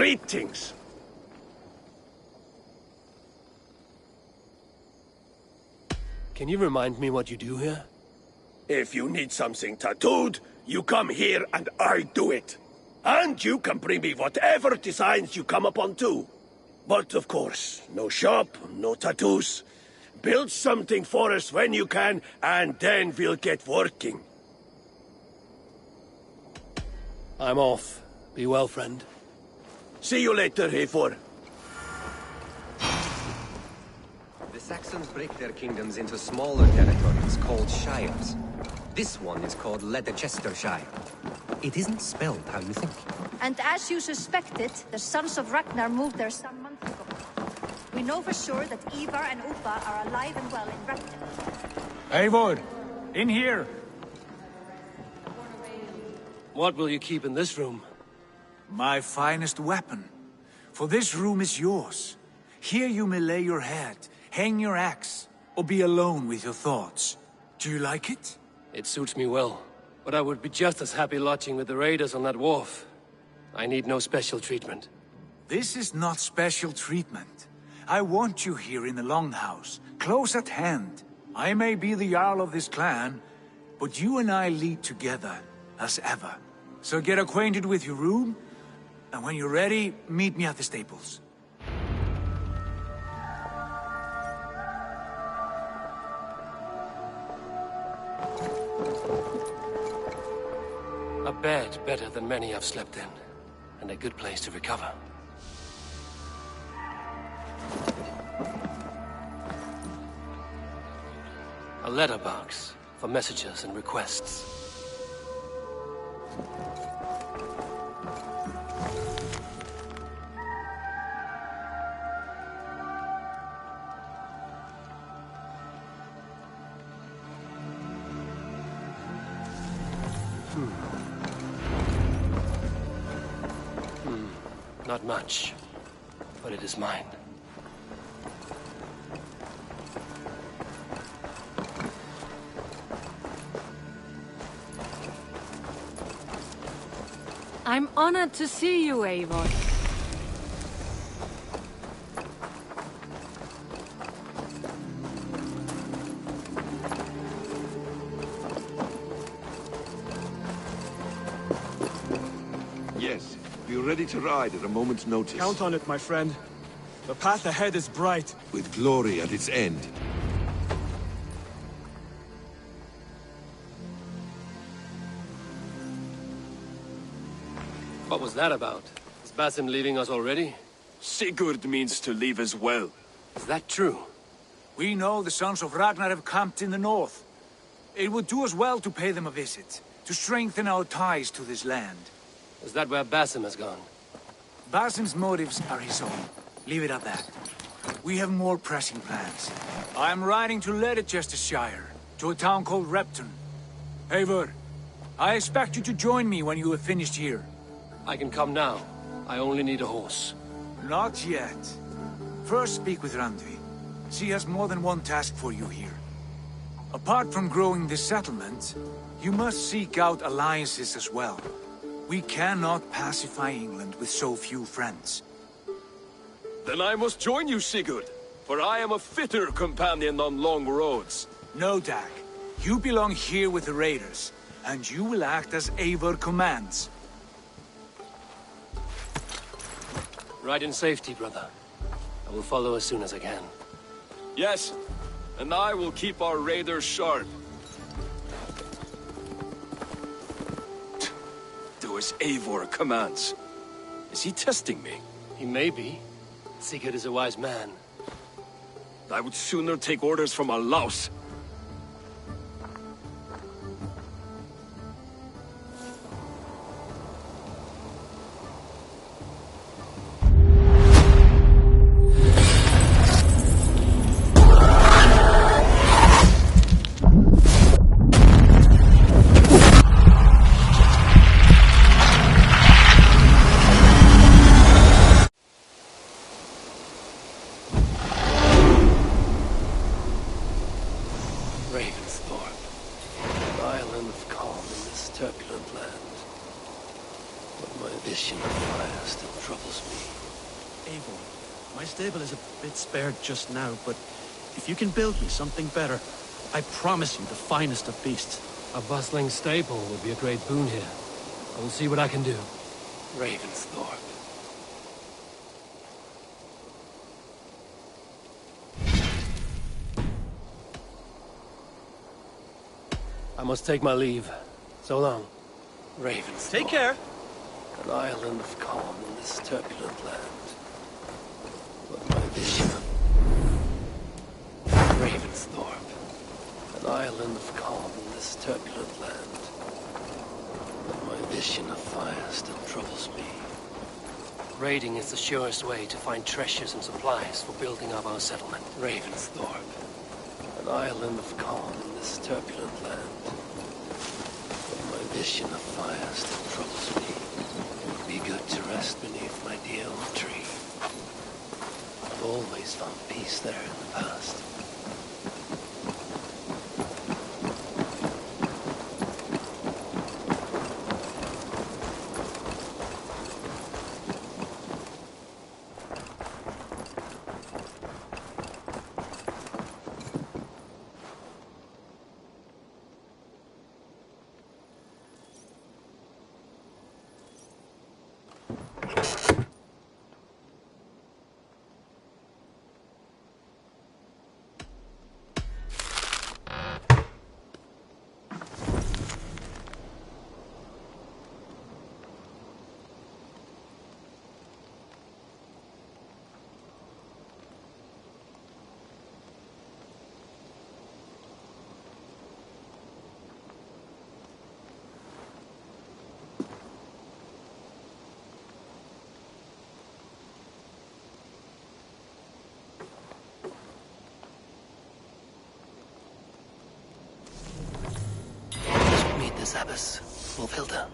Greetings. Can you remind me what you do here? If you need something tattooed, you come here and I do it. And you can bring me whatever designs you come upon too. But of course, no shop, no tattoos. Build something for us when you can, and then we'll get working. I'm off. Be well, friend. See you later, Eivor. The Saxons break their kingdoms into smaller territories called shires. This one is called Leicestershire. It isn't spelled how you think. And as you suspected, the sons of Ragnar moved there some months ago. We know for sure that Ivar and Upa are alive and well in Repton. Eivor, in here! What will you keep in this room? My finest weapon. For this room is yours. Here you may lay your head, hang your axe, or be alone with your thoughts. Do you like it? It suits me well. But I would be just as happy lodging with the raiders on that wharf. I need no special treatment. This is not special treatment. I want you here in the Longhouse, close at hand. I may be the Jarl of this clan, but you and I lead together, as ever. So get acquainted with your room, and when you're ready, meet me at the stables. A bed better than many I've slept in, and a good place to recover. A letterbox for messages and requests. Not much, but it is mine. I'm honored to see you, Eivor. Yes, be ready to ride at a moment's notice. Count on it, my friend. The path ahead is bright. With glory at its end. What was that about? Is Basim leaving us already? Sigurd means to leave as well. Is that true? We know the sons of Ragnar have camped in the north. It would do us well to pay them a visit, to strengthen our ties to this land. Is that where Basim has gone? Basim's motives are his own. Leave it at that. We have more pressing plans. I am riding to Leicestershire, to a town called Repton. Eivor, I expect you to join me when you have finished here. I can come now. I only need a horse. Not yet. First speak with Randvi. She has more than one task for you here. Apart from growing this settlement, you must seek out alliances as well. We cannot pacify England with so few friends. Then I must join you, Sigurd, for I am a fitter companion on long roads. No, Dag. You belong here with the raiders, and you will act as Eivor commands. Ride in safety, brother. I will follow as soon as I can. Yes, and I will keep our raiders sharp. Do as Eivor commands. Is he testing me? He may be. Sigurd is a wise man. I would sooner take orders from a louse. But my vision of fire still troubles me. Eivor, my stable is a bit spared just now, but if you can build me something better, I promise you the finest of beasts. A bustling stable would be a great boon here. I will see what I can do. Ravensthorpe. I must take my leave. So long. Ravensthorpe. Take care. An island of calm in this turbulent land. But my vision of Ravensthorpe. An island of calm in this turbulent land. But my vision of fire still troubles me. Raiding is the surest way to find treasures and supplies for building up our settlement. Ravensthorpe. An island of calm in this turbulent land. But my vision of fire still troubles me. It would be good to rest beneath my dear old tree. I've always found peace there in the past. Abbess, Wolfhilda.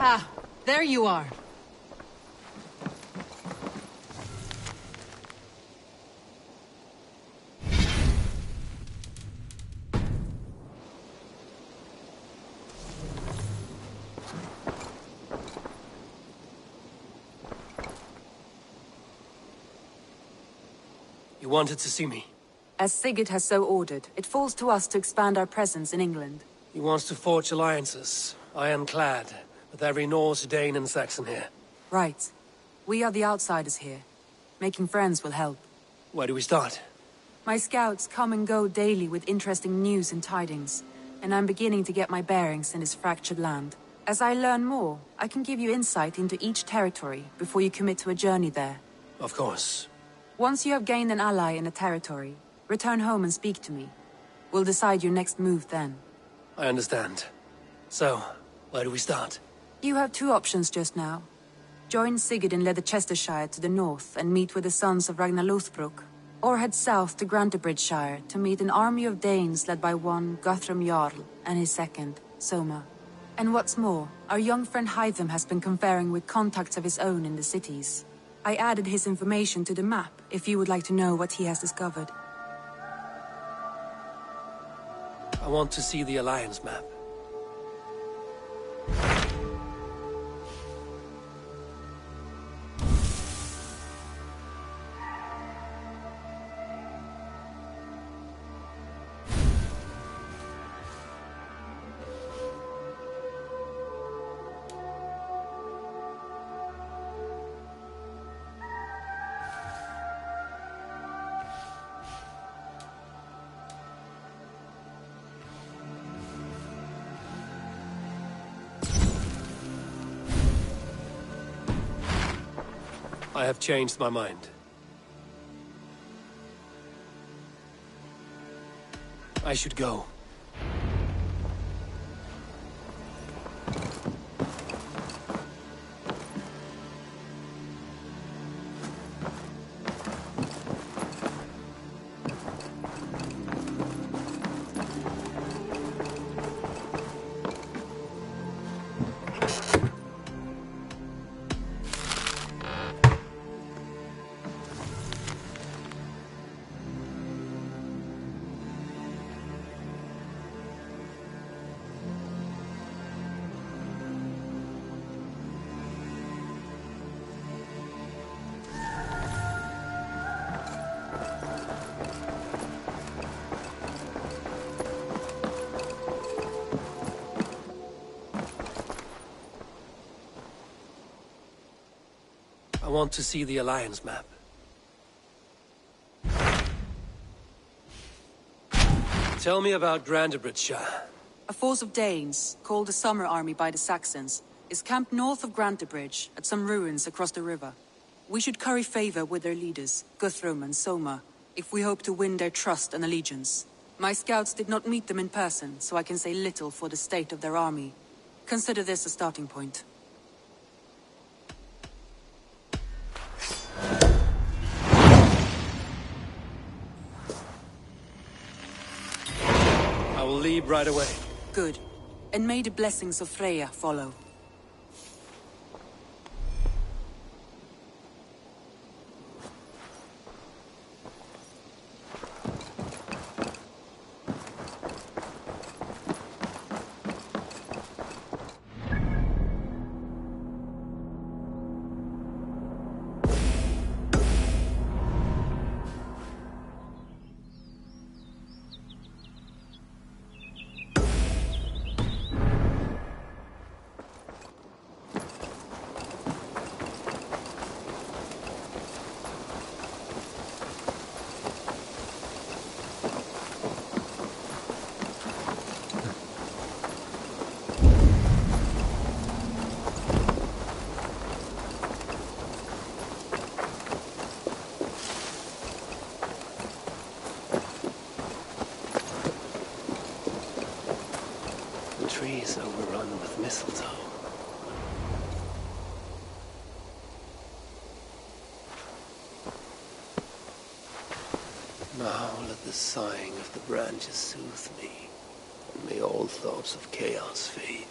Ah, there you are. You wanted to see me? As Sigurd has so ordered, it falls to us to expand our presence in England. He wants to forge alliances, ironclad, with every Norse, Dane and Saxon here. Right. We are the outsiders here. Making friends will help. Where do we start? My scouts come and go daily with interesting news and tidings, and I'm beginning to get my bearings in this fractured land. As I learn more, I can give you insight into each territory before you commit to a journey there. Of course. Once you have gained an ally in a territory, return home and speak to me. We'll decide your next move then. I understand. So, where do we start? You have two options just now. Join Sigurd in Leicestershire to the north and meet with the sons of Ragnar Lothbrok, or head south to Grantebridgeshire to meet an army of Danes led by one Guthrum Jarl and his second, Soma. And what's more, our young friend Hytham has been conferring with contacts of his own in the cities. I added his information to the map if you would like to know what he has discovered. I want to see the Alliance map. I have changed my mind. I should go. I want to see the Alliance map. Tell me about Grantebridgeshire. A force of Danes, called the Summer Army by the Saxons, is camped north of Grantebridge at some ruins across the river. We should curry favor with their leaders, Guthrum and Soma, if we hope to win their trust and allegiance. My scouts did not meet them in person, so I can say little for the state of their army. Consider this a starting point. I will leave right away. Good. And may the blessings of Freya follow. Trees overrun with mistletoe. Now let the sighing of the branches soothe me, and may all thoughts of chaos fade.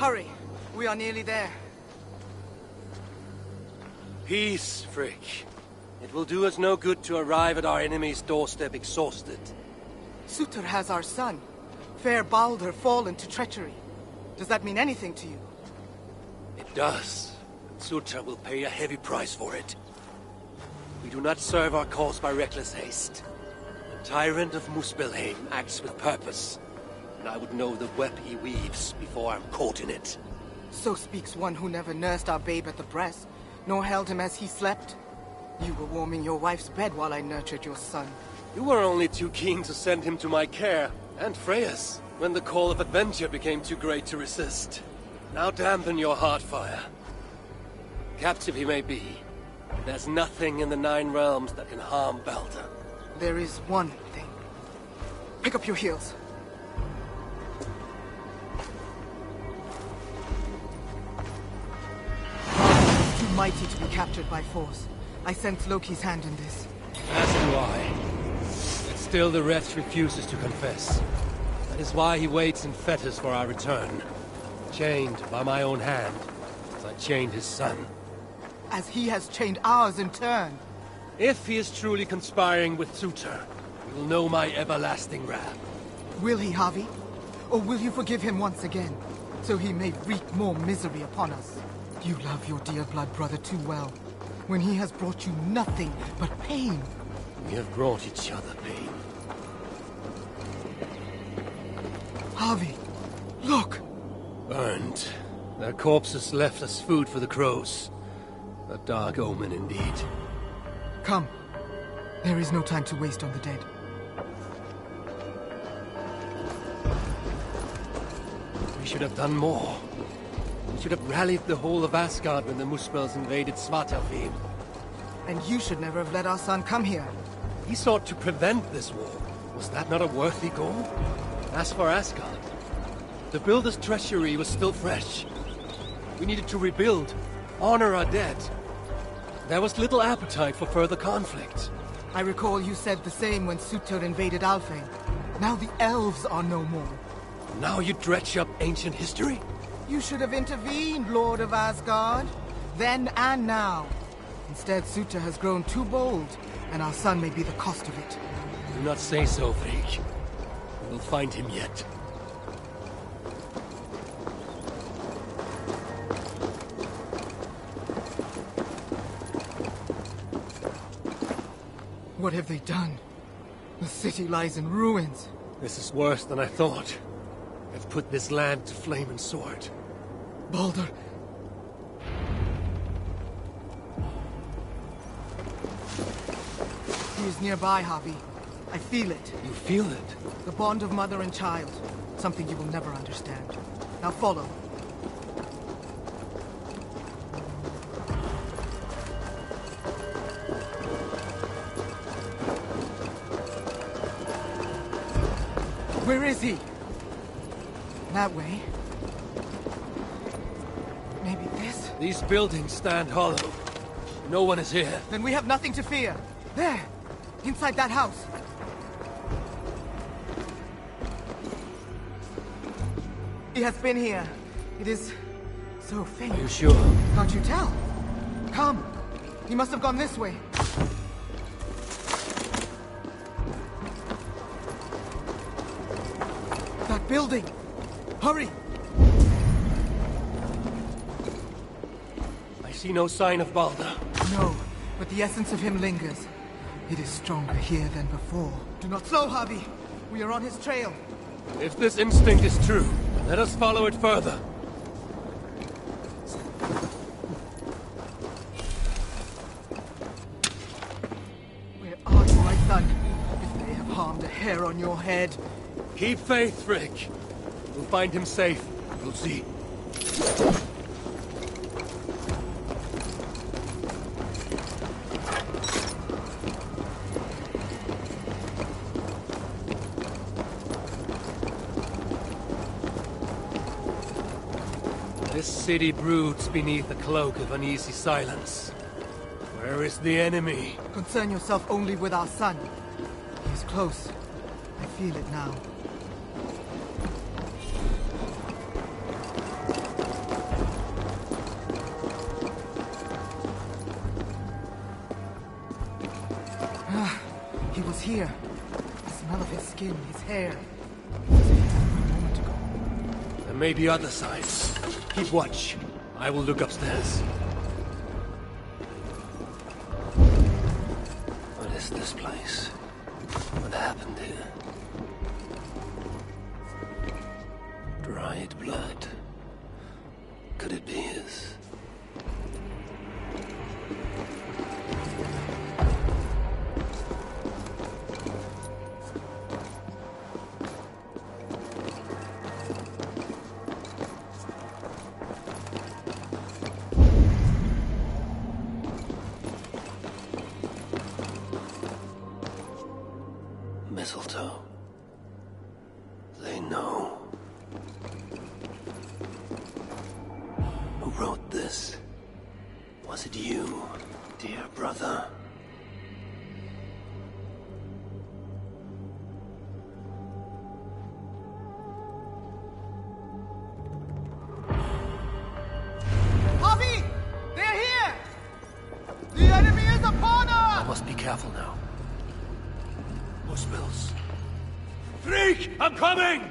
Hurry. We are nearly there. Peace, Frick. It will do us no good to arrive at our enemy's doorstep exhausted. Sutur has our son. Fair Baldur fallen to treachery. Does that mean anything to you? It does. Sutur will pay a heavy price for it. We do not serve our cause by reckless haste. The tyrant of Muspelheim acts with purpose, and I would know the web he weaves before I'm caught in it. So speaks one who never nursed our babe at the breast, nor held him as he slept. You were warming your wife's bed while I nurtured your son. You were only too keen to send him to my care, and Freya's, when the call of adventure became too great to resist. Now dampen your heart fire. Captive he may be, there's nothing in the Nine Realms that can harm Baldur. There is one thing. Pick up your heels. Too mighty to be captured by force. I sense Loki's hand in this. As do I. Yet still the wretch refuses to confess. That is why he waits in fetters for our return. Chained by my own hand, as I chained his son. As he has chained ours in turn. If he is truly conspiring with Sutur, he will know my everlasting wrath. Will he, Havi? Or will you forgive him once again, so he may wreak more misery upon us? You love your dear blood brother too well, when he has brought you nothing but pain. We have brought each other pain. Havi, look! Burned. Their corpses left as food for the crows. A dark omen indeed. Come. There is no time to waste on the dead. We should have done more. We should have rallied the whole of Asgard when the Muspels invaded Svartalfheim. And you should never have let our son come here. He sought to prevent this war. Was that not a worthy goal? As for Asgard, the Builder's treachery was still fresh. We needed to rebuild, honor our dead. There was little appetite for further conflict. I recall you said the same when Sutur invaded Alfheim. Now the elves are no more. Now you dredge up ancient history? You should have intervened, Lord of Asgard. Then and now. Instead, Sutur has grown too bold, and our son may be the cost of it. Do not say so, Frigg. We will find him yet. What have they done? The city lies in ruins. This is worse than I thought. They've put this land to flame and sword. Baldur. He is nearby, Havi. I feel it. You feel it? The bond of mother and child. Something you will never understand. Now follow. Where is he? That way. Maybe this? These buildings stand hollow. No one is here. Then we have nothing to fear. There! Inside that house. He has been here. It is so faint. Are you sure? Can't you tell? Come. He must have gone this way. That building! Hurry! I see no sign of Baldur. No, but the essence of him lingers. It is stronger here than before. Do not slow, Havi! We are on his trail. If this instinct is true, let us follow it further. Where are you, my son? If they have harmed a hair on your head. Keep faith, Frick. We'll find him safe. We'll see. This city broods beneath a cloak of uneasy silence. Where is the enemy? Concern yourself only with our son. He is close. I feel it now. here. The smell of his skin, his hair. As if he left a moment ago. There may be other signs. Keep watch. I will look upstairs. What is this place? What happened here? Dried blood. Could it be his? Mistletoe. They know. Who wrote this? Was it you, dear brother? Javi! They're here! The enemy is upon us! I must be careful now. More spills. Freak! I'm coming!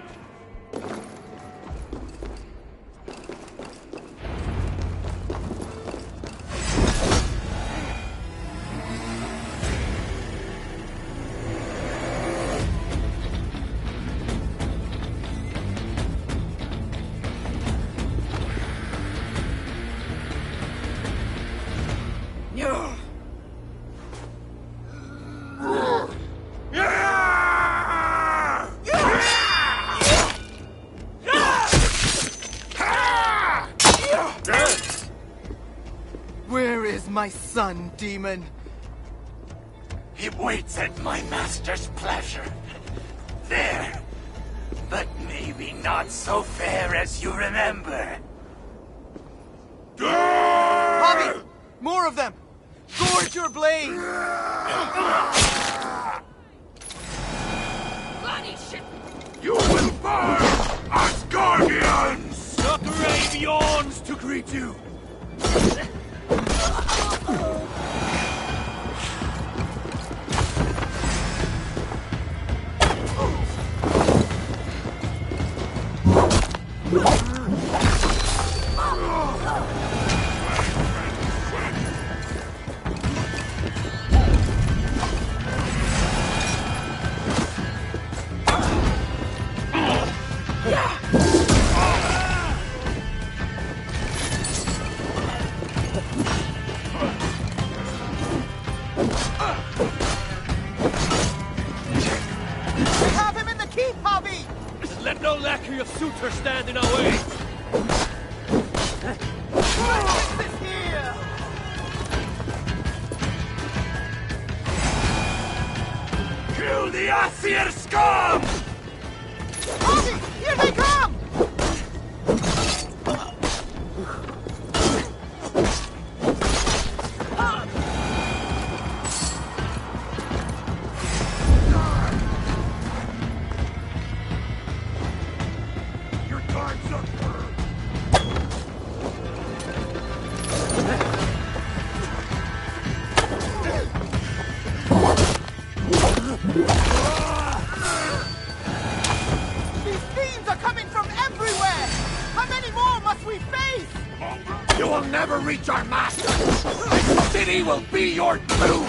Where is my son, demon? He waits at my master's pleasure. There. But maybe not so fair as you remember. Javi! More of them! Gorge your blade! Bloody shit! You will burn, Asgardians! Not the rain yawns to greet you! Let no lacquer of suitor stand in our way! Kill the Aesir scum! Javi! Here they come! You will never reach our master! This city will be your doom!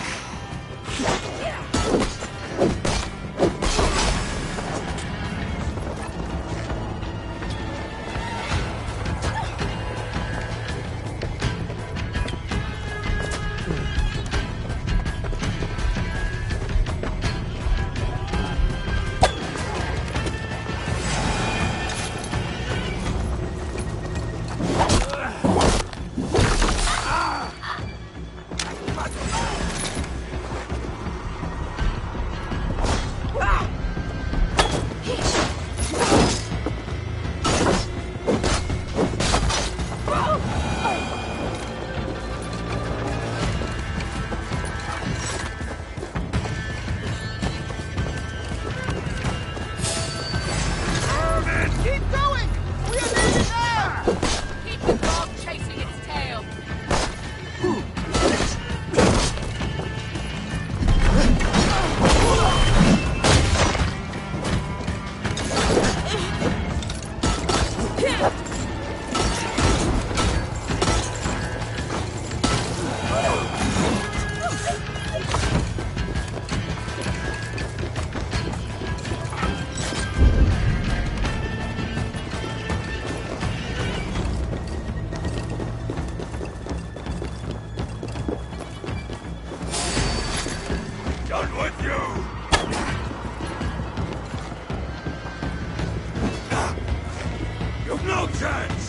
chance!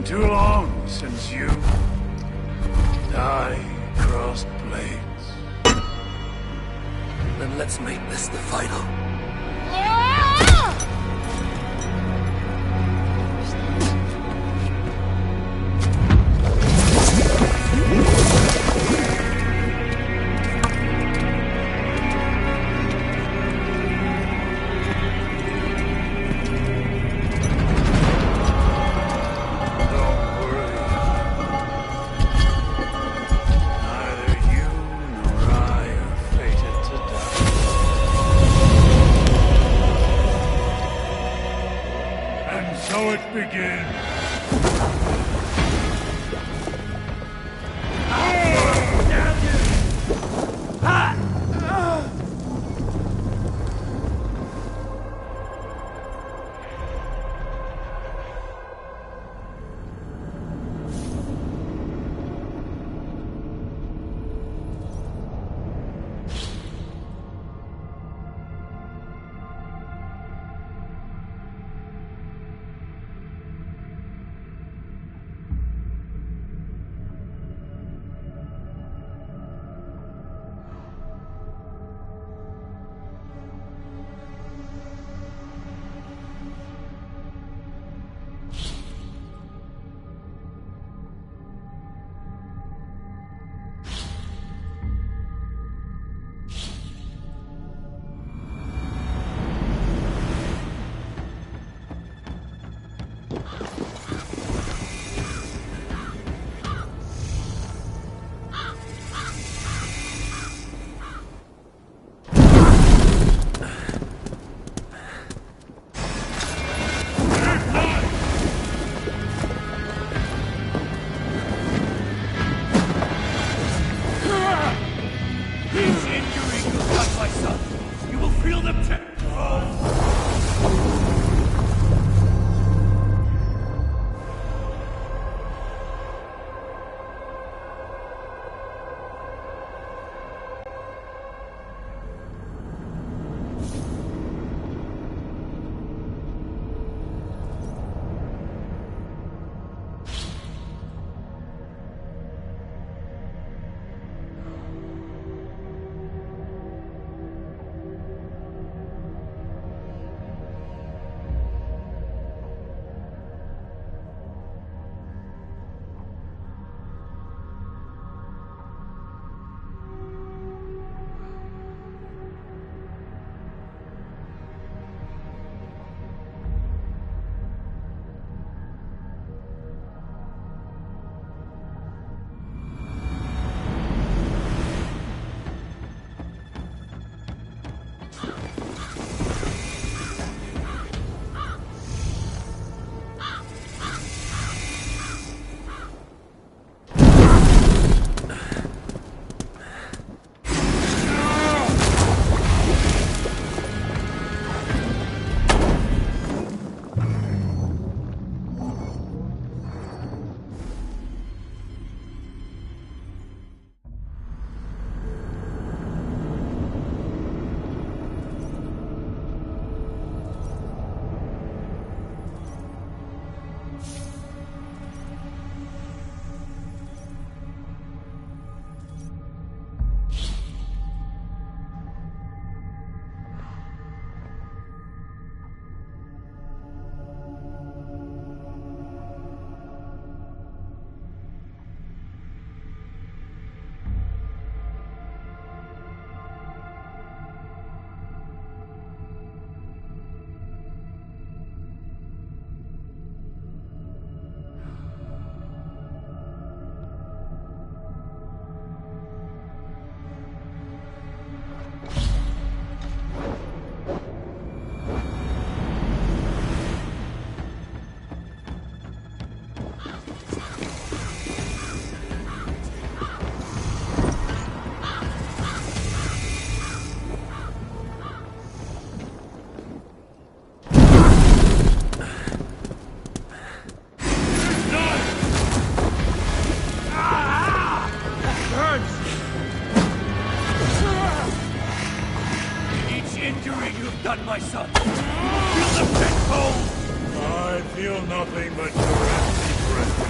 Too long since you and I crossed blades. Then let's make this the final. Neither you nor I are fated to die. son! Feel the tenfold! I feel nothing but your empty breath.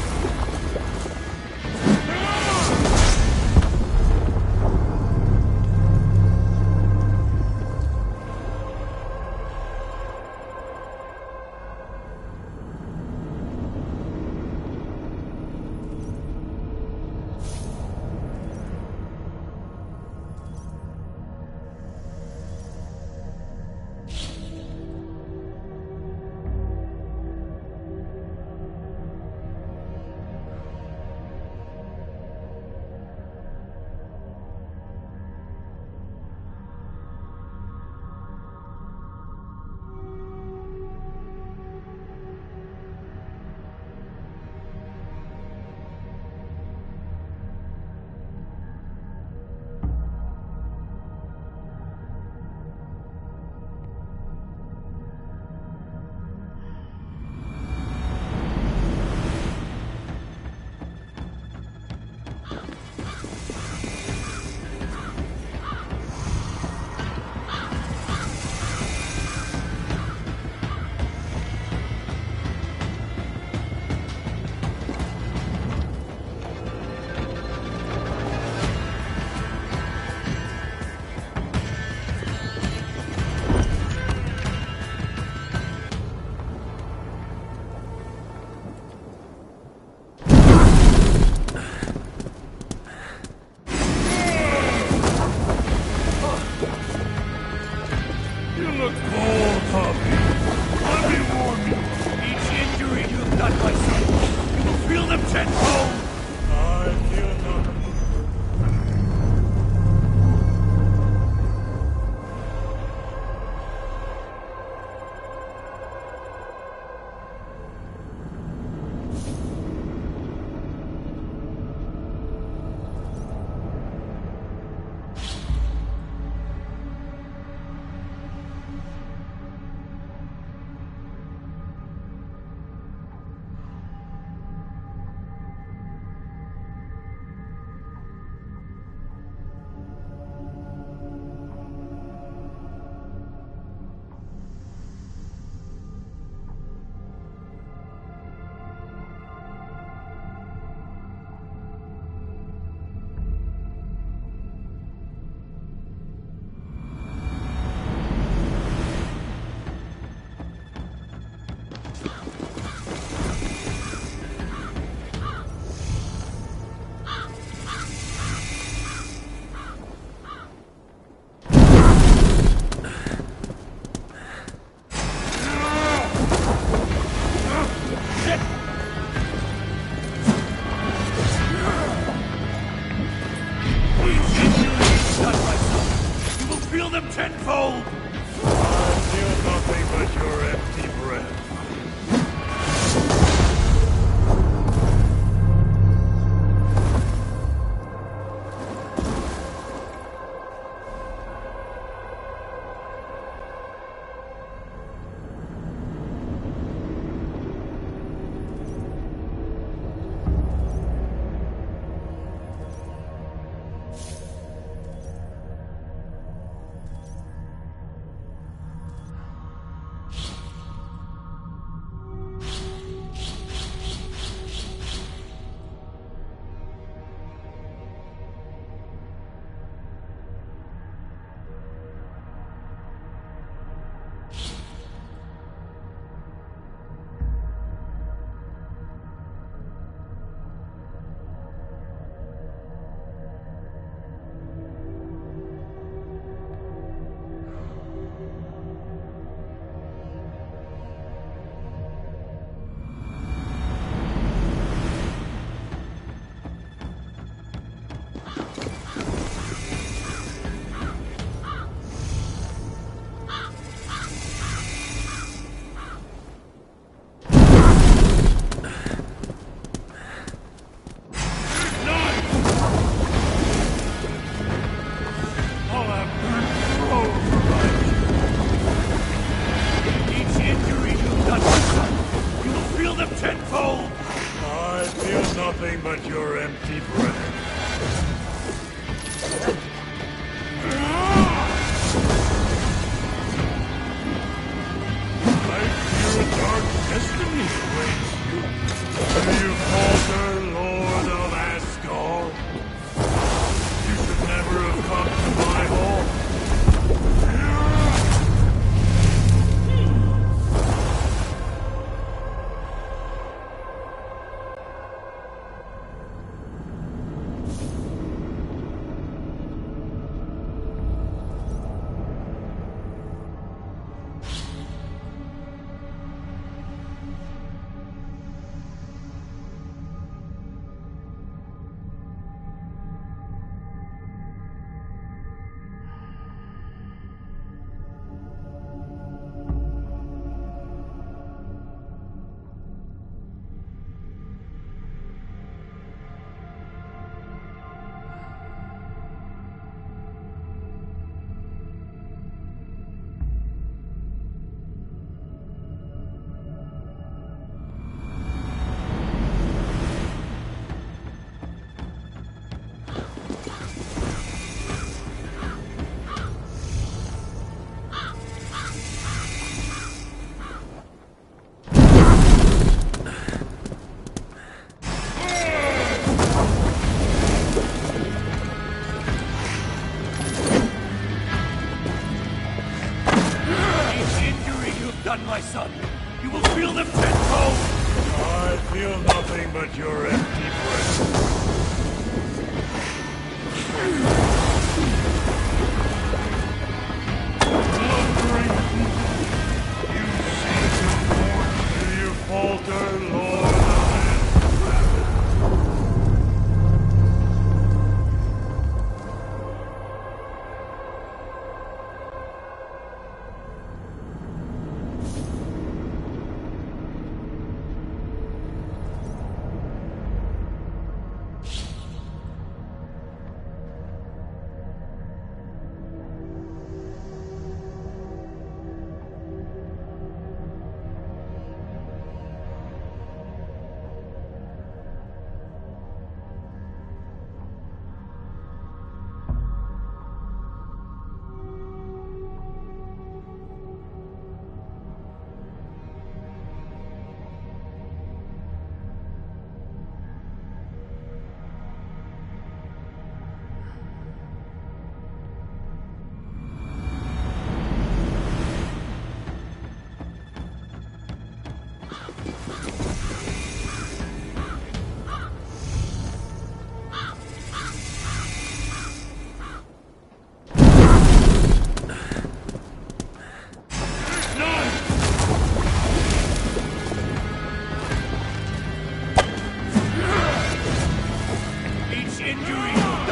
tenfold! I feel nothing but your empty breath.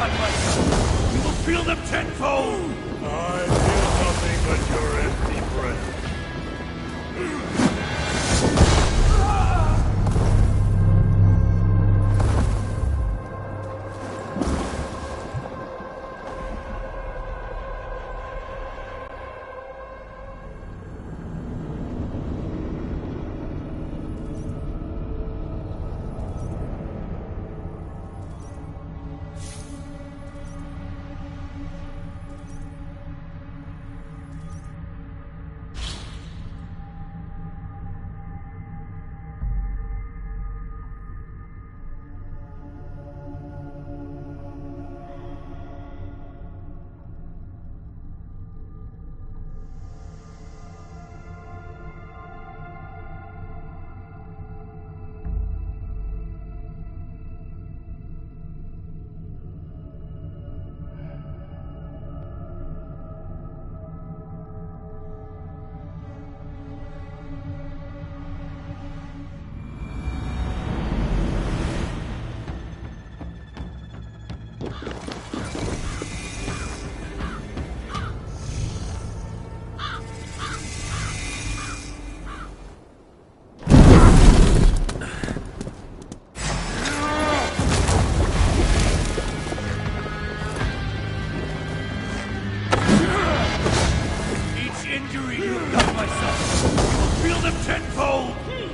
done, my son. You will feel them tenfold. I feel nothing but your empty breath.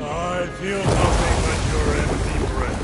I feel nothing but your empty breath.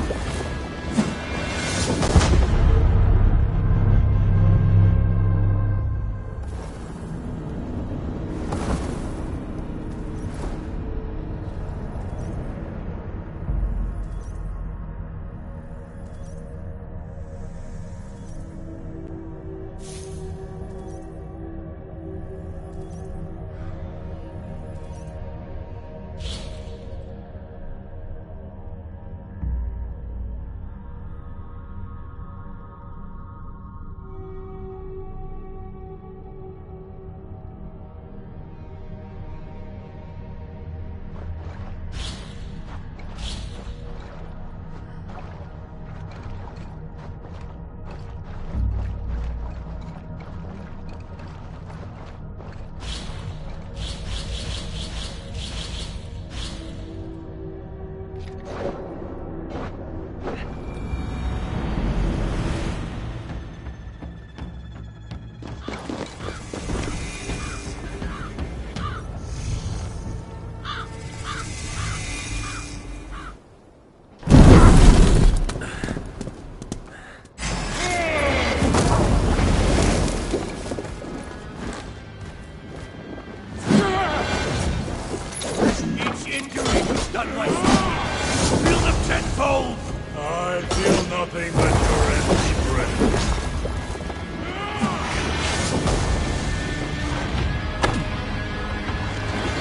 I feel nothing but your empty breath.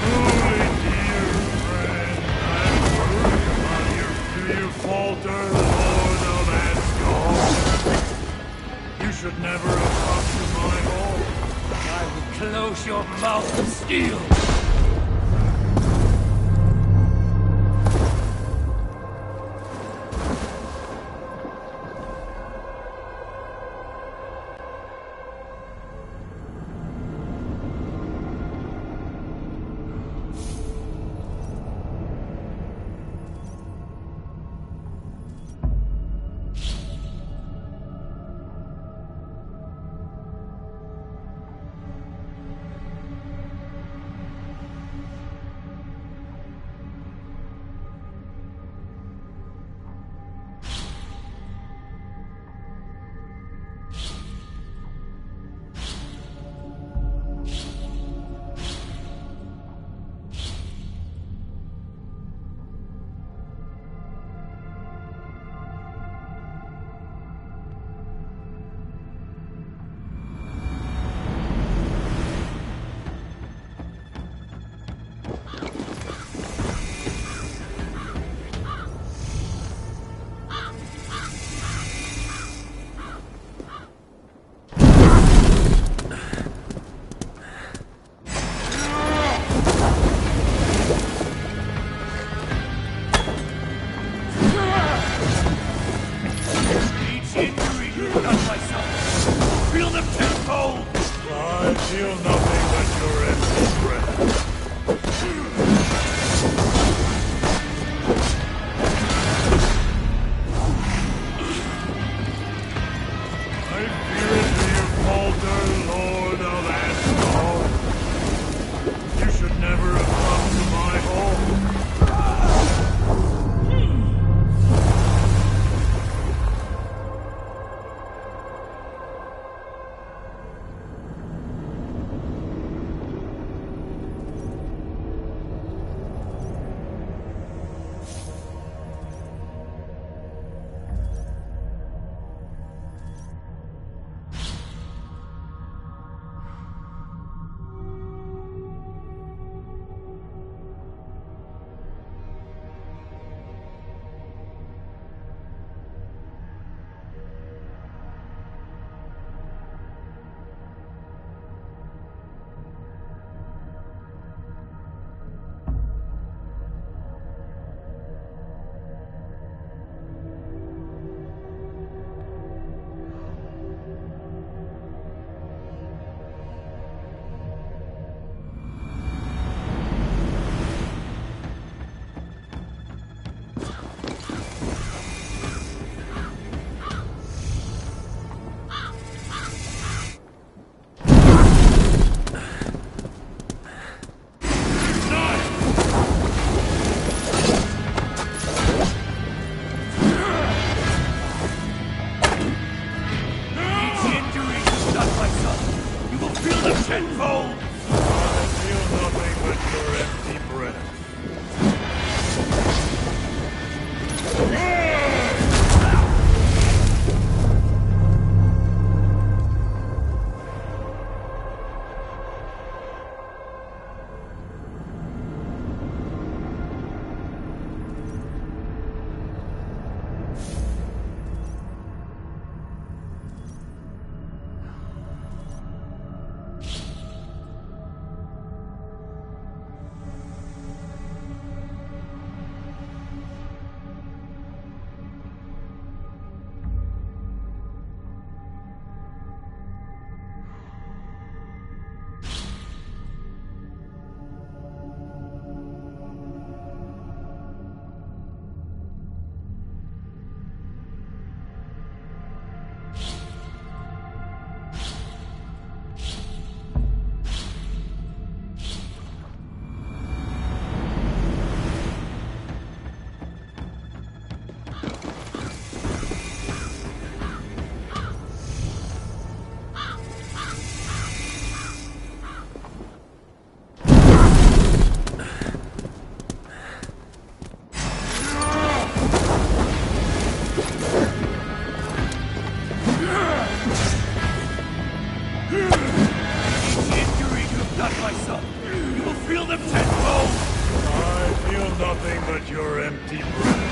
Holy dear friend, I'm worried about you. Do you falter, Lord of Asgard? You should never have come to my home. I will close your mouth of steel. Each injury you've done myself. feel nothing but your empty breath. I fear it to you, falter, Lord of Asgard. You should never have come to my home. tenfold! I feel nothing but your empty breath. Nothing but your empty breath.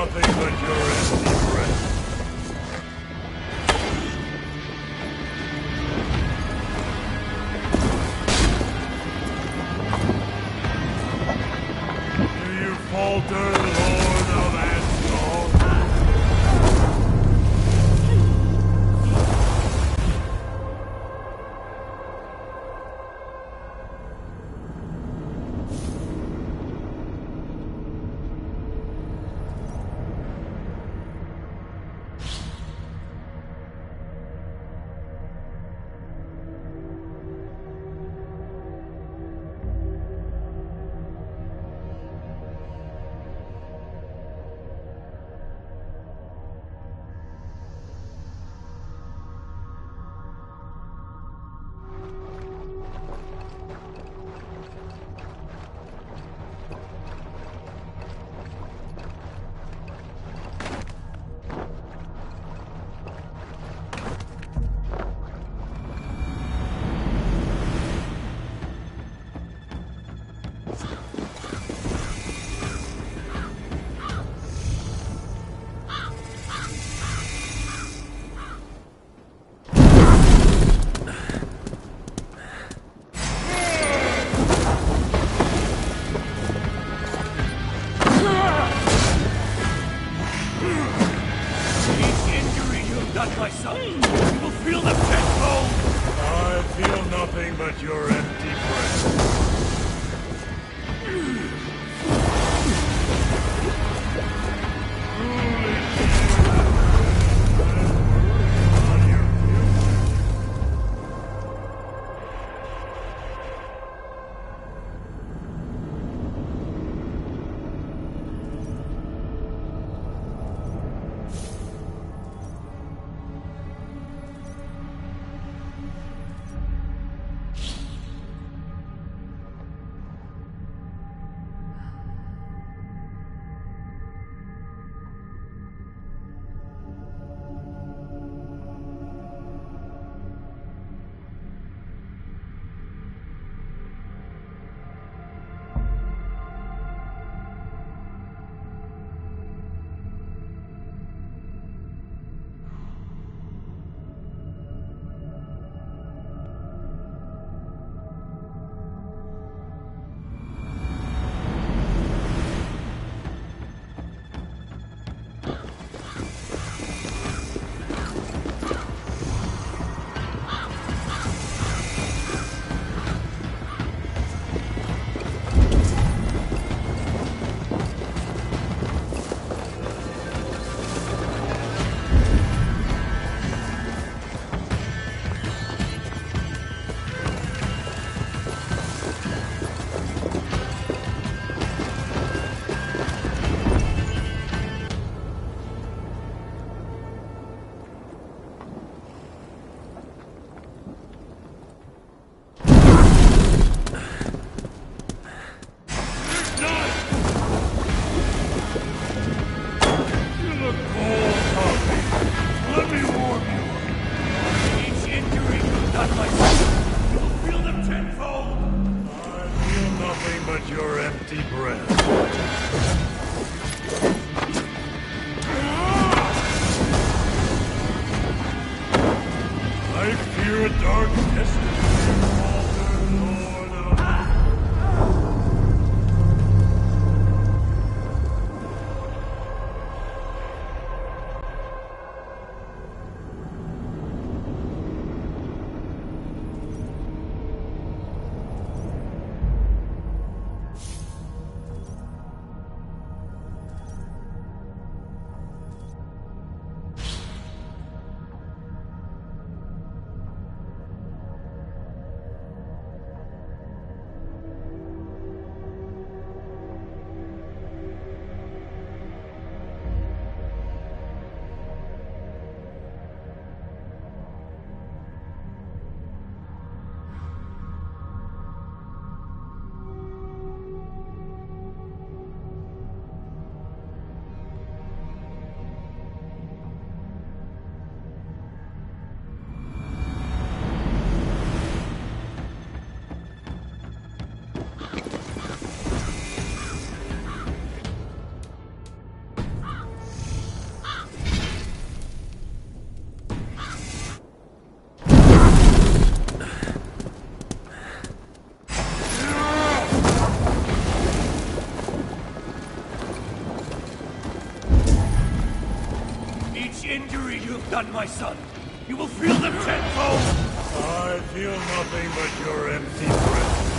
nothing but your empty breath. Do you falter, Lord of Asgard? Nothing but your empty breath. each injury you've done my son. You will feel them tenfold! I feel nothing but your empty breath.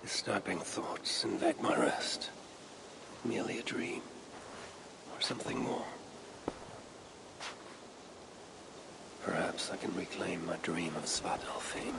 Disturbing thoughts invade my rest. Merely a dream, or something more. Perhaps I can reclaim my dream of Svartalf fame.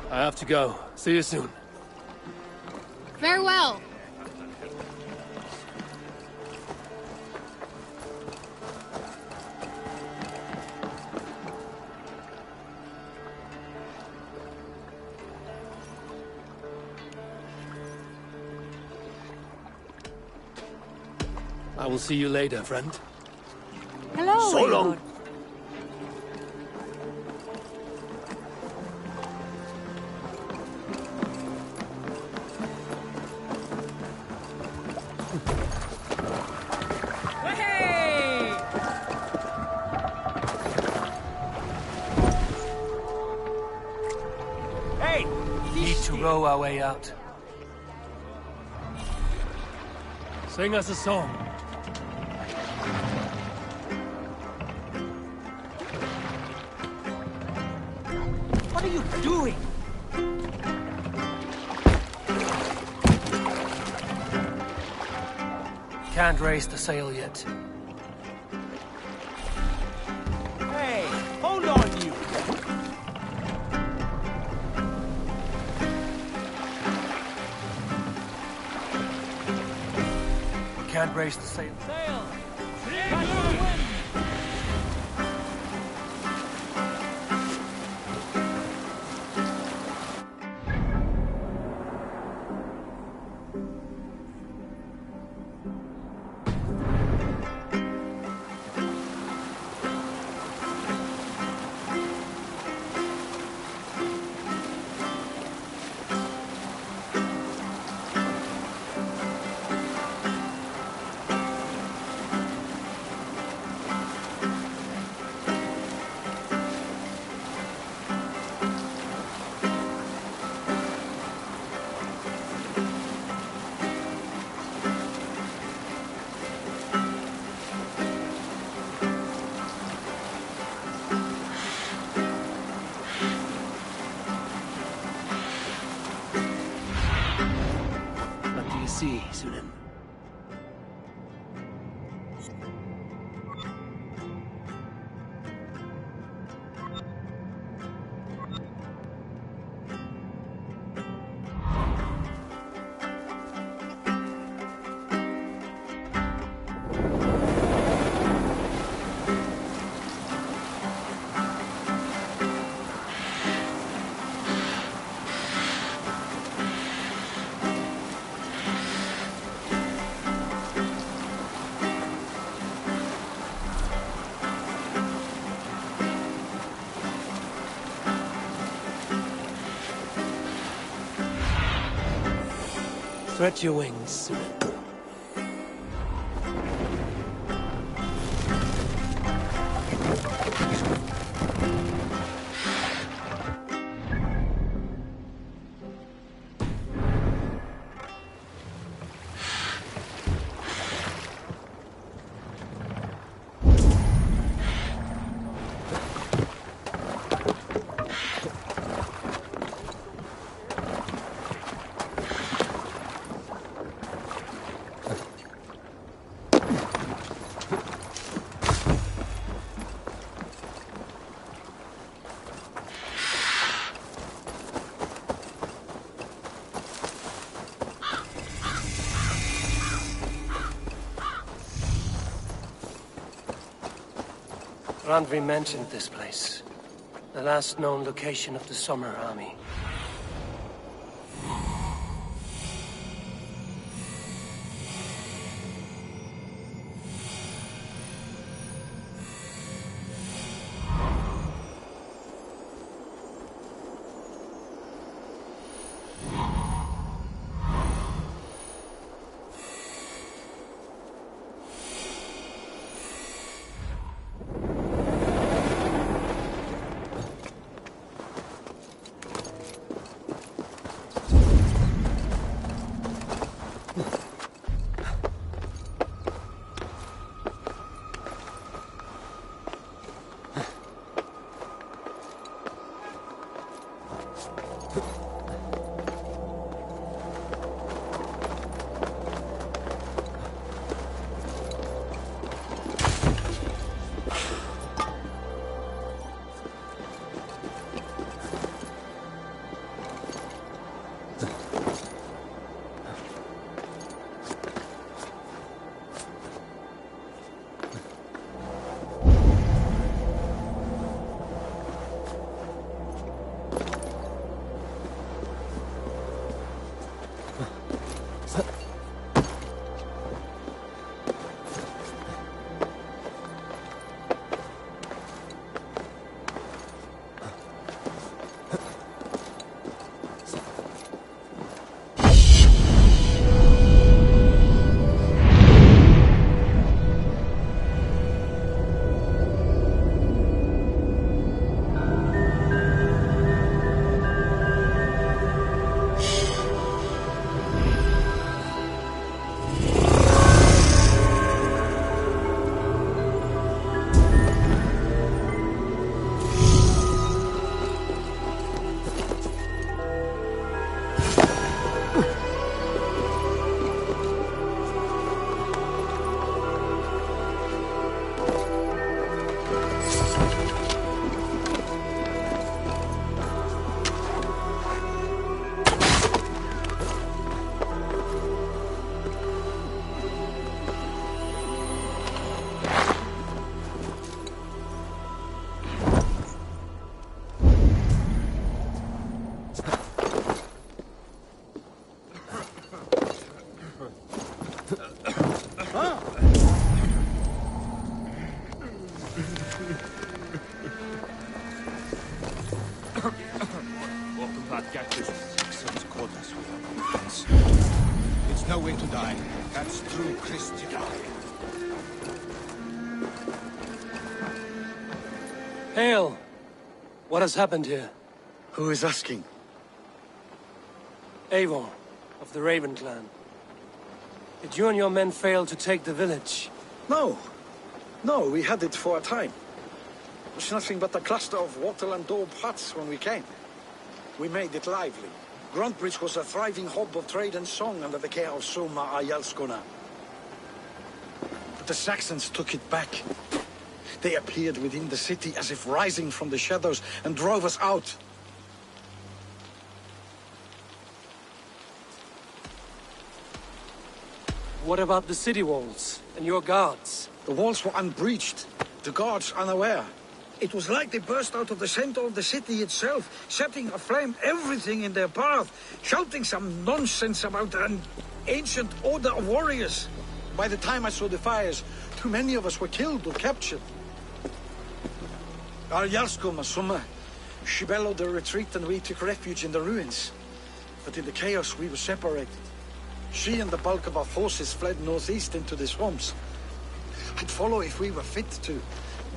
I have to go. See you soon. Farewell. I will see you later, friend. Hello, So long. Need to row our way out. Sing us a song. What are you doing? Can't raise the sail yet. Hey, hold on, you! Can't raise the sail. Sail! see, Sunan. Stretch your wings, Sunan. Randvi mentioned this place. The last known location of the Summer Army. It's no way to die. That's true Christian. Hail! What has happened here? Who is asking? Eivor, of the Raven clan. Did you and your men fail to take the village? No. No, we had it for a time. It was nothing but a cluster of wattle and daub huts when we came. We made it lively. Grantebridge was a thriving hub of trade and song under the care of Soma Ayalskona. But the Saxons took it back. They appeared within the city as if rising from the shadows and drove us out. What about the city walls and your guards? The walls were unbreached, the guards unaware. It was like they burst out of the center of the city itself, setting aflame everything in their path, shouting some nonsense about an ancient order of warriors. By the time I saw the fires, too many of us were killed or captured. Ayalskona Soma, she bellowed a retreat and we took refuge in the ruins. But in the chaos we were separated. She and the bulk of our forces fled northeast into the swamps. I'd follow if we were fit to.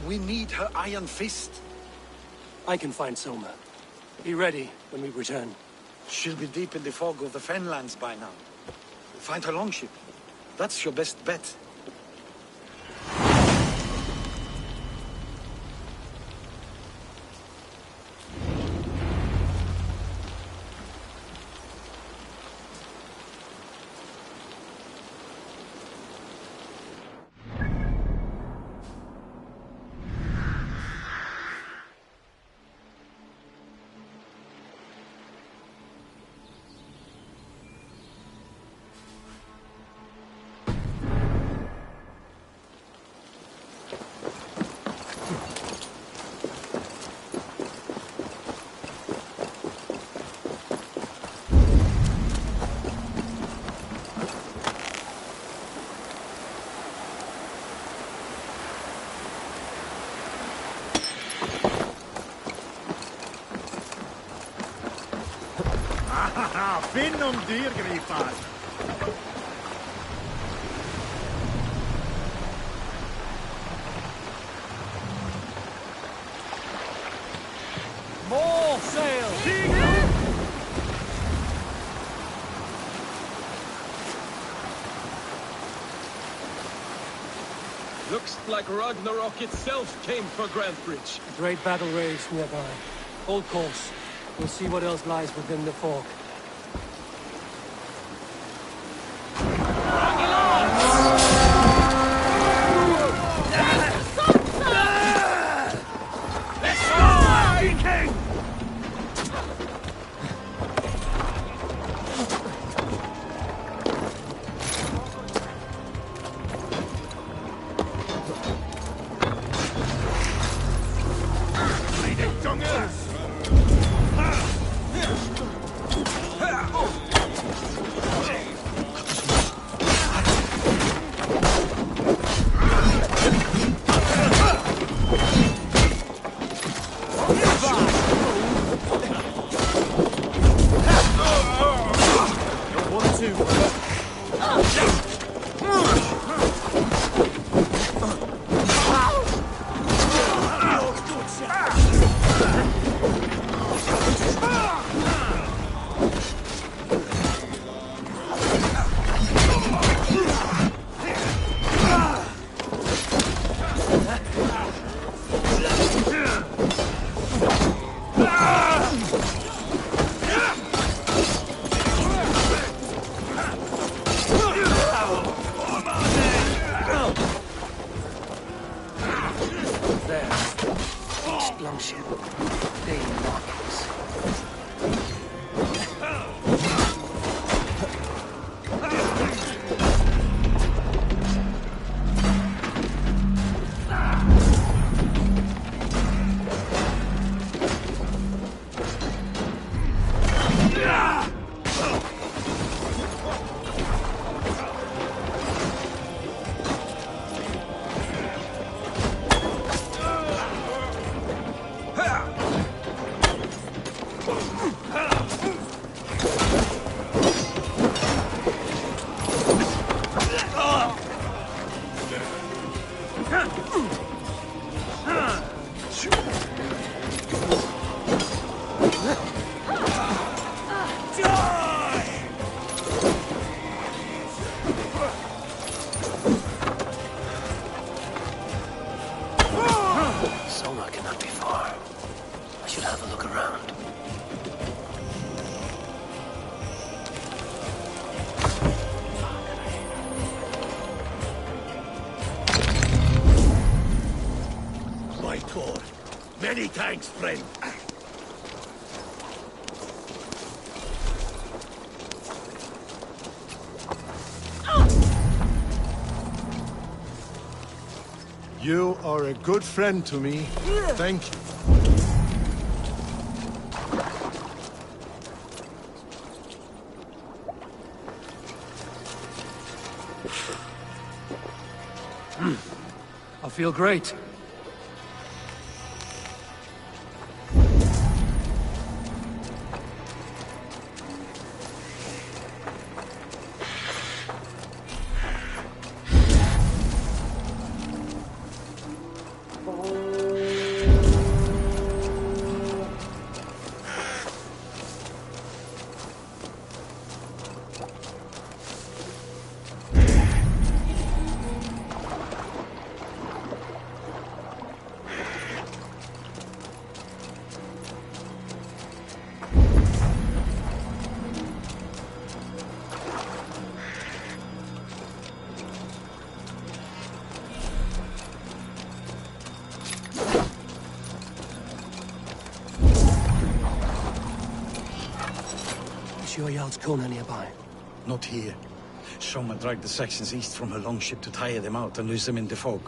We need her iron fist. I can find Soma. Be ready when we return. She'll be deep in the fog of the Fenlands by now. Find her longship. That's your best bet. Finn om dyrgripar! More sail! Looks like Ragnarok itself came for Grantebridge. A great battle raged nearby. Hold course. We'll see what else lies within the fog. Many thanks, friend. You are a good friend to me. Thank you. I feel great. Your Jarl's corner nearby. Not here. Someone dragged the Saxons east from a longship to tire them out and lose them in the fog.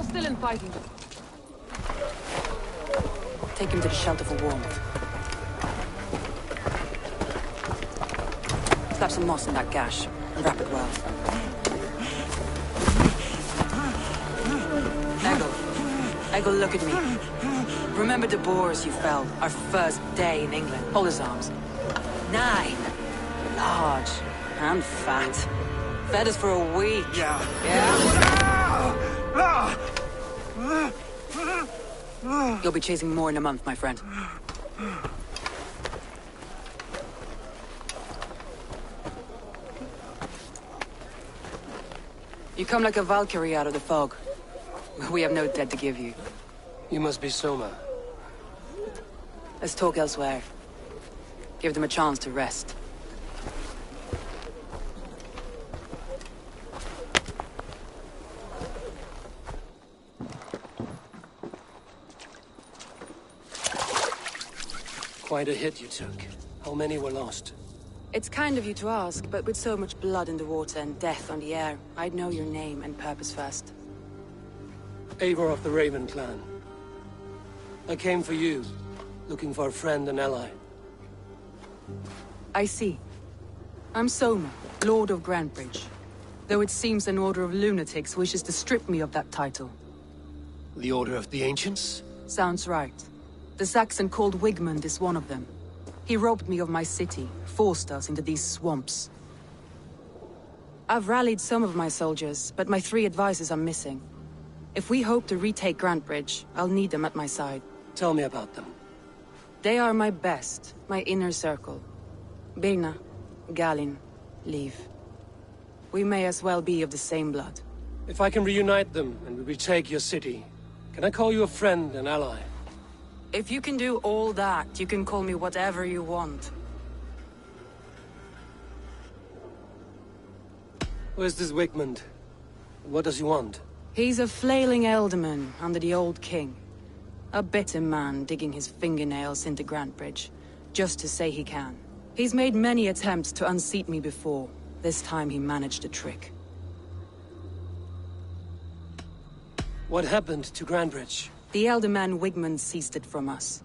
Still in fighting. Take him to the shelter for warmth. Slap some moss in that gash and wrap it well. Eggle, look at me. Remember the boars you felled our first day in England? Hold his arms. 9. Large and fat. Fed us for a week. Yeah? You'll be chasing more in a month, my friend. You come like a Valkyrie out of the fog. We have no dead to give you. You must be Soma. Let's talk elsewhere. Give them a chance to rest. Quite a hit you took. How many were lost? It's kind of you to ask, but with so much blood in the water and death on the air, I'd know your name and purpose first. Eivor of the Raven clan. I came for you, looking for a friend and ally. I see. I'm Soma, Lord of Grantebridge. Though it seems an order of lunatics wishes to strip me of that title. The Order of the Ancients? Sounds right. The Saxon called Wigmund is one of them. He robbed me of my city, forced us into these swamps. I've rallied some of my soldiers, but my 3 advisors are missing. If we hope to retake Grantebridge, I'll need them at my side. Tell me about them. They are my best, my inner circle. Birna, Galin, Liv. We may as well be of the same blood. If I can reunite them and we retake your city, can I call you a friend and ally? If you can do all that, you can call me whatever you want. Where's this Wigmund? What does he want? He's a flailing alderman under the old king. A bitter man digging his fingernails into Grantebridge, just to say he can. He's made many attempts to unseat me before. This time he managed a trick. What happened to Grantebridge? The alderman Wigmund seized it from us.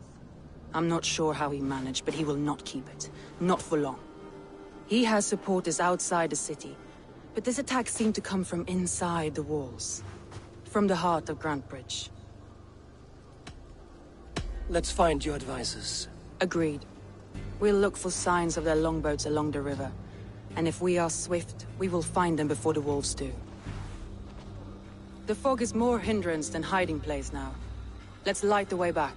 I'm not sure how he managed, but he will not keep it. Not for long. He has supporters outside the city, but this attack seemed to come from inside the walls. From the heart of Grantebridge. Let's find your advisors. Agreed. We'll look for signs of their longboats along the river. And if we are swift, we will find them before the wolves do. The fog is more hindrance than hiding place now. Let's light the way back.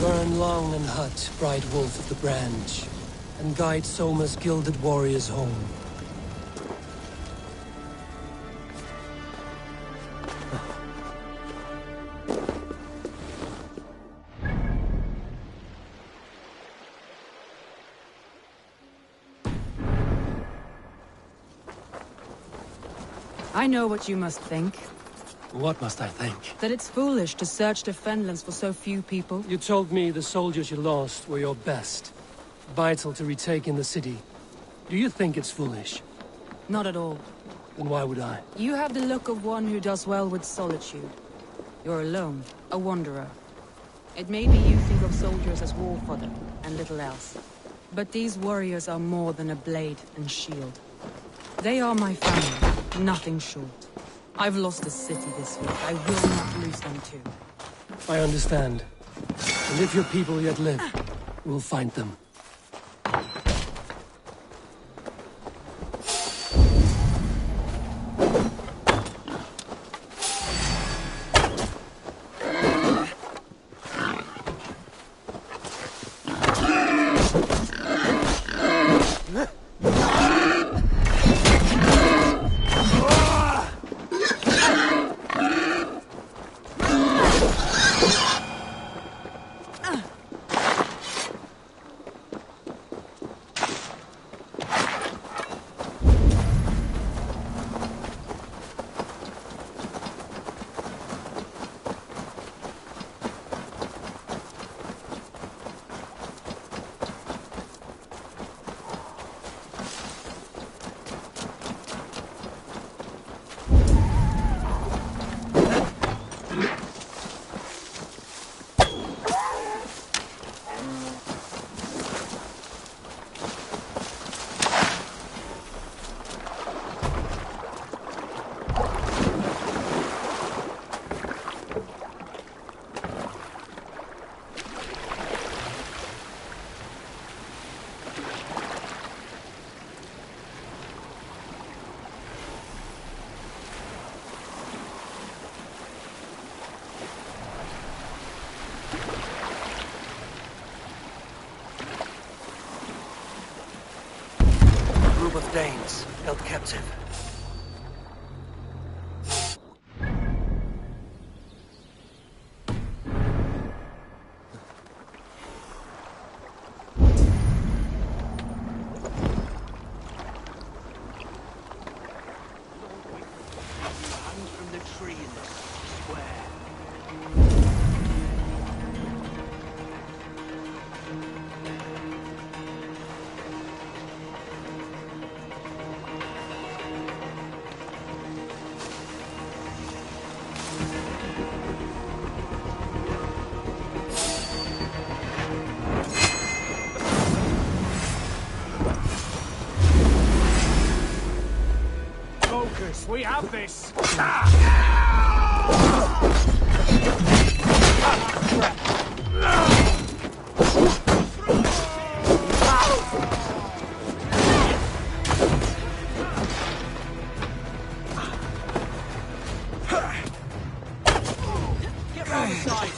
Burn long and hut, bright wolf of the branch, and guide Soma's gilded warriors home. I know what you must think. What must I think? That it's foolish to search the Fenlands for so few people. You told me the soldiers you lost were your best. Vital to retaking the city. Do you think it's foolish? Not at all. Then why would I? You have the look of one who does well with solitude. You're alone, a wanderer. It may be you think of soldiers as war fodder, and little else. But these warriors are more than a blade and shield. They are my family, nothing short. I've lost a city this week. I will not lose them too. I understand. And if your people yet live, we'll find them. Of Danes held captive. From the tree in this square. We have this! Get round the side!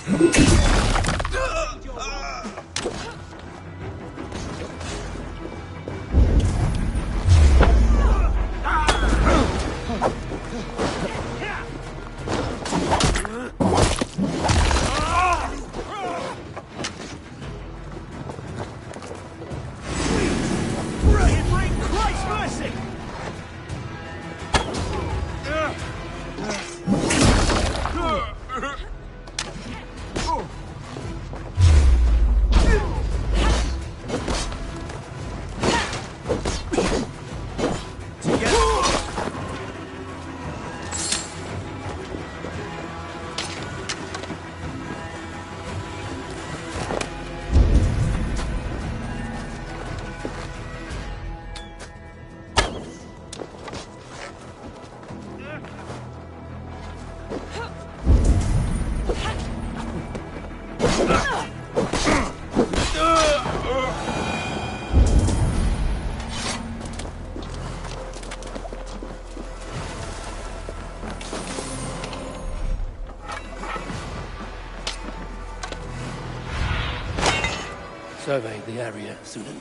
Survey the area, Sudan.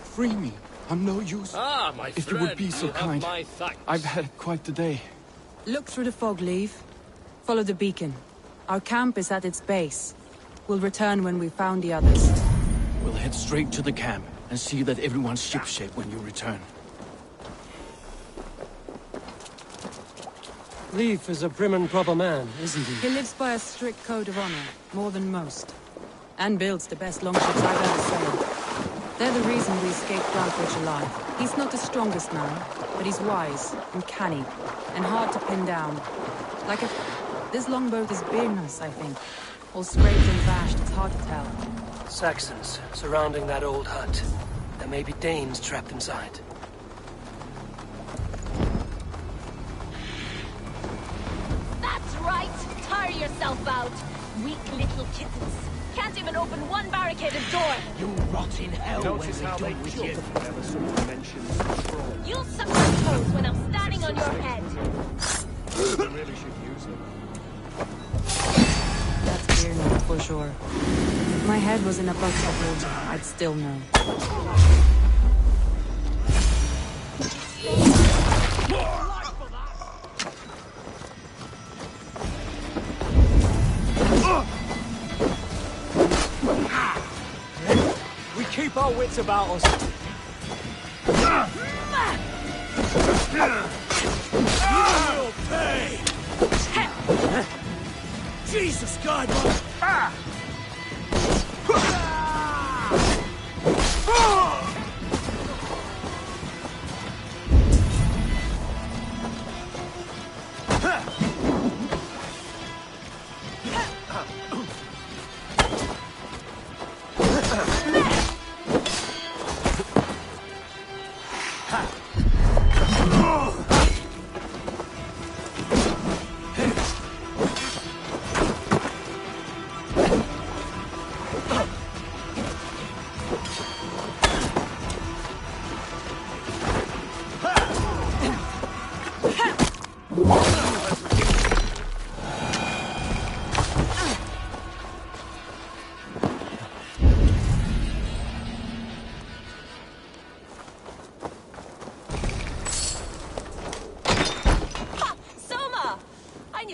Free me. I'm no use. Ah, my if you would be so kind. I've had quite the day. Look through the fog, Leave. Follow the beacon. Our camp is at its base. We'll return when we've found the others. We'll head straight to the camp and see that everyone's shipshape when you return. Leif is a prim and proper man, isn't he? He lives by a strict code of honor, more than most. And builds the best longships I've ever sailed. They're the reason we escaped Grantebridge alive. He's not the strongest man, but he's wise and canny, and hard to pin down. Like this longboat is Birna's, I think. All scraped and bashed, it's hard to tell. Saxons surrounding that old hut. There may be Danes trapped inside. That's right! Tire yourself out! Weak little kittens. Can't even open one barricaded door! You rot in hell. Notice how they with you. Whenever someone mentions control. You'll suck my toes when I'm standing on your head! You really should use them. That's Birna, for sure. If my head was in a bucket of water, I'd still know. We keep our wits about us. You will pay! Jesus God!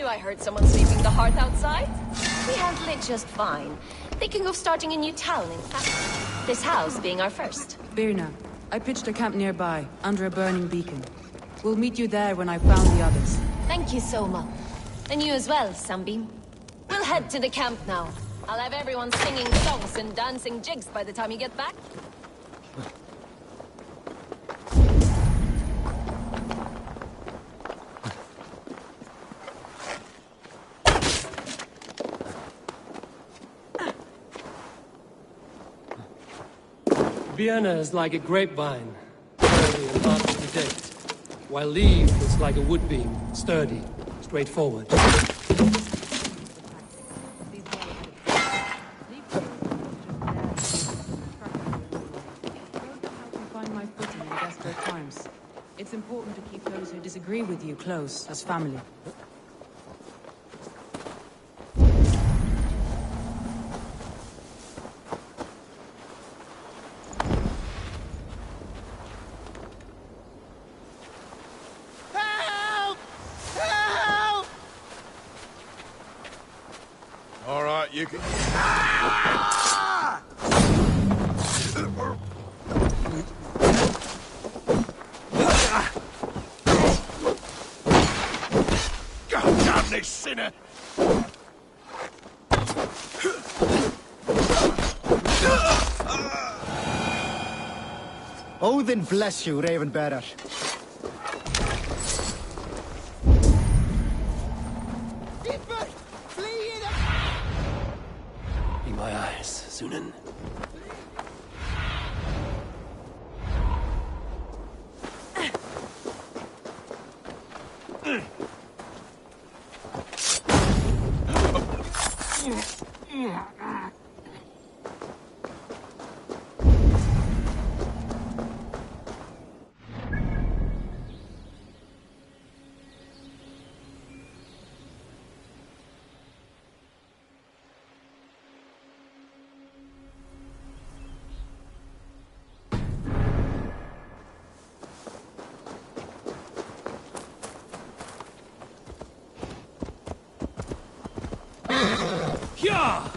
I heard someone sweeping the hearth outside. We handled it just fine. Thinking of starting a new town, in fact. This house being our first. Birna, I pitched a camp nearby, under a burning beacon. We'll meet you there when I've found the others. Thank you, Soma. And you as well, Sunbeam. We'll head to the camp now. I'll have everyone singing songs and dancing jigs by the time you get back. Birna is like a grapevine, early and hard to predict, while Leif is like a wood beam, sturdy, straightforward. It's important to keep those who disagree with you close, as family. All right, you can... God damn this sinner! Odin bless you, Ravenbearer. Be my eyes, Sunan. Yeah!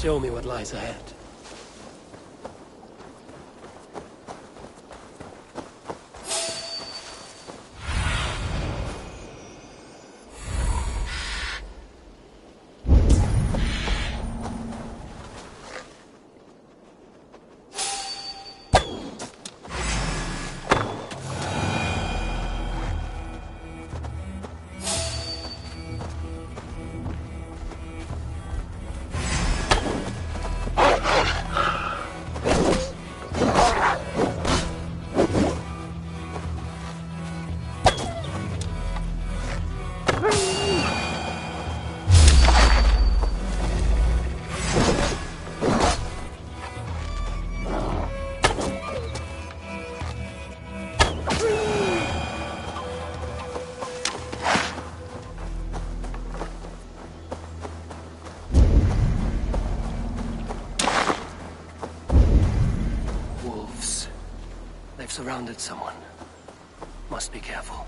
Show me what lies ahead. Surrounded someone. Must be careful.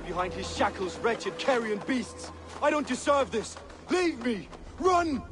Behind his shackles, wretched carrion beasts! I don't deserve this! Leave me! Run!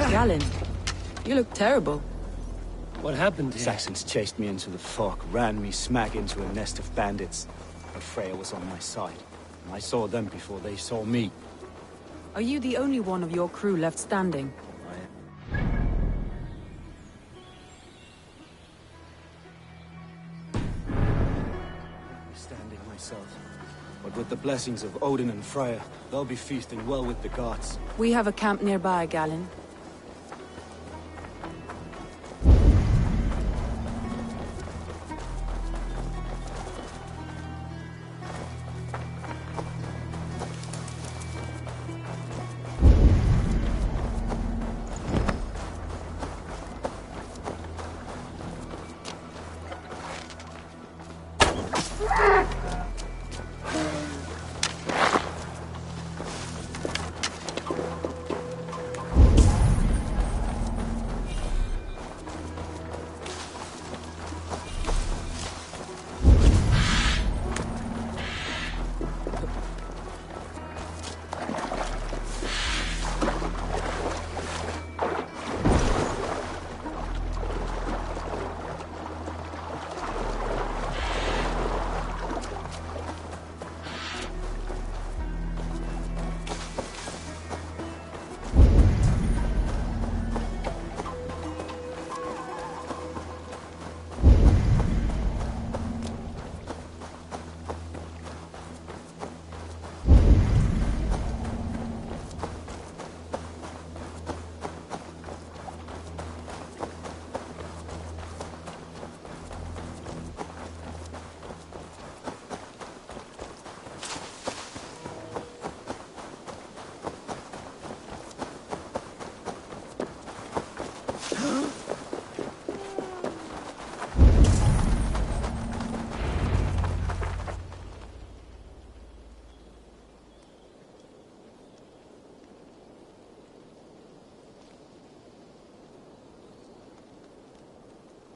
Galen, you look terrible. What happened here? Saxons chased me into the fog, ran me smack into a nest of bandits. But Freya was on my side, and I saw them before they saw me. Are you the only one of your crew left standing? Standing myself. But with the blessings of Odin and Freya, they'll be feasting well with the gods. We have a camp nearby, Galen.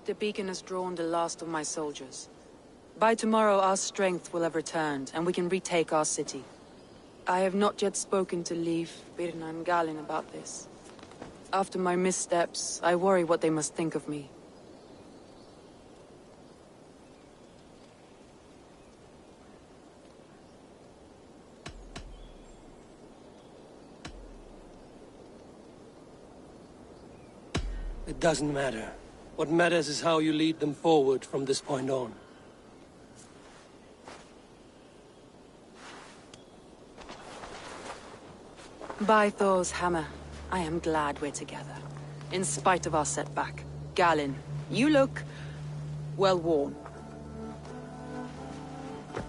The beacon has drawn the last of my soldiers. By tomorrow our strength will have returned, and we can retake our city. I have not yet spoken to Leif, Birna and Galin about this. After my missteps, I worry what they must think of me. It doesn't matter. What matters is how you lead them forward from this point on. By Thor's hammer, I am glad we're together. In spite of our setback. Galin, you look well worn.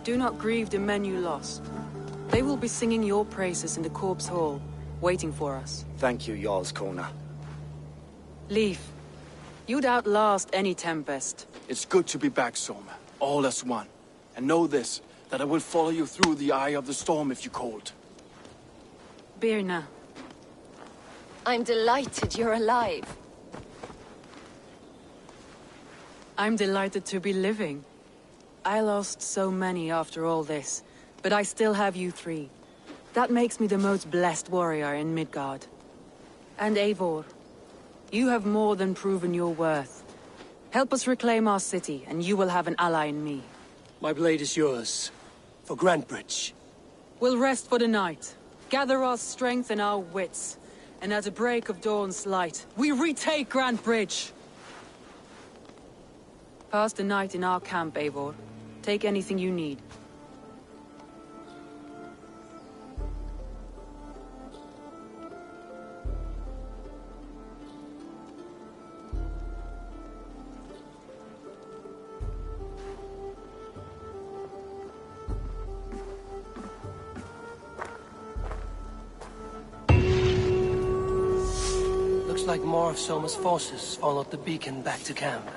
Do not grieve the men you lost. They will be singing your praises in the Corpse Hall, waiting for us. Thank you, Jarl's Kona. Leif, you'd outlast any tempest. It's good to be back, Soma. All as one. And know this, that I will follow you through the eye of the storm if you called. Birna. I'm delighted you're alive. I'm delighted to be living. I lost so many after all this, but I still have you three. That makes me the most blessed warrior in Midgard. And Eivor, you have more than proven your worth. Help us reclaim our city, and you will have an ally in me. My blade is yours. For Grantebridge. We'll rest for the night. Gather our strength and our wits. And at the break of dawn's light, we retake Grantebridge! Pass the night in our camp, Eivor. Take anything you need. Looks like more of Soma's forces followed the beacon back to camp.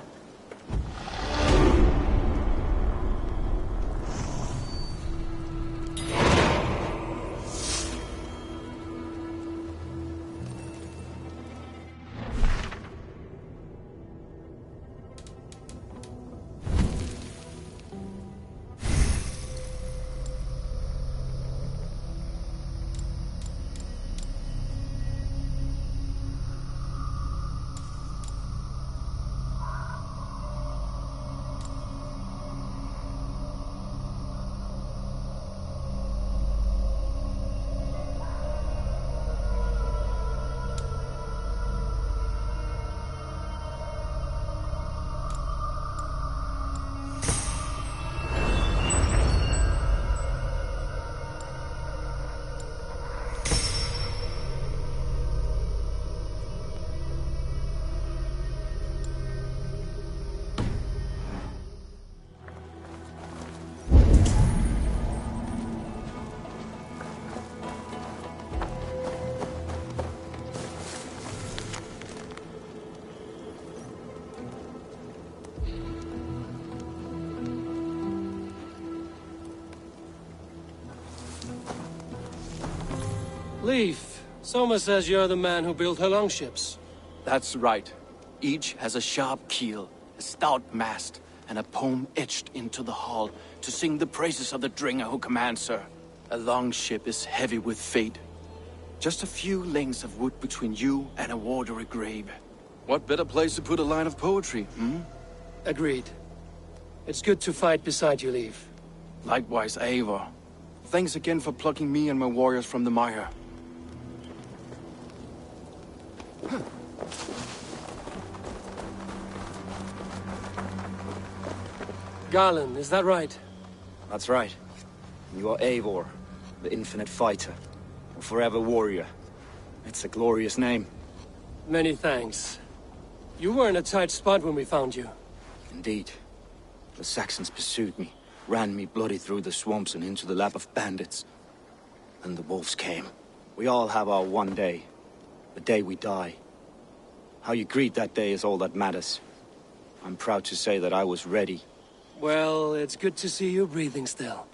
Leif, Soma says you're the man who built her longships. That's right. Each has a sharp keel, a stout mast, and a poem etched into the hull to sing the praises of the Dringer who commands her. A longship is heavy with fate. Just a few lengths of wood between you and a watery grave. What better place to put a line of poetry, hmm? Agreed. It's good to fight beside you, Leif. Likewise, Eivor. Thanks again for plucking me and my warriors from the mire. Garland, is that right? That's right. You are Eivor, the infinite fighter, a forever warrior. It's a glorious name. Many thanks. You were in a tight spot when we found you. Indeed. The Saxons pursued me, ran me bloody through the swamps and into the lap of bandits. And the wolves came. We all have our one day. The day we die. How you greet that day is all that matters. I'm proud to say that I was ready. Well, it's good to see you breathing still.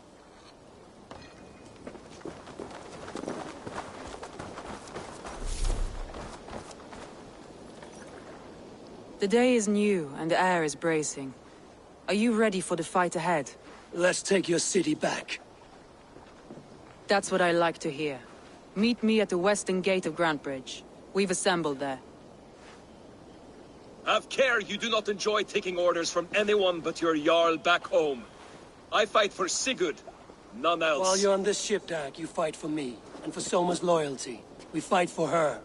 The day is new, and the air is bracing. Are you ready for the fight ahead? Let's take your city back. That's what I like to hear. Meet me at the western gate of Grantebridge. We've assembled there. Have care you do not enjoy taking orders from anyone but your Jarl back home. I fight for Sigurd, none else. While you're on this ship, Dag, you fight for me, and for Soma's loyalty. We fight for her.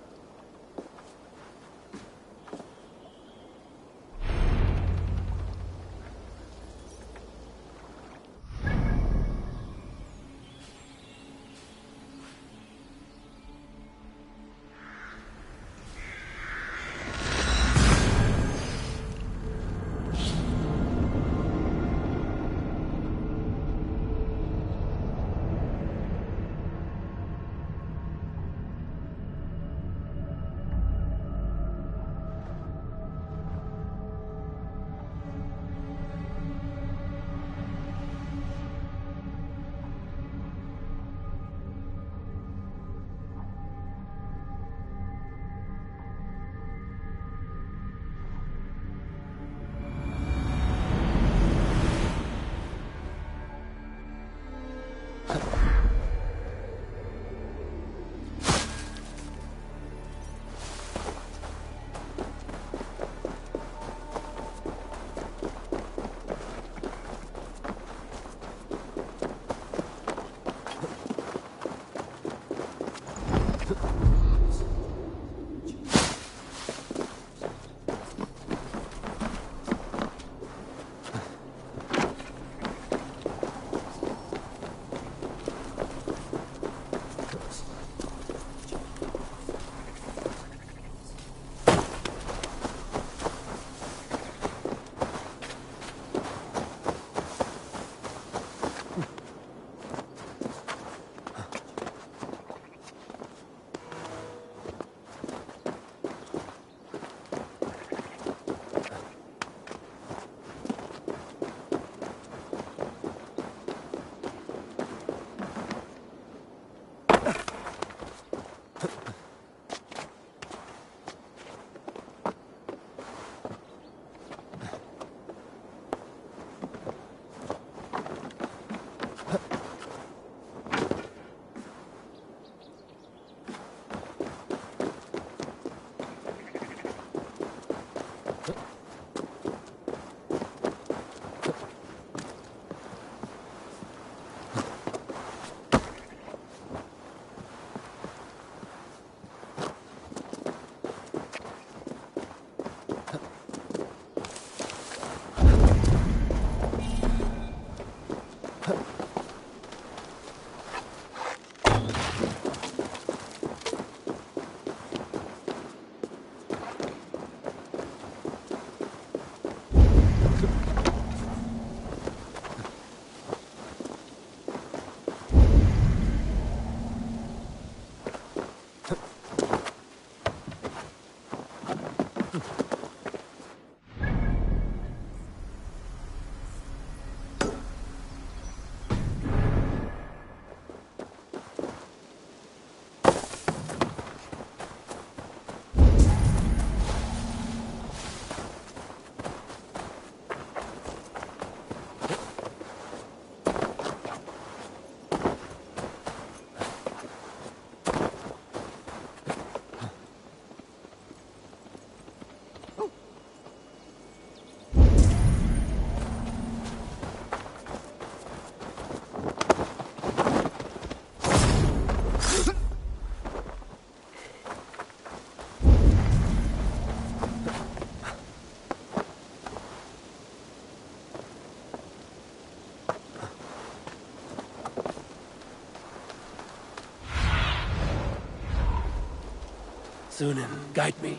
Sunan, guide me.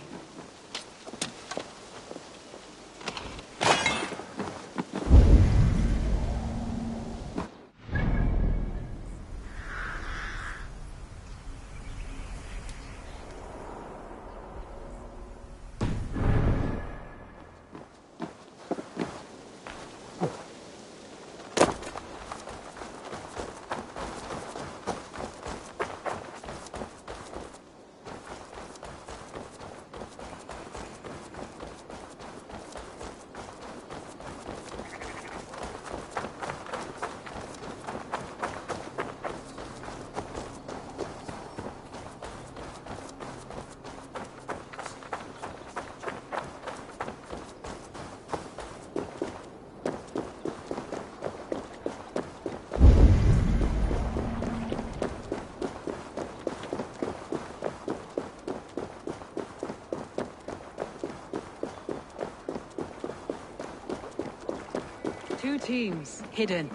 teams, hidden.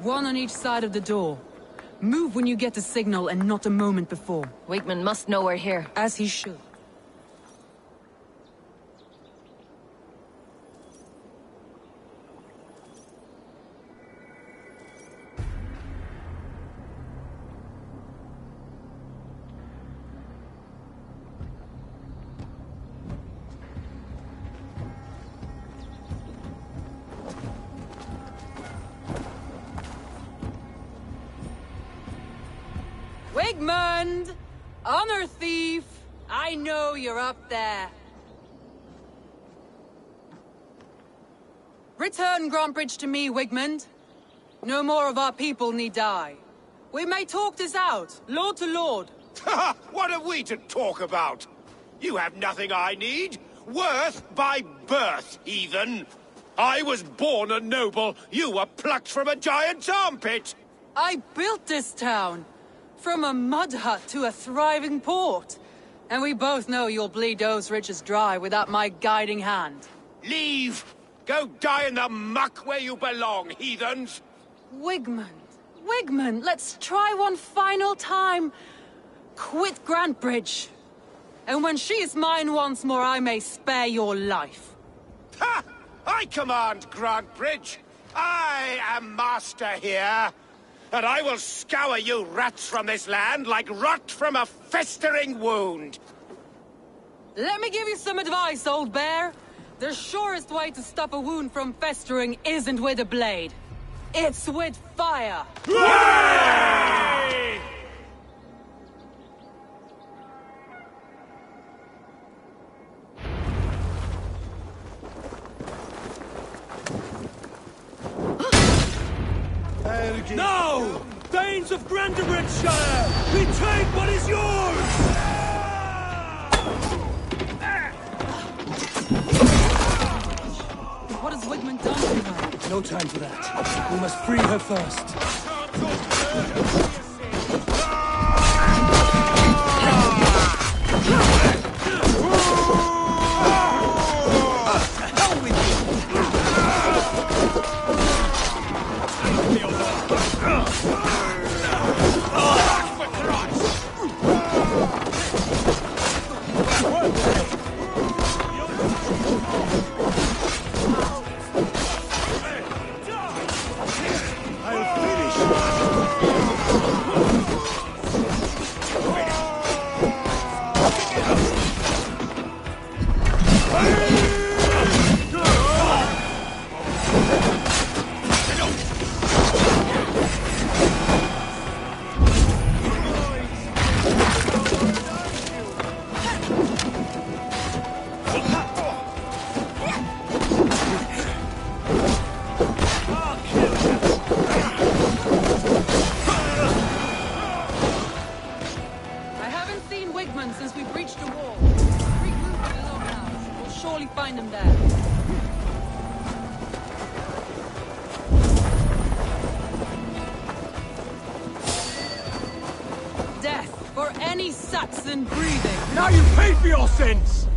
One on each side of the door. Move when you get the signal and not a moment before. Wakeman must know we're here. As he should. Wigmund! Honor thief! I know you're up there. Return Grantbridge to me, Wigmund. No more of our people need die. We may talk this out, lord to lord. What have we to talk about? You have nothing I need. Worth by birth, heathen. I was born a noble. You were plucked from a giant's armpit. I built this town. From a mud hut to a thriving port. And we both know you'll bleed those riches dry without my guiding hand. Leave! Go die in the muck where you belong, heathens! Wigmund, let's try one final time. Quit Grantbridge. And when she is mine once more, I may spare your life. Ha! I command Grantbridge. I am master here. And I will scour you rats from this land like rot from a festering wound. Let me give you some advice, old bear. The surest way to stop a wound from festering isn't with a blade. It's with fire. Hooray! No! Danes of Grantebridgeshire! We take what is yours! What has Wigmund done to her? No time for that. We must free her first. Now you pay for your sins!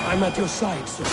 I'm at your side, sir.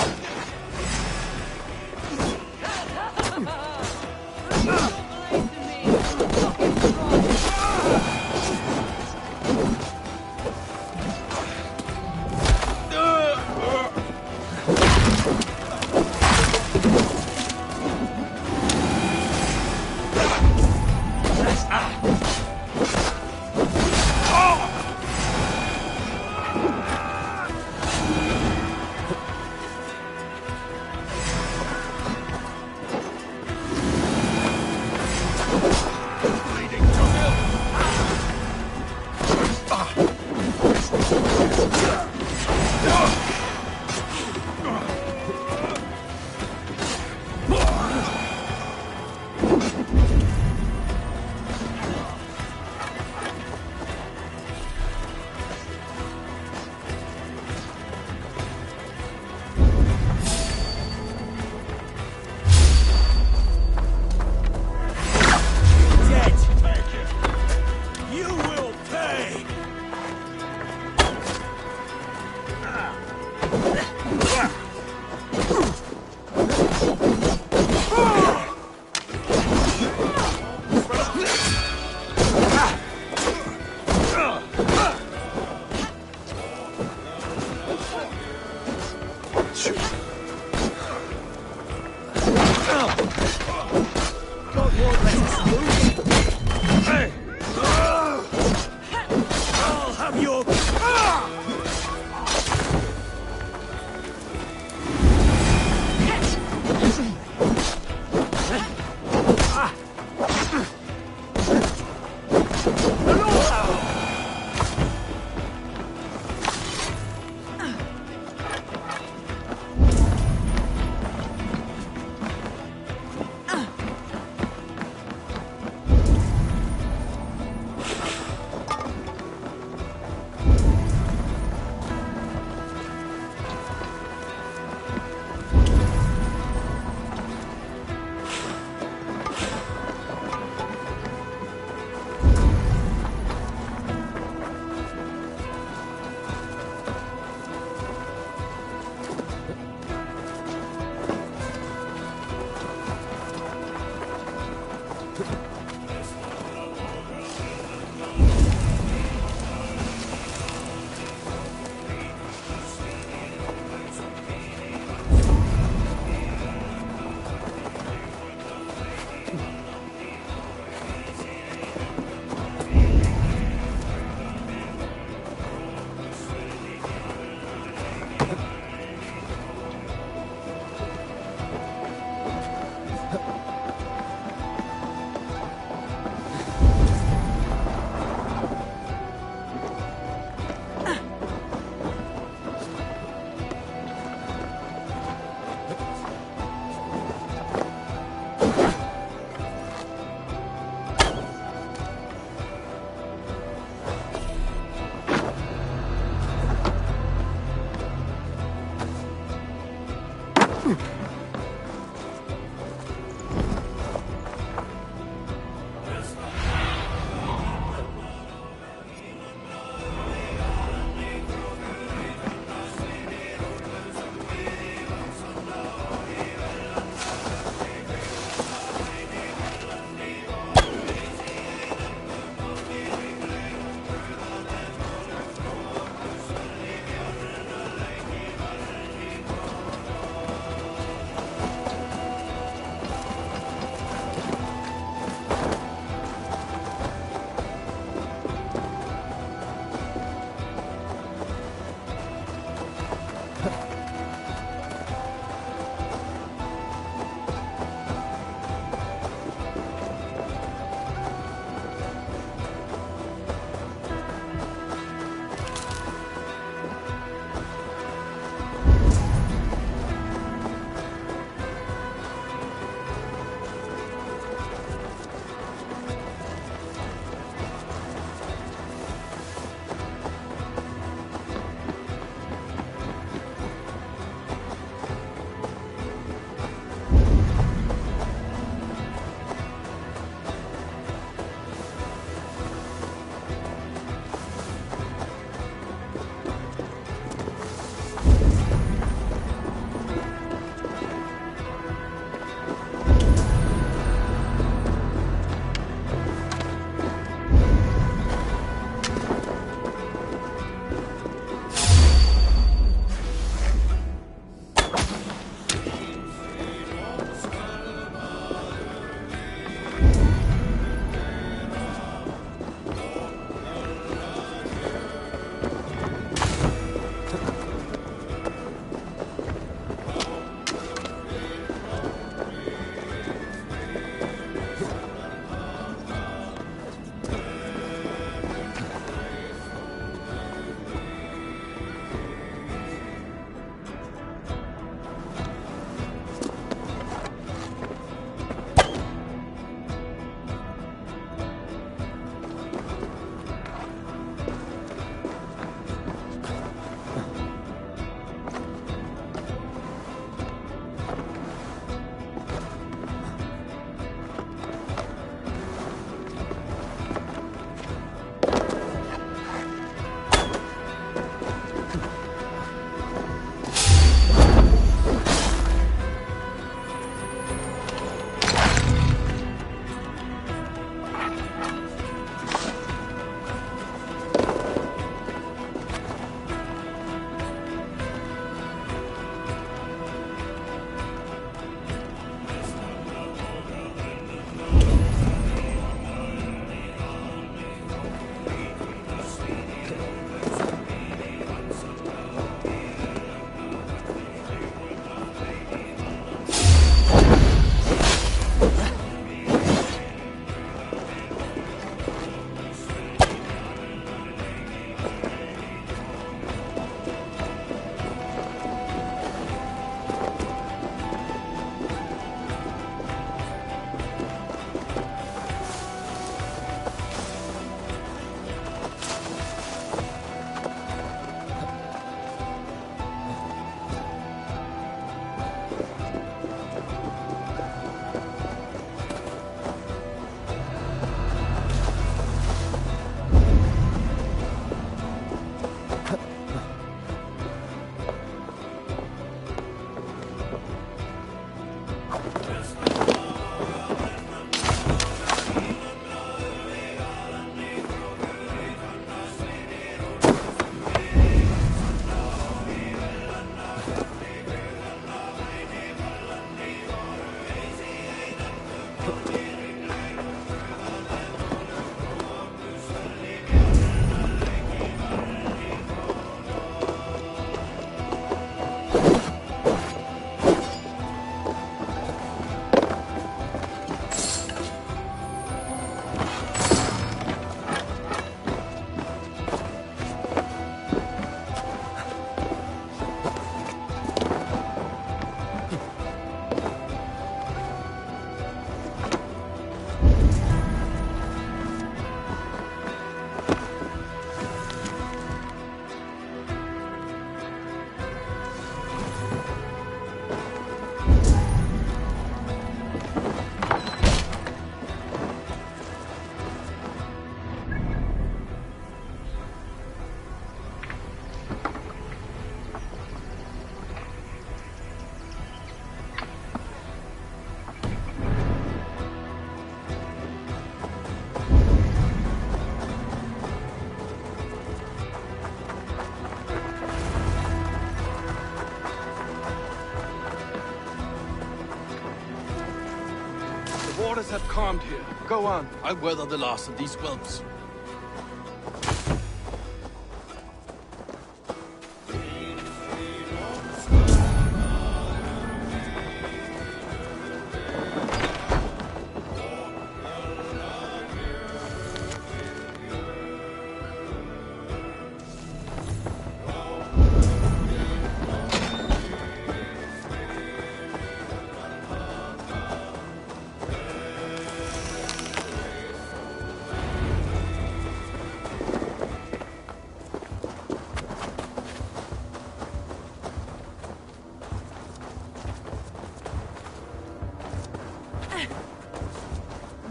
waters have calmed here. Go on. I'll weather the last of these whelps.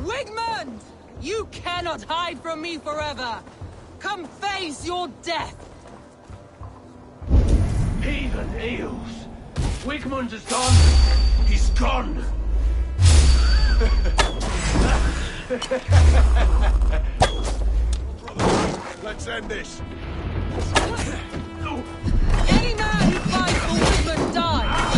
Wigmund! You cannot hide from me forever! Come face your death! Heathen eels! Wigmund is gone! He's gone! Let's end this! Any man who fights for Wigmund dies!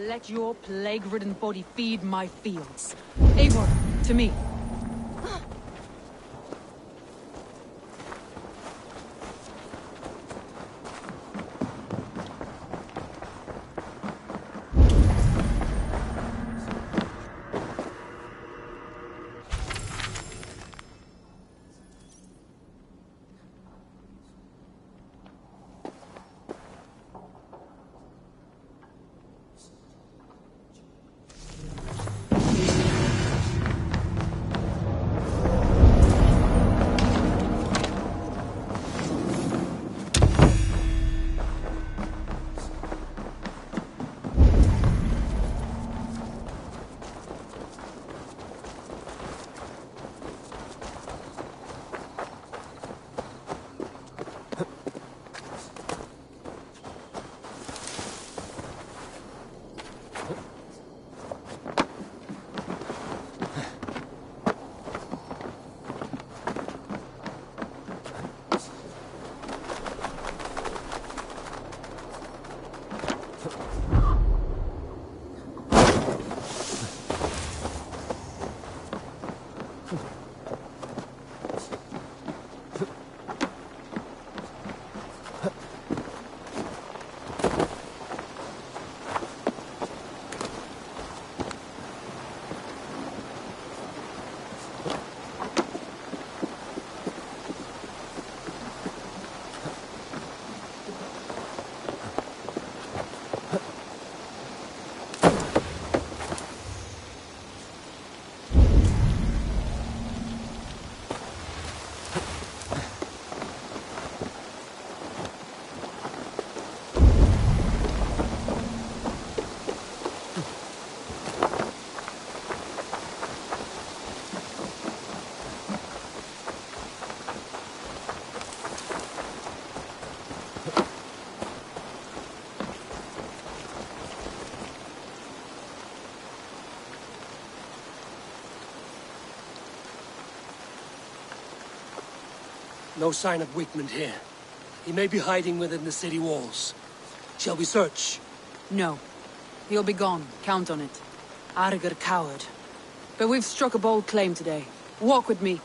Let your plague-ridden body feed my fields. Eivor, to me. No sign of Wickman here. He may be hiding within the city walls. Shall we search? No. He'll be gone. Count on it. Arger coward. But we've struck a bold claim today. Walk with me.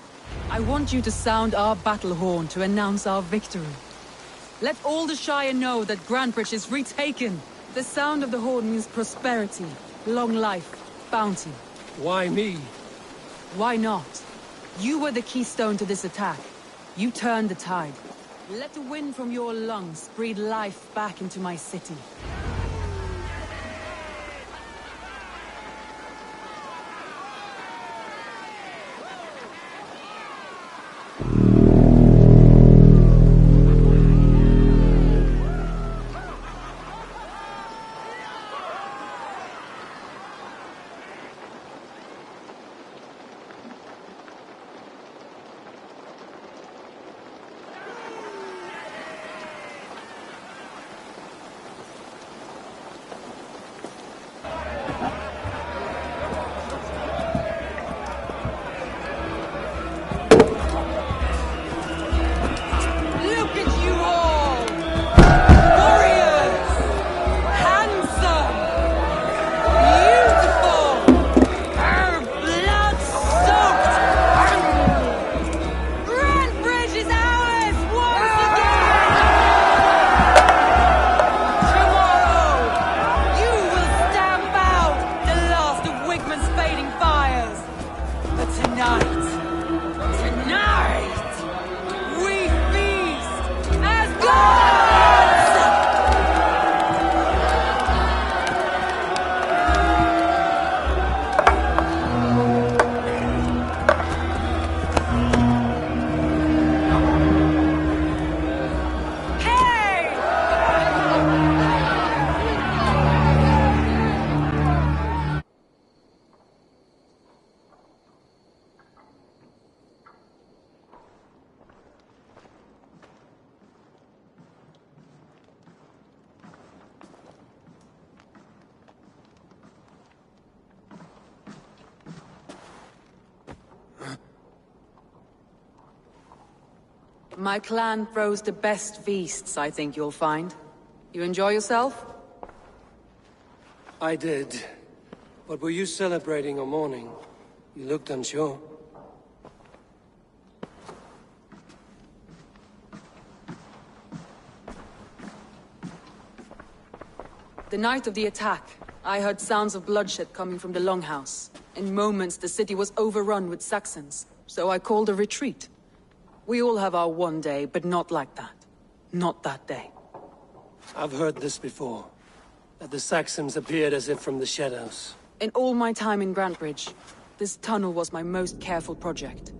I want you to sound our battle horn to announce our victory. Let all the Shire know that Grantebridge is retaken. The sound of the horn means prosperity, long life, bounty. Why me? Why not? You were the keystone to this attack. You turned the tide. Let the wind from your lungs breathe life back into my city. My clan throws the best feasts, I think you'll find. You enjoy yourself? I did. But were you celebrating or mourning? You looked unsure. The night of the attack, I heard sounds of bloodshed coming from the Longhouse. In moments, the city was overrun with Saxons, so I called a retreat. We all have our one day, but not like that. Not that day. I've heard this before. That the Saxons appeared as if from the shadows. In all my time in Grantebridge, this tunnel was my most careful project.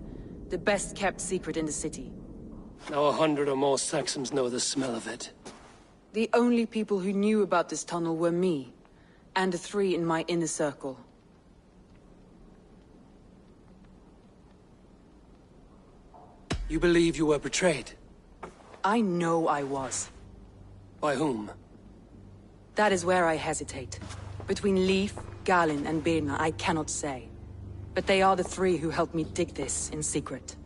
The best kept secret in the city. Now 100 or more Saxons know the smell of it. The only people who knew about this tunnel were me, and the 3 in my inner circle. You believe you were betrayed? I know I was. By whom? That is where I hesitate. Between Leif, Galin, and Birna, I cannot say. But they are the 3 who helped me dig this in secret.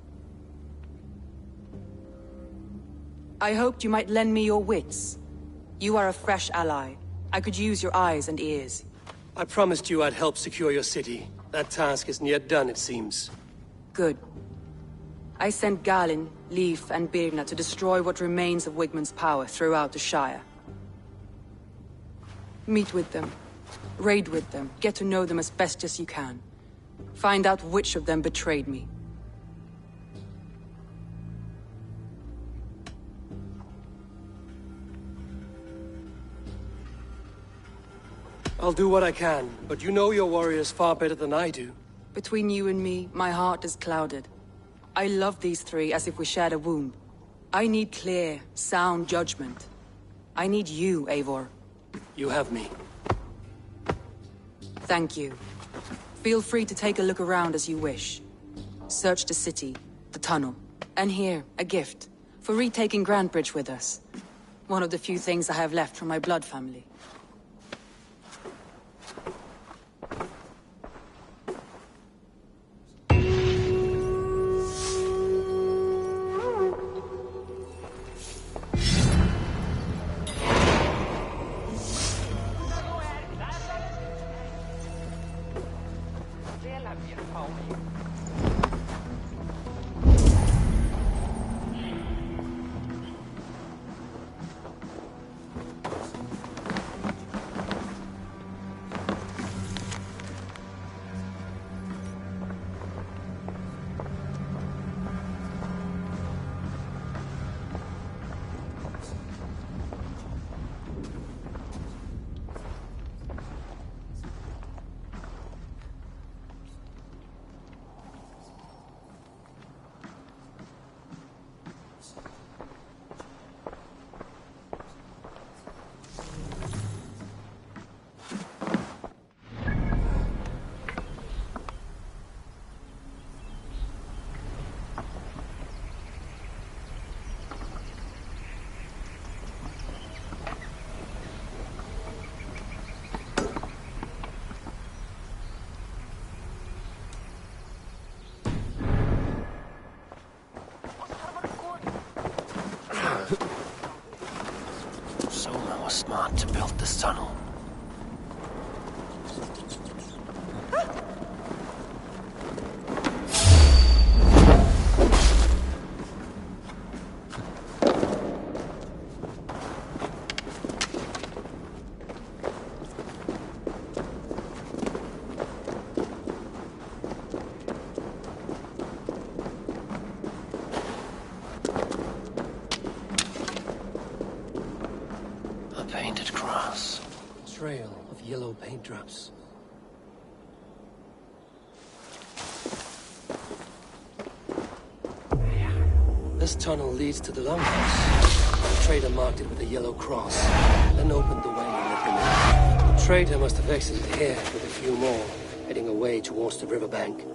I hoped you might lend me your wits. You are a fresh ally. I could use your eyes and ears. I promised you I'd help secure your city. That task isn't yet done, it seems. Good. I sent Galin, Leif, and Birna to destroy what remains of Wigmund's power throughout the Shire. Meet with them. Raid with them. Get to know them as best as you can. Find out which of them betrayed me. I'll do what I can, but you know your warriors far better than I do. Between you and me, my heart is clouded. I love these 3 as if we shared a womb. I need clear, sound judgment. I need you, Eivor. You have me. Thank you. Feel free to take a look around as you wish. Search the city, the tunnel, and here, a gift, for retaking Grantebridge with us. One of the few things I have left from my blood family. Soma was smart to build this tunnel. Painted grass. Trail of yellow paint drops. This tunnel leads to the longhouse. The trader marked it with a yellow cross, then opened the way and let them in. The trader must have exited here with a few more, heading away towards the riverbank.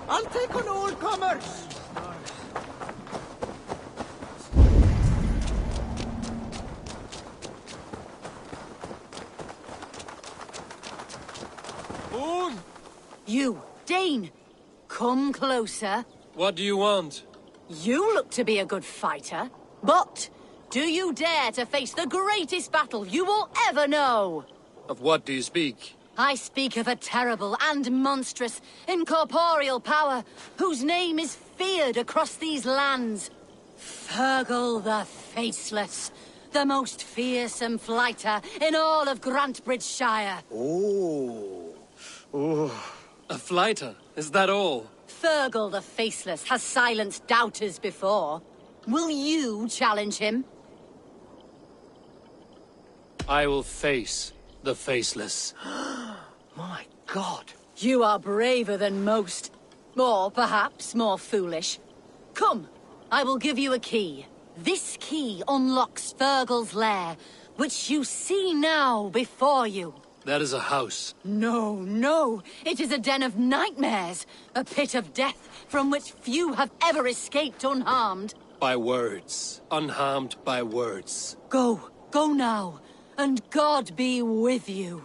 I'll take on all comers! You, Dane! Come closer. What do you want? You look to be a good fighter, but do you dare to face the greatest battle you will ever know? Of what do you speak? I speak of a terrible and monstrous, incorporeal power whose name is feared across these lands. Fergal the Faceless, the most fearsome fighter in all of Grantebridgeshire. A fighter? Is that all? Fergal the Faceless has silenced doubters before. Will you challenge him? I will face the Faceless. My God. You are braver than most. Or perhaps more foolish. Come, I will give you a key. This key unlocks Fergal's lair, which you see now before you. That is a house. No, no. It is a den of nightmares. A pit of death from which few have ever escaped unharmed. By words. Unharmed by words. Go. Go now. And God be with you.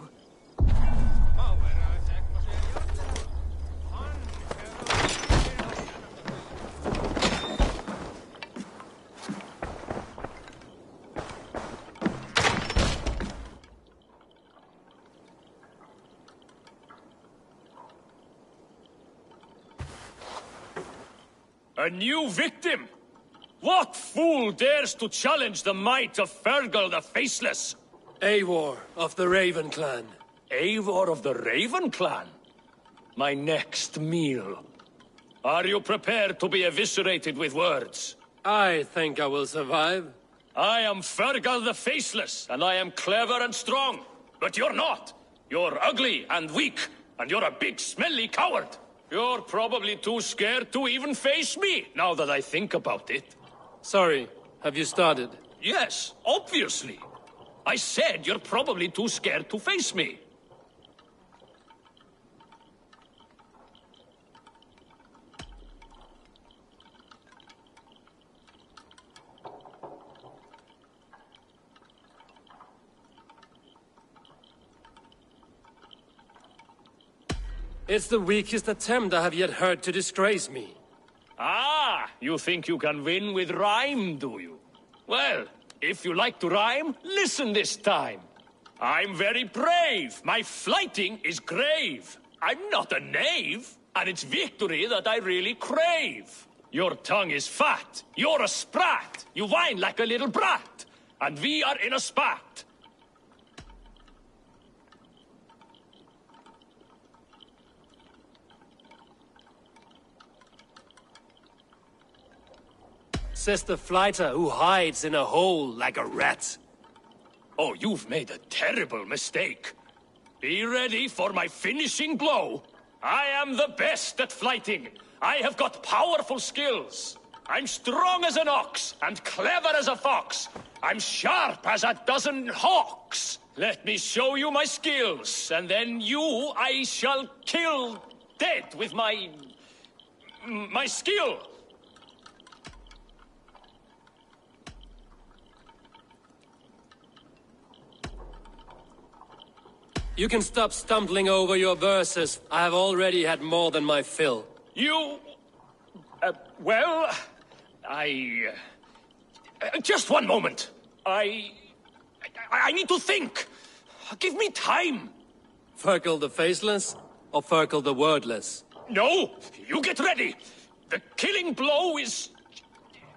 A new victim? What fool dares to challenge the might of Fergal the Faceless? Eivor of the Raven Clan. Eivor of the Raven Clan? My next meal. Are you prepared to be eviscerated with words? I think I will survive. I am Fergal the Faceless, and I am clever and strong. But you're not. You're ugly and weak, and you're a big, smelly coward. You're probably too scared to even face me, now that I think about it. Sorry, have you started? Yes, obviously. I said you're probably too scared to face me. It's the weakest attempt I have yet heard to disgrace me. Ah, you think you can win with rhyme, do you? Well, if you like to rhyme, listen this time. I'm very brave. My flighting is grave. I'm not a knave, and it's victory that I really crave. Your tongue is fat. You're a sprat. You whine like a little brat. And we are in a spat. Says the flighter who hides in a hole like a rat. Oh, you've made a terrible mistake. Be ready for my finishing blow. I am the best at flighting. I have got powerful skills. I'm strong as an ox and clever as a fox. I'm sharp as a dozen hawks. Let me show you my skills, and then you I shall kill dead with my skill. You can stop stumbling over your verses. I have already had more than my fill. You... well... just one moment. I need to think. Give me time. Fergal the Faceless? Or Fergal the Wordless? No! You get ready! The killing blow is...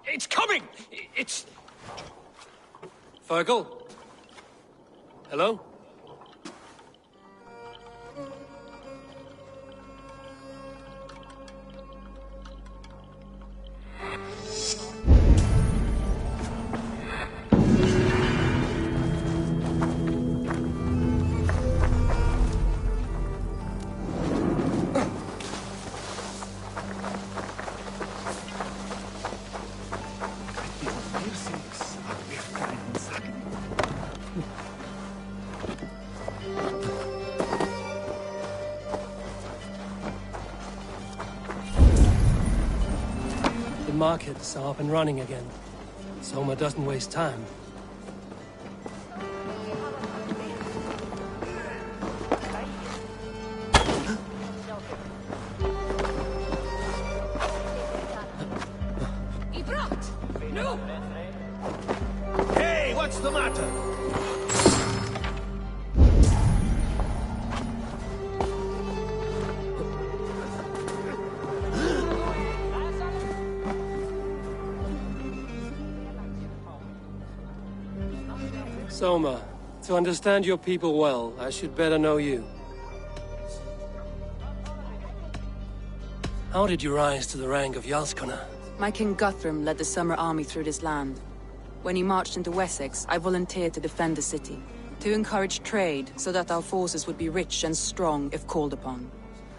it's coming! It's... Fergal? Hello? The markets are up and running again. Soma doesn't waste time. No! Hey, what's the matter? Soma, to understand your people well, I should better know you. How did you rise to the rank of Jarlskona? My king Guthrum led the summer army through this land. When he marched into Wessex, I volunteered to defend the city, to encourage trade so that our forces would be rich and strong if called upon.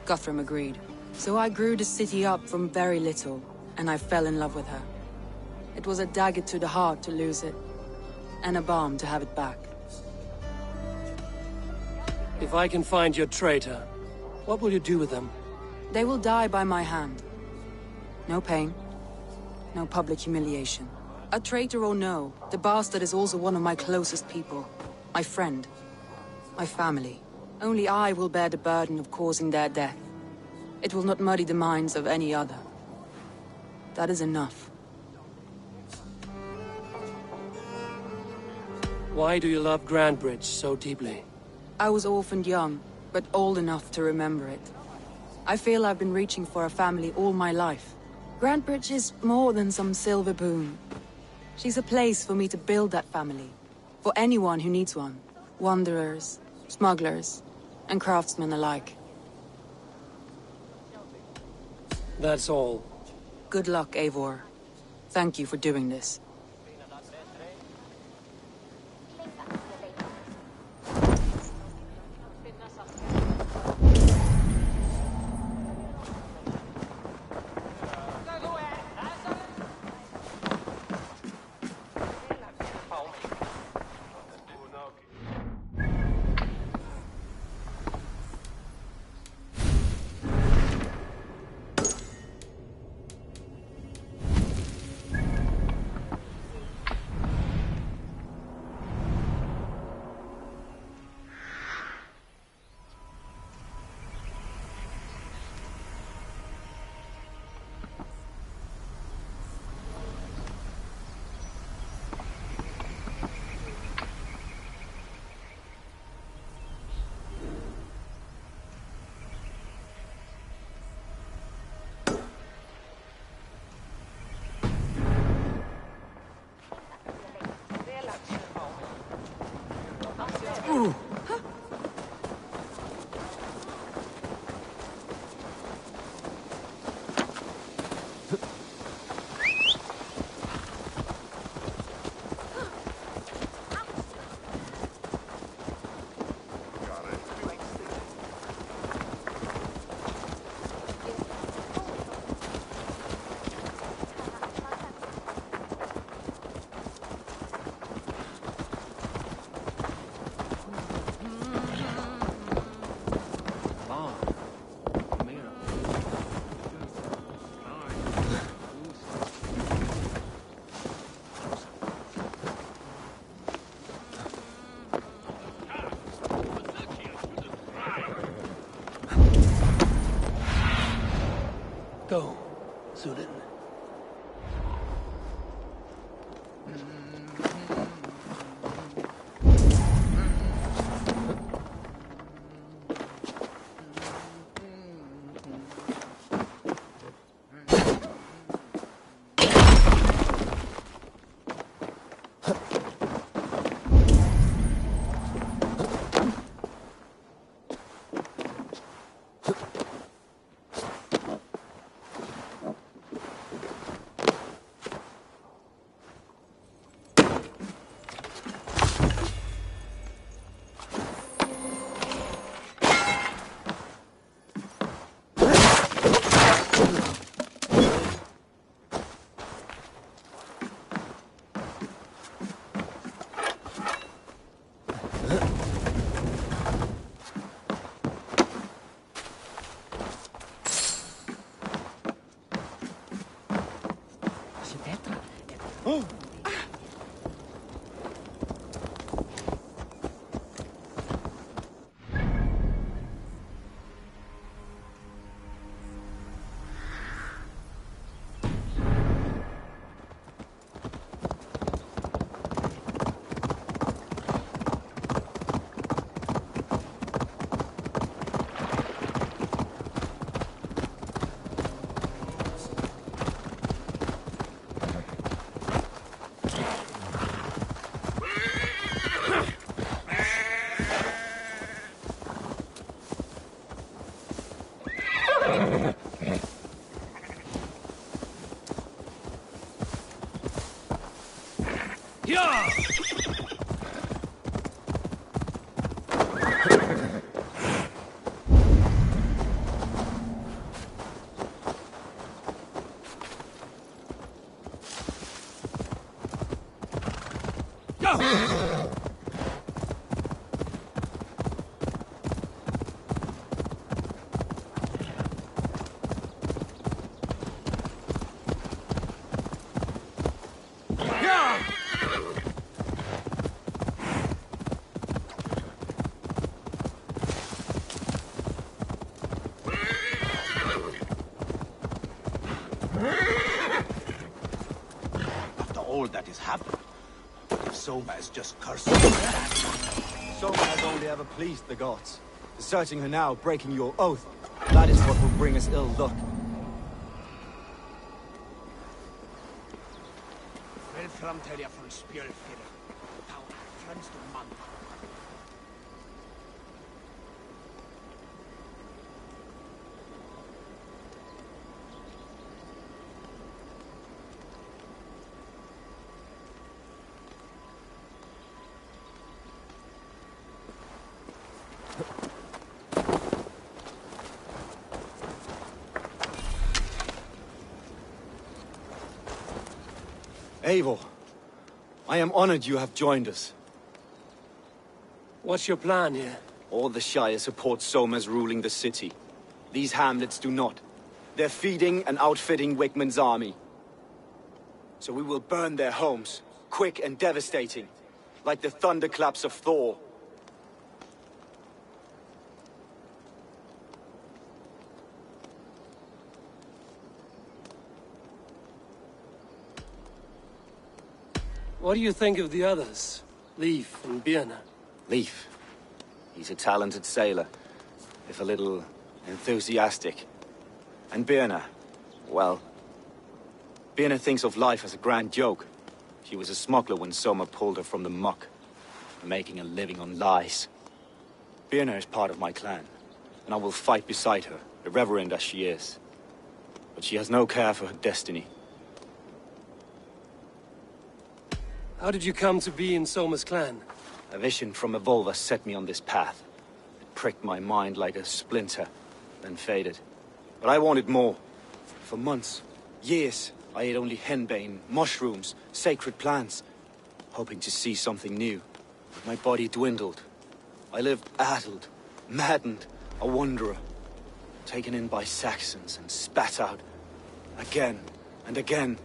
Guthrum agreed. So I grew the city up from very little, and I fell in love with her. It was a dagger to the heart to lose it, and a balm to have it back. If I can find your traitor, what will you do with them? They will die by my hand. No pain, no public humiliation. A traitor or no, the bastard is also one of my closest people. My friend. My family. Only I will bear the burden of causing their death. It will not muddy the minds of any other. That is enough. Why do you love Grandbridge so deeply? I was orphaned young, but old enough to remember it. I feel I've been reaching for a family all my life. Grantebridge is more than some silver boon. She's a place for me to build that family. For anyone who needs one. Wanderers, smugglers, and craftsmen alike. That's all. Good luck, Eivor. Thank you for doing this. Go, Sudan. All that is happened. If Soma is just cursing Soma has only ever pleased the gods. Deserting her now, breaking your oath, that is what will bring us ill luck. framtälja från spjölfyra. Tau fönsterman. Eivor, I am honored you have joined us. What's your plan here? All the Shire support Soma's ruling the city. These hamlets do not. They're feeding and outfitting Wickman's army. So we will burn their homes, quick and devastating, like the thunderclaps of Thor. What do you think of the others? Leif and Birna? Leif. He's a talented sailor, if a little enthusiastic. And Birna, well... Birna thinks of life as a grand joke. She was a smuggler when Soma pulled her from the muck, making a living on lies. Birna is part of my clan, and I will fight beside her, irreverent as she is. But she has no care for her destiny. How did you come to be in Soma's clan? A vision from Evolva set me on this path. It pricked my mind like a splinter, then faded. But I wanted more. For months, years, I ate only henbane, mushrooms, sacred plants, hoping to see something new. But my body dwindled. I lived addled, maddened, a wanderer, taken in by Saxons and spat out, again and again,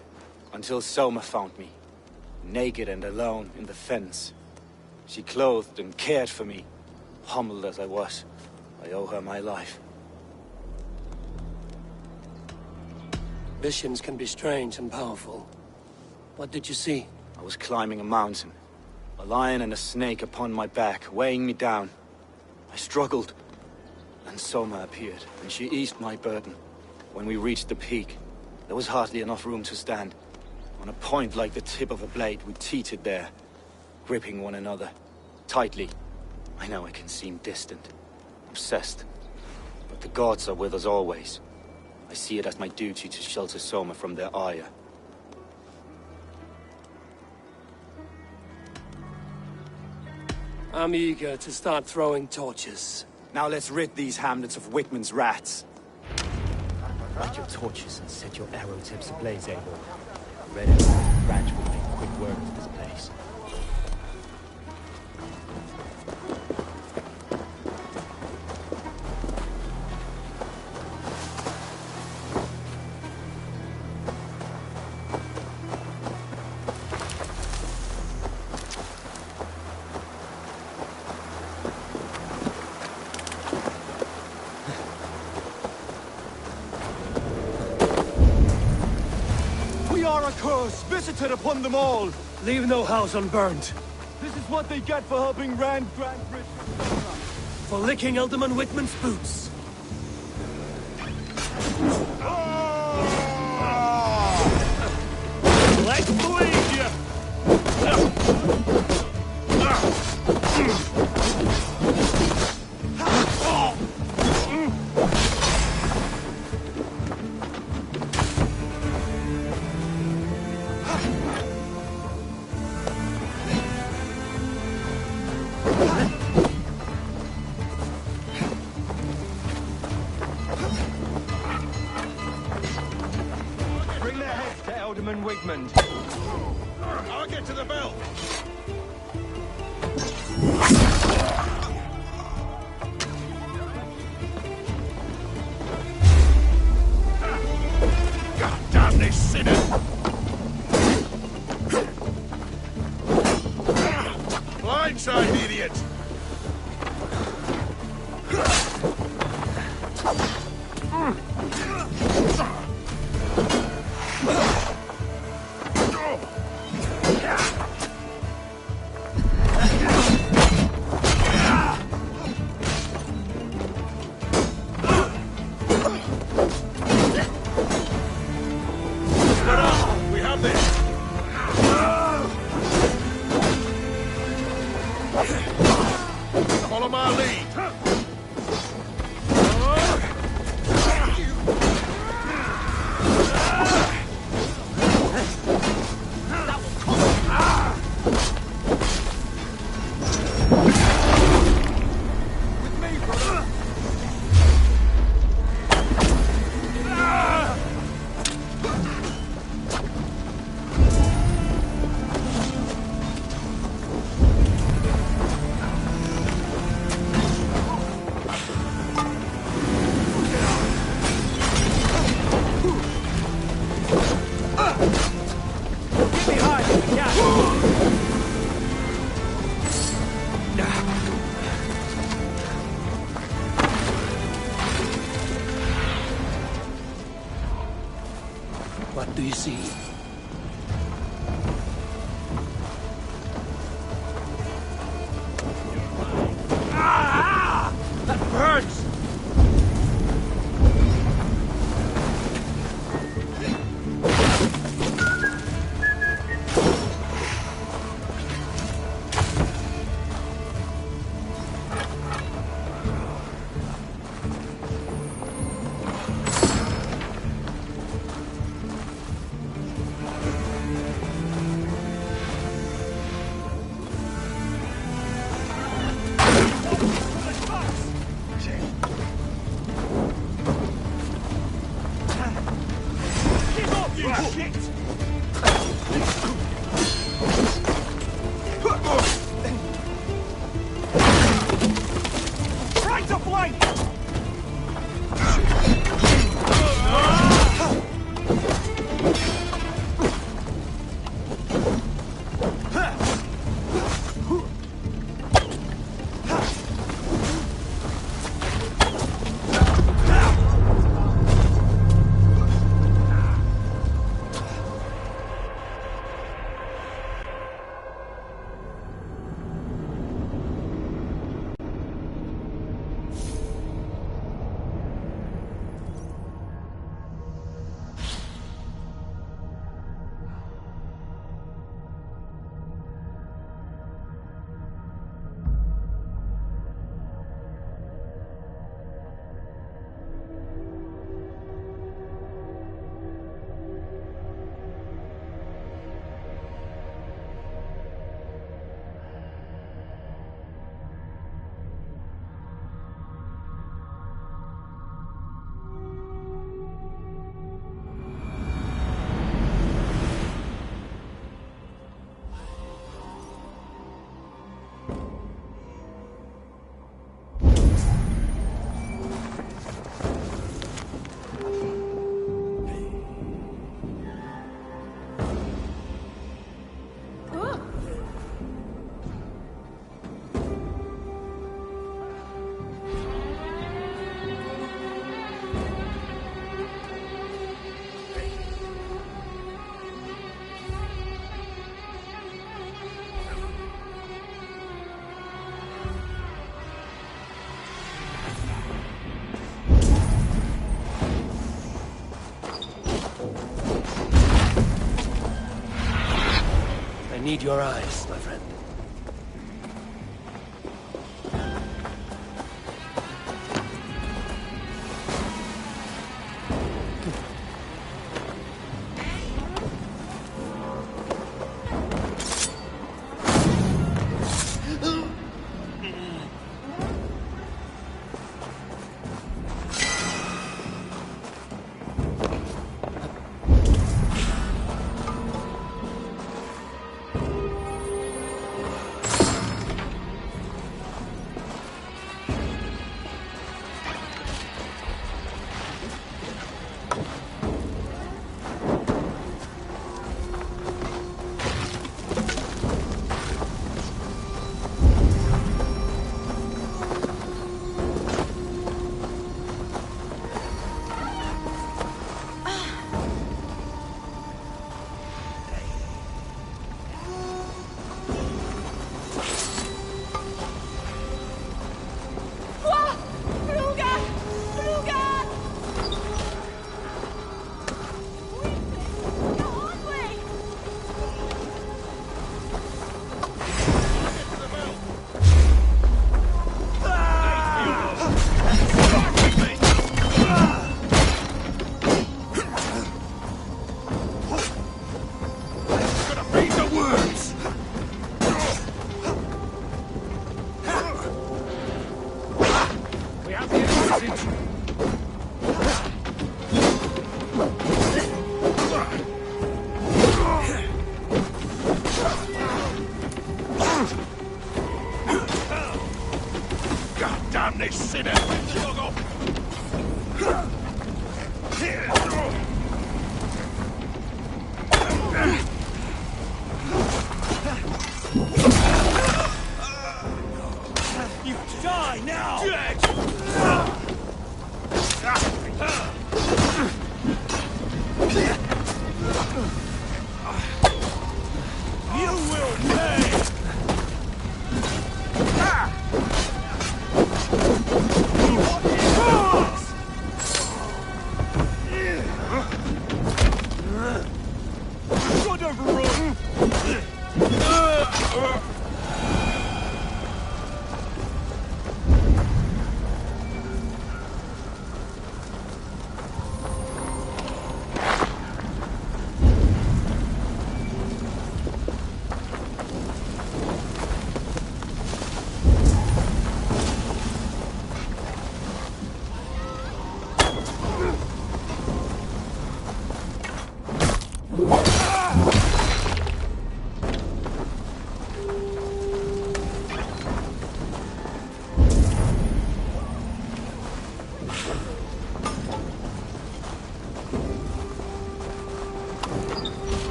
until Soma found me. Naked and alone in the fens. She clothed and cared for me. Humbled as I was, I owe her my life. Visions can be strange and powerful. What did you see? I was climbing a mountain. A lion and a snake upon my back, weighing me down. I struggled. And Soma appeared, and she eased my burden. When we reached the peak, there was hardly enough room to stand. On a point like the tip of a blade, we teetered there, gripping one another, tightly. I know I can seem distant, obsessed, but the gods are with us always. I see it as my duty to shelter Soma from their ire. I'm eager to start throwing torches. Now let's rid these hamlets of Wickman's rats. Light your torches and set your arrow tips ablaze, Eivor. Red and Branch will make quick work of this place. Visited upon them all! Leave no house unburned. This is what they get for helping Grand Bridge. For licking Alderman Wickman's boots. Let's bleed you! I'll get to the bell. God damn this sinner! Blindside, idiot! What do you see? Ah! That burns! I need your eyes, my friend.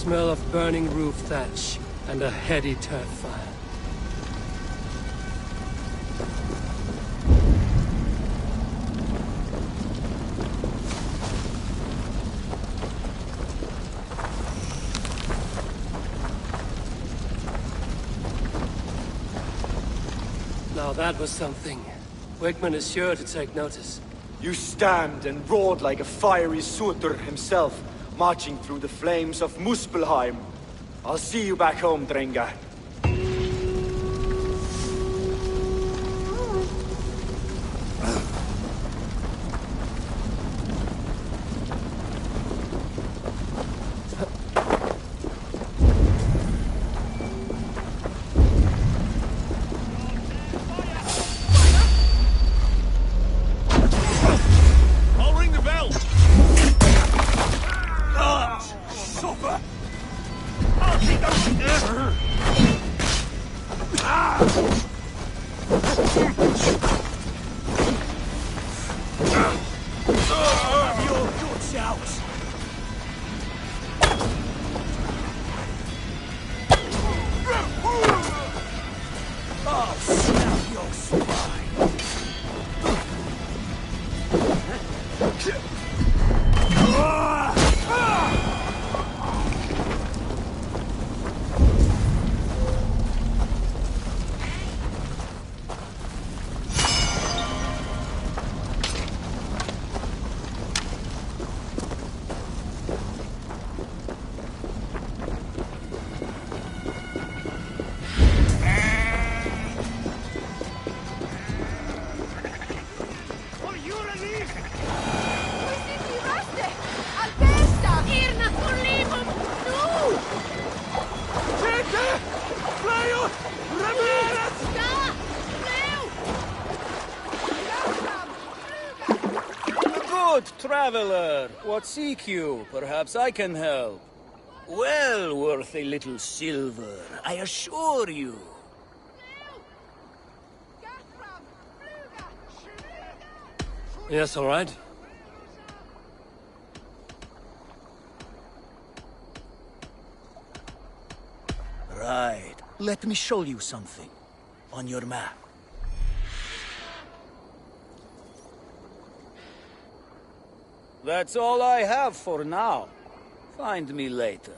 smell of burning roof thatch and a heady turf fire. Now that was something. Wickman is sure to take notice. You stamped and roared like a fiery Surtur himself, marching through the flames of Muspelheim. I'll see you back home, Drenga. Traveler, what seek you? Perhaps I can help. Well worth a little silver, I assure you. Yes, all right. Right. Let me show you something. On your map. That's all I have for now. Find me later.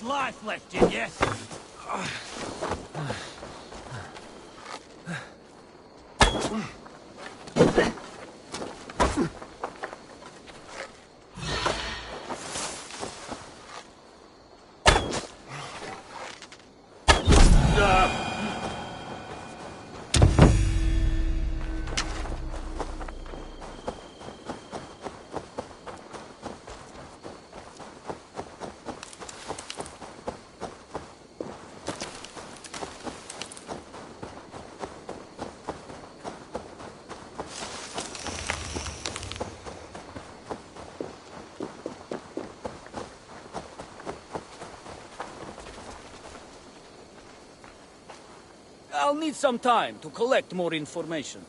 Life left in you. I'll need some time to collect more information.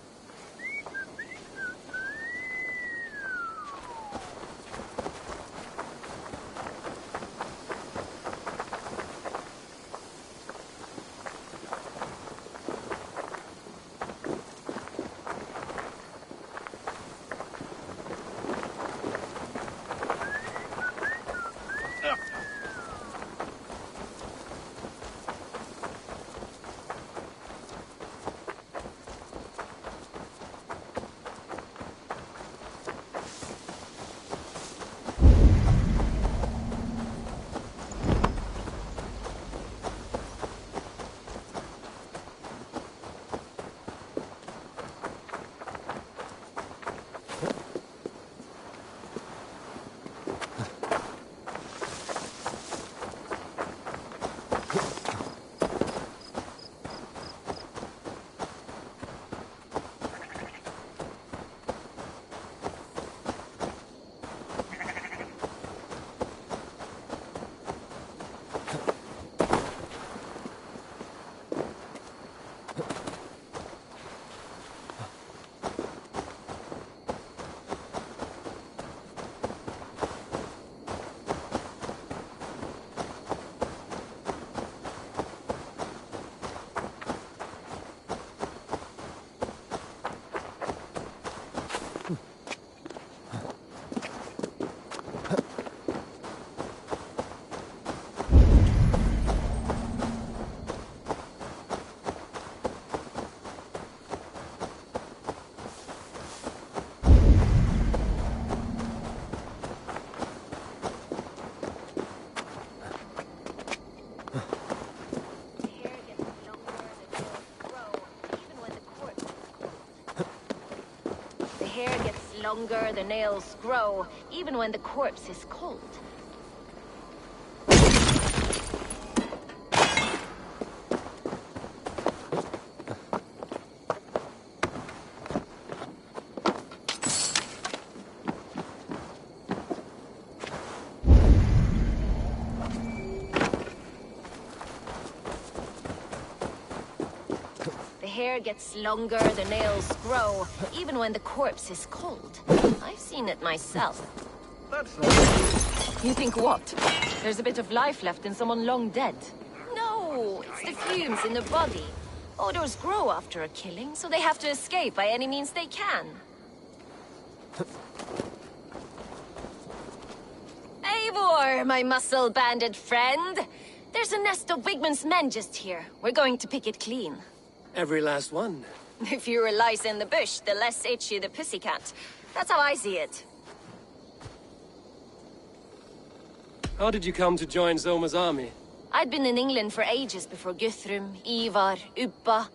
longer, the nails grow, even when the corpse is cold. The hair gets longer, the nails grow, even when the corpse is cold. I've seen it myself. That's not... You think what? There's a bit of life left in someone long dead? No, it's the fumes in the body. Odors grow after a killing, so they have to escape by any means they can. Eivor, my muscle-banded friend! There's a nest of Wigman's men just here. We're going to pick it clean. Every last one. The fewer lice in the bush, the less itchy the pussycat. That's how I see it. How did you come to join Zoma's army? I'd been in England for ages before Guthrum, Ivar, Ubba,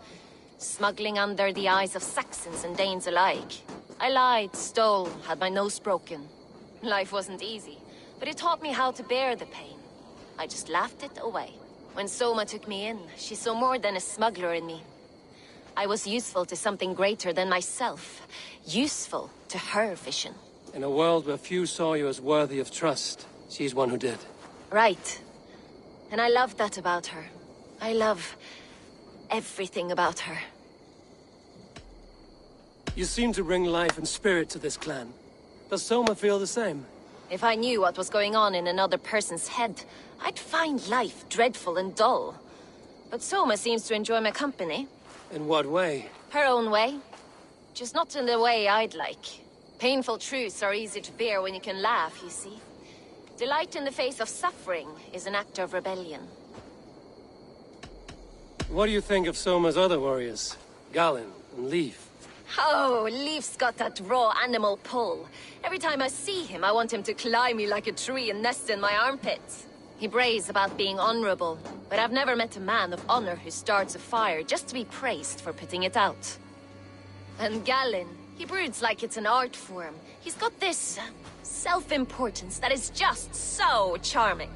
smuggling under the eyes of Saxons and Danes alike. I lied, stole, had my nose broken. Life wasn't easy, but it taught me how to bear the pain. I just laughed it away. When Soma took me in, she saw more than a smuggler in me. I was useful to something greater than myself. Useful to her vision. In a world where few saw you as worthy of trust, she's one who did. Right. And I love that about her. I love everything about her. You seem to bring life and spirit to this clan. Does Soma feel the same? If I knew what was going on in another person's head, I'd find life dreadful and dull. But Soma seems to enjoy my company. In what way? Her own way. Just not in the way I'd like. Painful truths are easy to bear when you can laugh, you see. Delight in the face of suffering is an act of rebellion. What do you think of Soma's other warriors? Galen and Leaf? Oh, Leaf's got that raw animal pull. Every time I see him, I want him to climb me like a tree and nest in my armpits. He brays about being honorable, but I've never met a man of honor who starts a fire just to be praised for putting it out. And Galen, he broods like it's an art form. He's got this self-importance that is just so charming.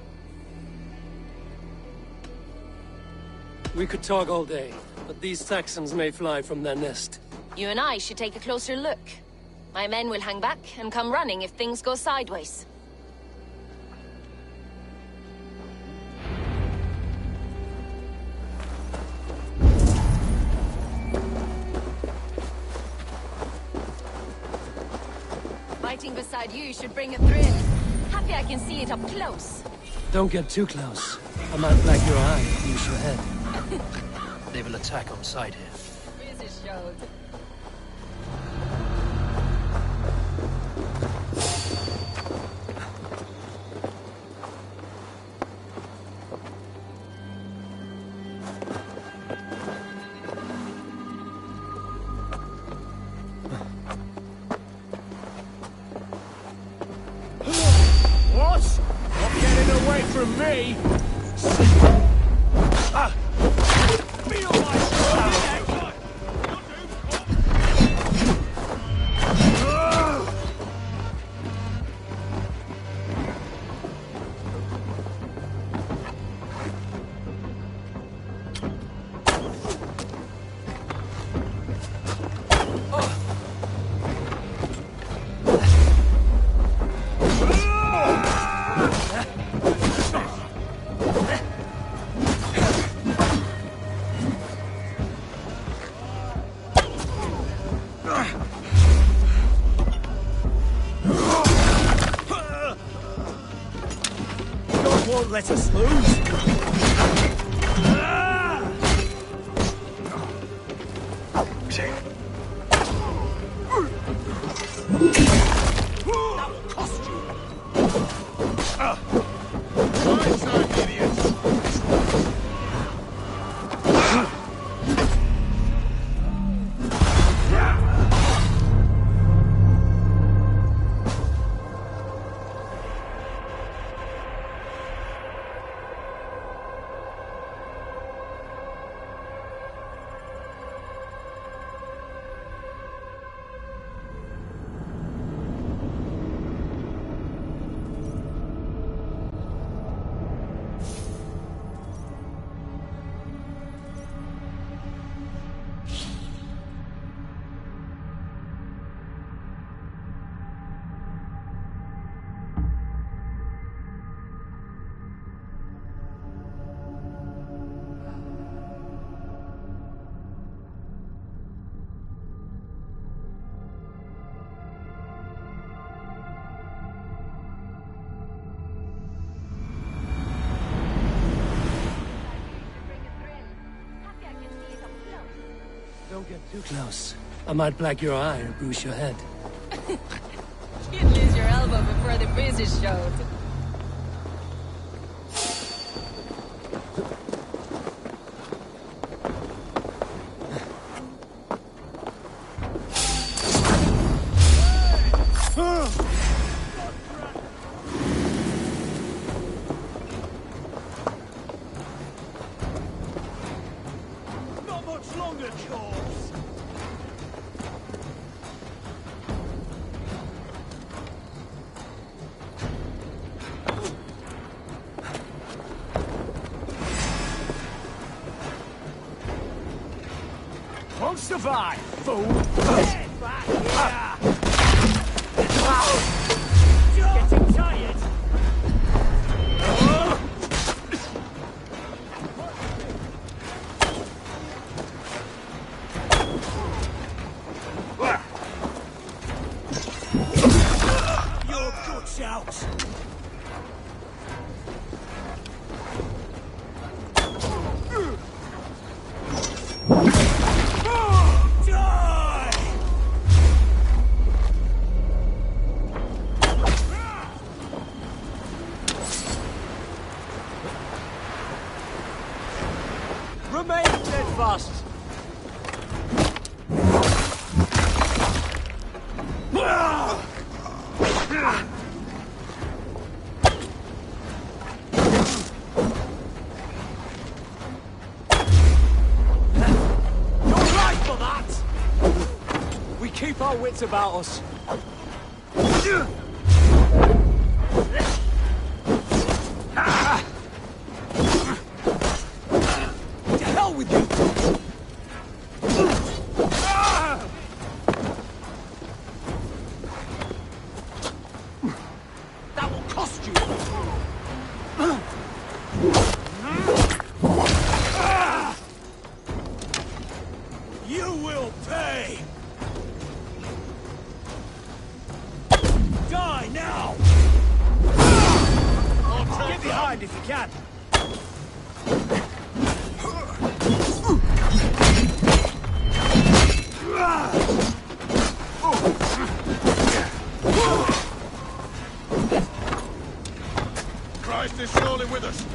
We could talk all day, but these Saxons may fly from their nest. You and I should take a closer look. My men will hang back and come running if things go sideways. Fighting beside you should bring a thrill. Happy I can see it up close. Don't get too close. I might black your eye, use your head. They will attack on sight here. Busy showed. What? Not getting away from me! Ah! Feel my stomach! Won't let us lose. That will cost you. Right side, idiots. get too close, I might black your eye or bruise your head. You'd lose your elbow before the bruises showed. Not much longer, Charles. Won't survive, fool! Get back here! Getting tired? Your guts out! Remain steadfast! You're right for that! We keep our wits about us. To hell with you! That will cost you! You will pay! Die now! Get behind if you can! Christ is surely with us.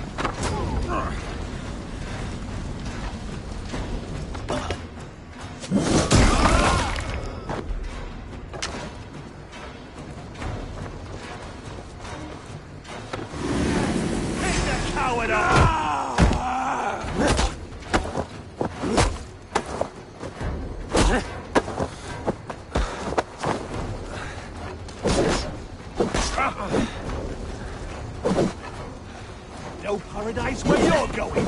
Pick the coward up! No paradise where you're going!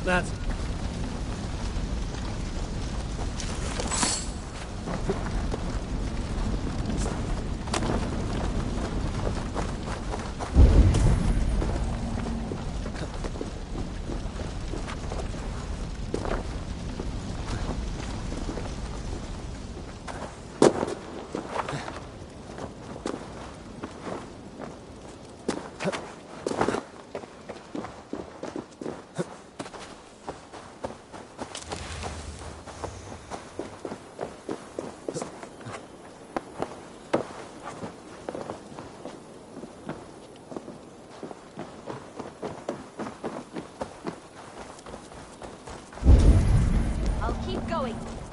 That's...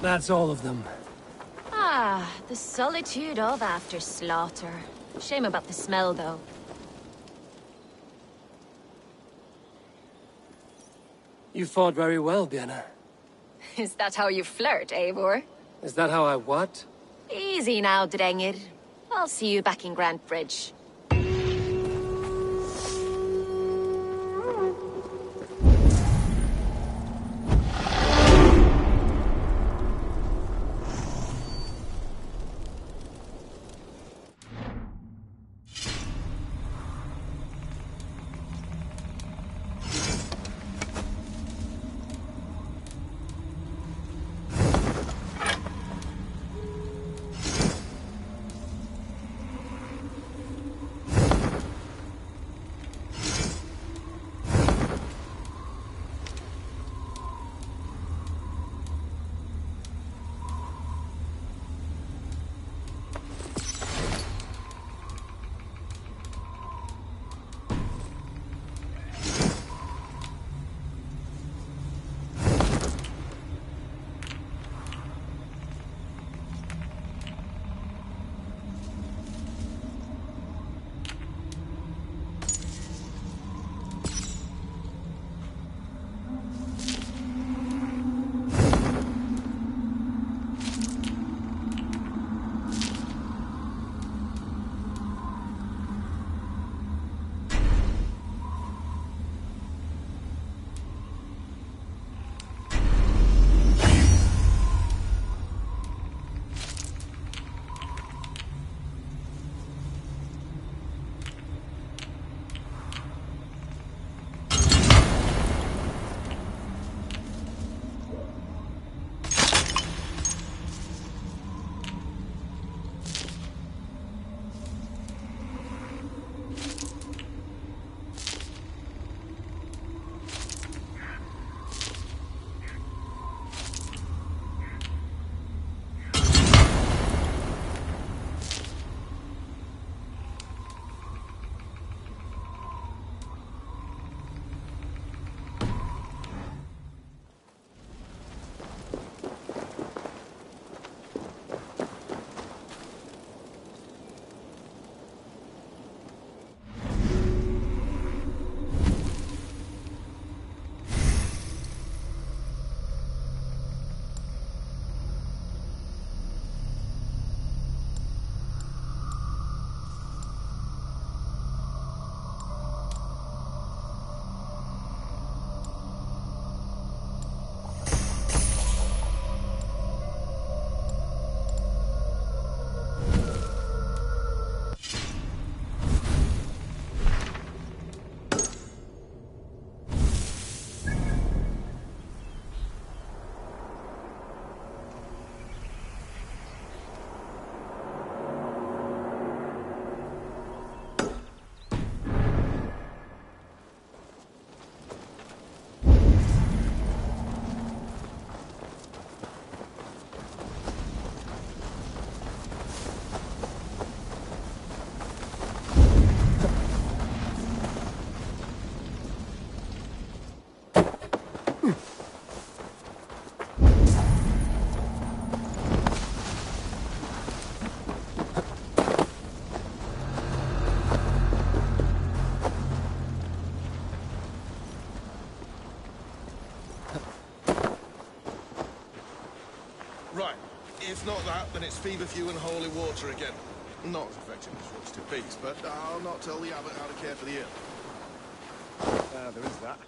That's all of them. Ah, the solitude of after slaughter. Shame about the smell, though. You fought very well, Björn. Is that how you flirt, Eivor? Is that how I what? Easy now, Drengir. I'll see you back in Grant Bridge. If not that, then it's feverfew and holy water again. Not as effective as roasted beast, but I'll not tell the abbot how to care for the inn. There is that.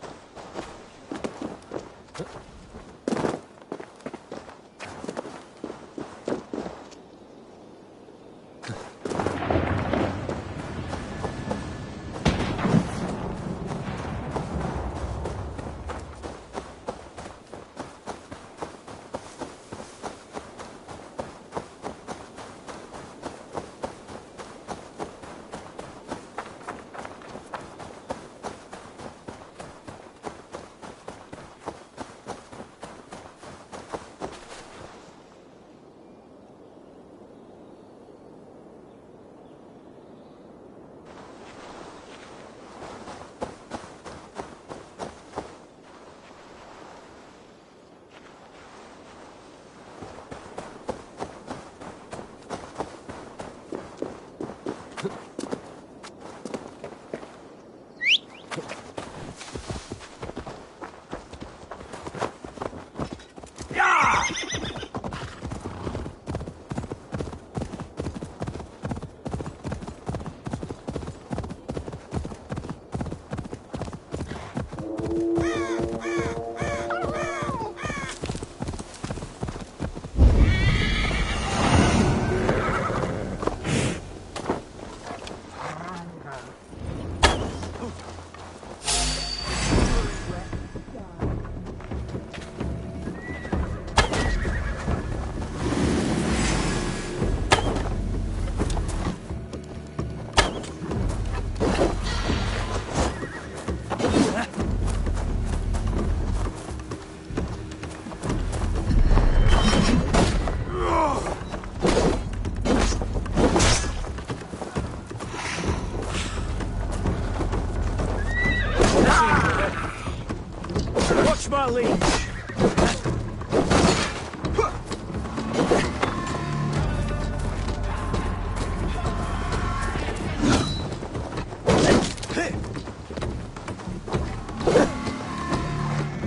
my liege.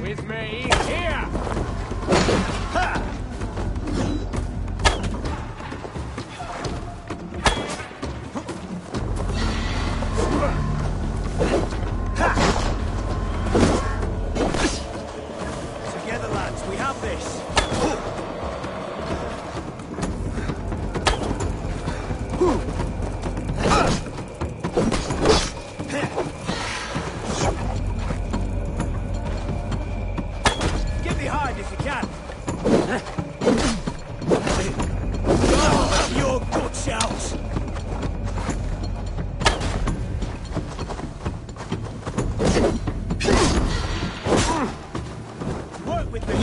With me, here! Together, lads, we have this. Get behind if you can. Have your guts out. Work with me.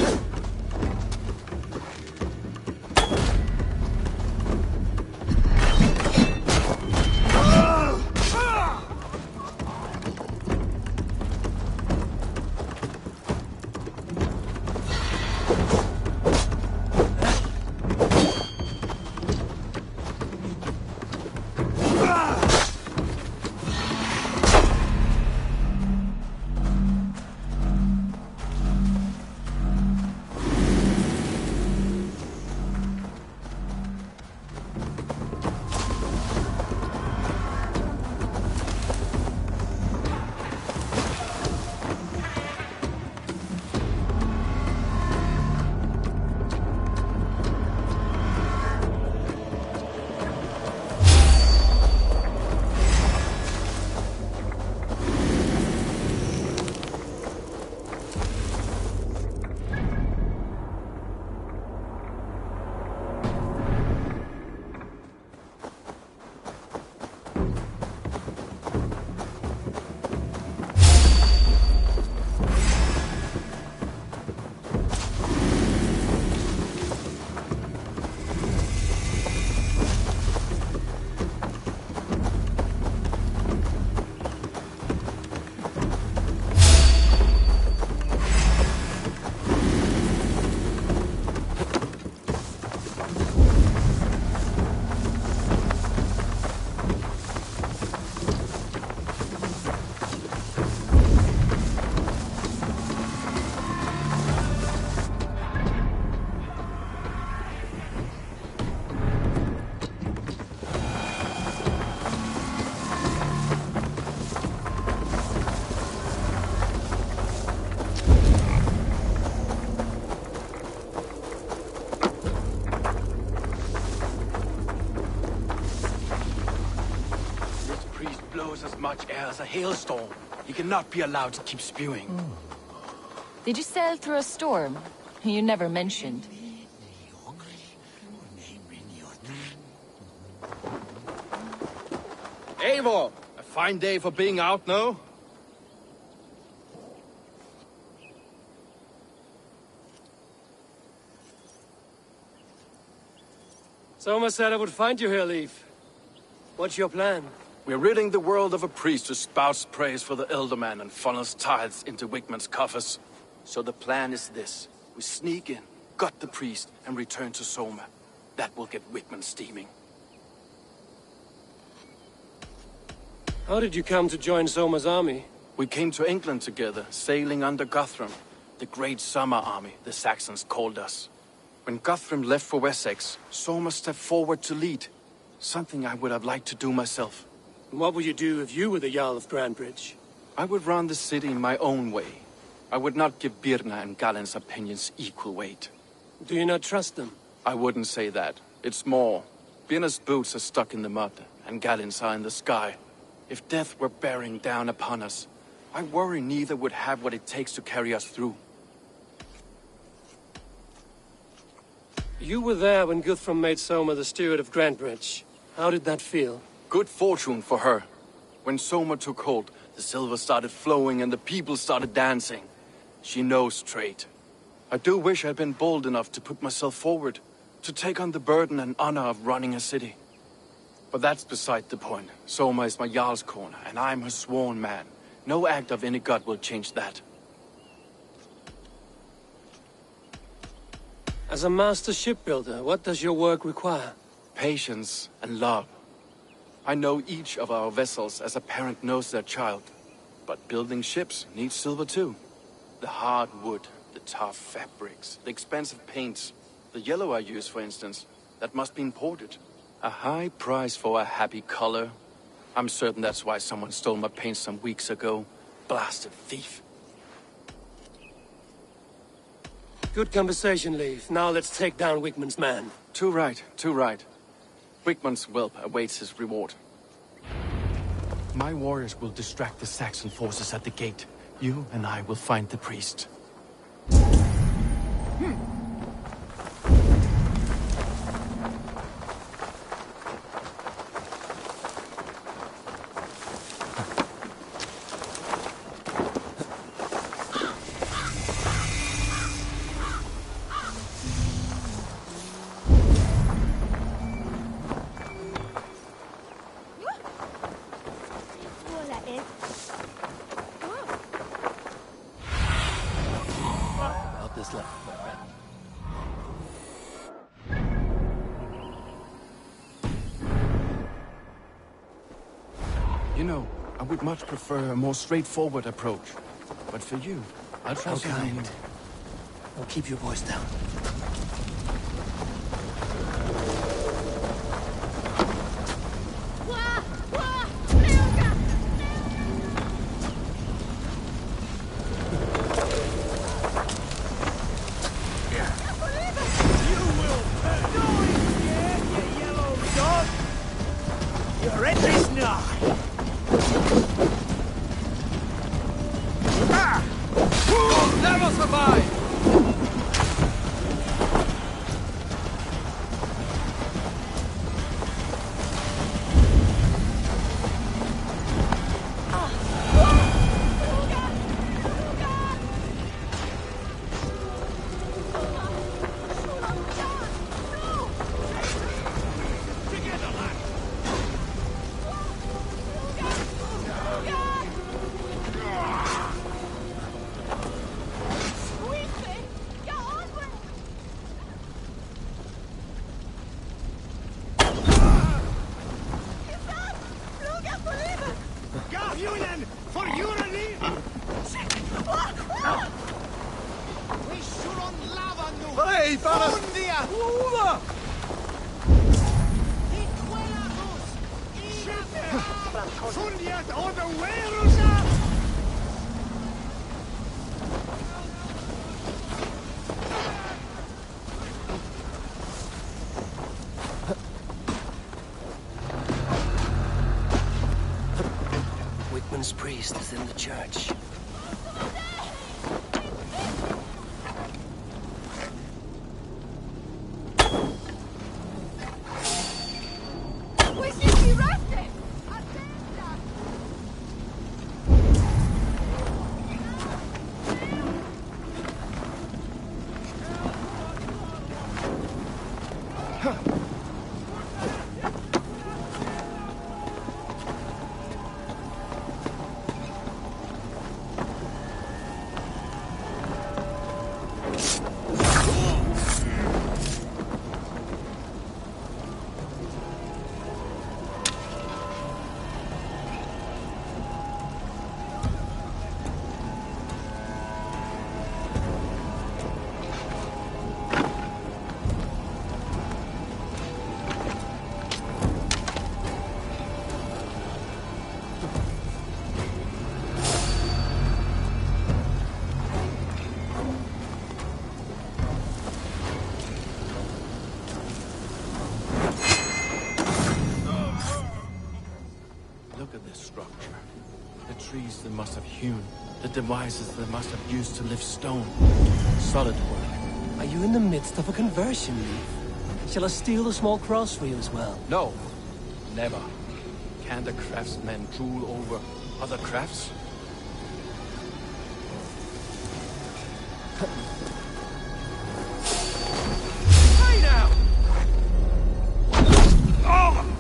much air as a hailstorm. He cannot be allowed to keep spewing. Did you sail through a storm? You never mentioned. Eivor! A fine day for being out, no? Soma said I would find you here, Leif. What's your plan? We're ridding the world of a priest who spouts praise for the Elderman and funnels tithes into Wigmund's coffers. So the plan is this. We sneak in, gut the priest, and return to Soma. That will get Wigmund steaming. How did you come to join Soma's army? We came to England together, sailing under Guthrum. The Great Summer Army, the Saxons called us. When Guthrum left for Wessex, Soma stepped forward to lead. Something I would have liked to do myself. What would you do if you were the Jarl of Grantebridge? I would run the city in my own way. I would not give Birna and Galen's opinions equal weight. Do you not trust them? I wouldn't say that. It's more. Birna's boots are stuck in the mud, and Galen's are in the sky. If death were bearing down upon us, I worry neither would have what it takes to carry us through. You were there when Guthrum made Soma the steward of Grantebridge. How did that feel? Good fortune for her. When Soma took hold, the silver started flowing and the people started dancing. She knows trade. I do wish I'd been bold enough to put myself forward, to take on the burden and honor of running a city. But that's beside the point. Soma is my Jarl's corner, and I'm her sworn man. No act of any god will change that. As a master shipbuilder, what does your work require? Patience and love. I know each of our vessels as a parent knows their child. But building ships needs silver too. The hard wood, the tough fabrics, the expensive paints. The yellow I use, for instance, that must be imported. A high price for a happy color. I'm certain that's why someone stole my paint some weeks ago. Blasted thief. Good conversation, Leif. Now let's take down Wigmund's man. Too right, too right. Wigmund's whelp awaits his reward. My warriors will distract the Saxon forces at the gate. You and I will find the priest. You know, I would much prefer a more straightforward approach. But for you, I'll try something new. Well, keep your voice down. Your entry's nigh! Never survive! Hej, bara! priest is in the church. They must have hewn, the devices they must have used to lift stone. Solid work. Are you in the midst of a conversion, Leaf? Shall I steal the small cross for you as well? No, never. Can the craftsmen rule over other crafts? Hey now! Oh!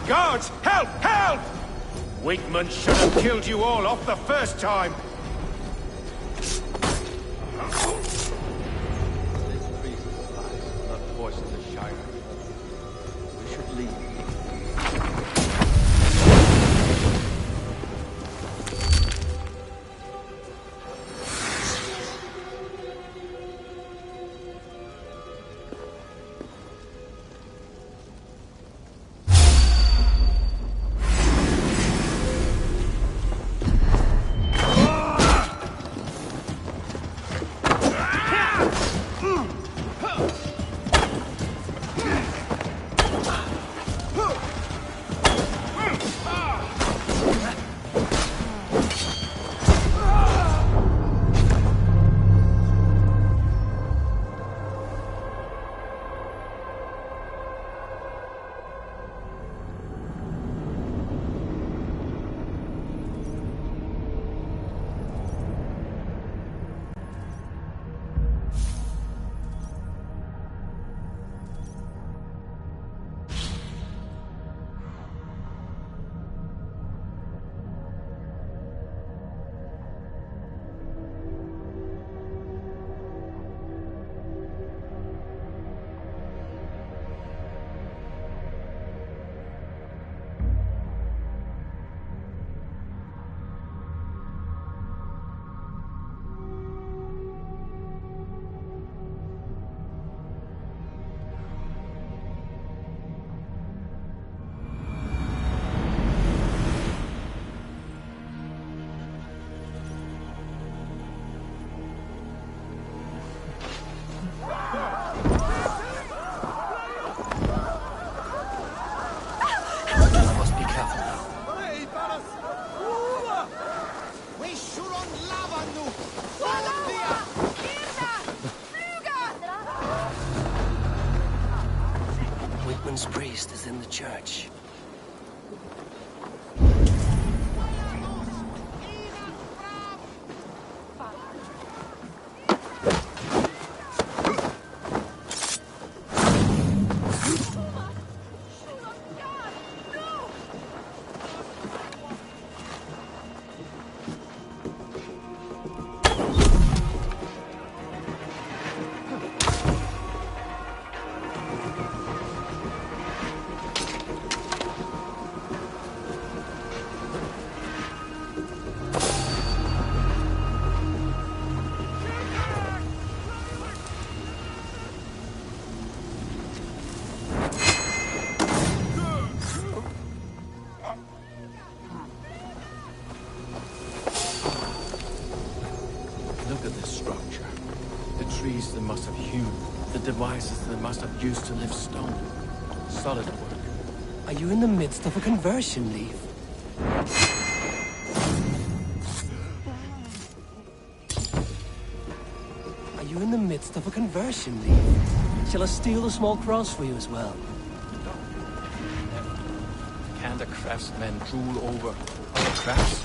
Guards, help! Help! Wigman should have killed you all off the first time. This priest's spies will not poison the Shire. We should leave. Wigman's priest is in the church. Look at this structure. The trees they must have hewn. The devices they must have used to lift stone. Solid work. Are you in the midst of a conversion, Leaf? Are you in the midst of a conversion, Leaf? Shall I steal the small cross for you as well? Can the craftsmen drool over other crafts?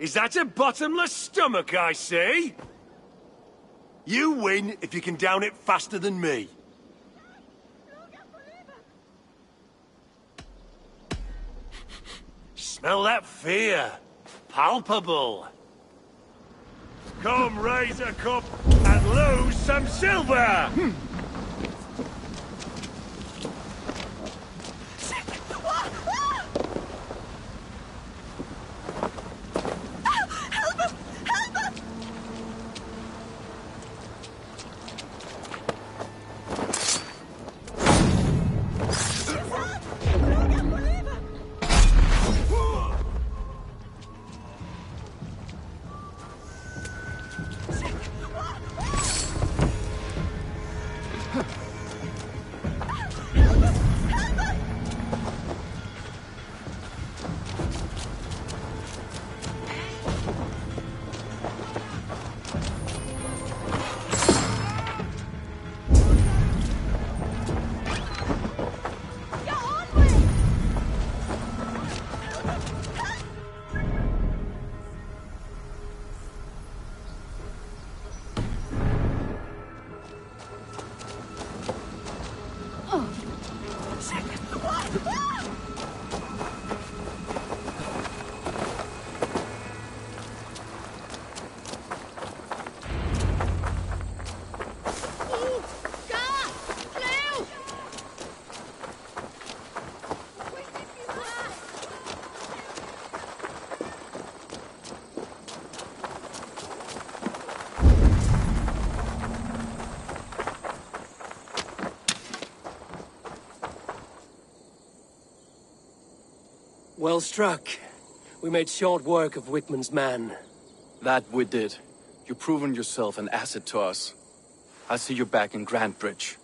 Is that a bottomless stomach I see? You win if you can down it faster than me. Smell that fear. Palpable. Come, raise a cup and lose some silver! Well struck. We made short work of Whitman's man. That we did. You've proven yourself an asset to us. I'll see you back in Grantebridge.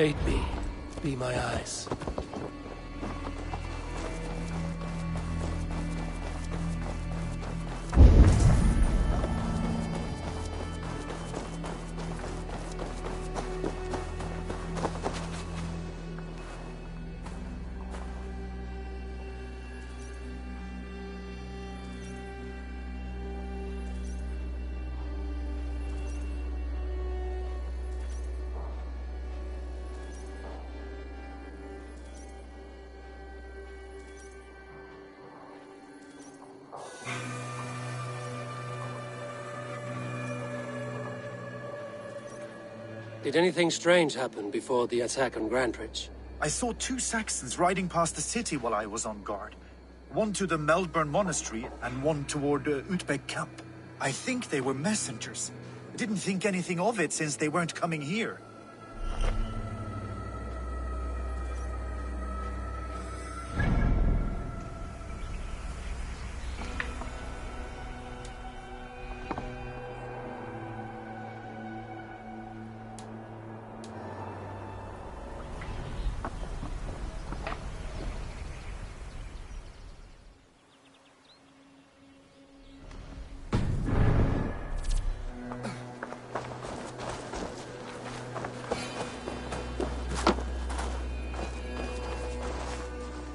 Aid me. Be my eyes. Did anything strange happen before the attack on Grantridge? I saw 2 Saxons riding past the city while I was on guard. One to the Melbourne Monastery and one toward Utbeck Camp. I think they were messengers. I didn't think anything of it since they weren't coming here.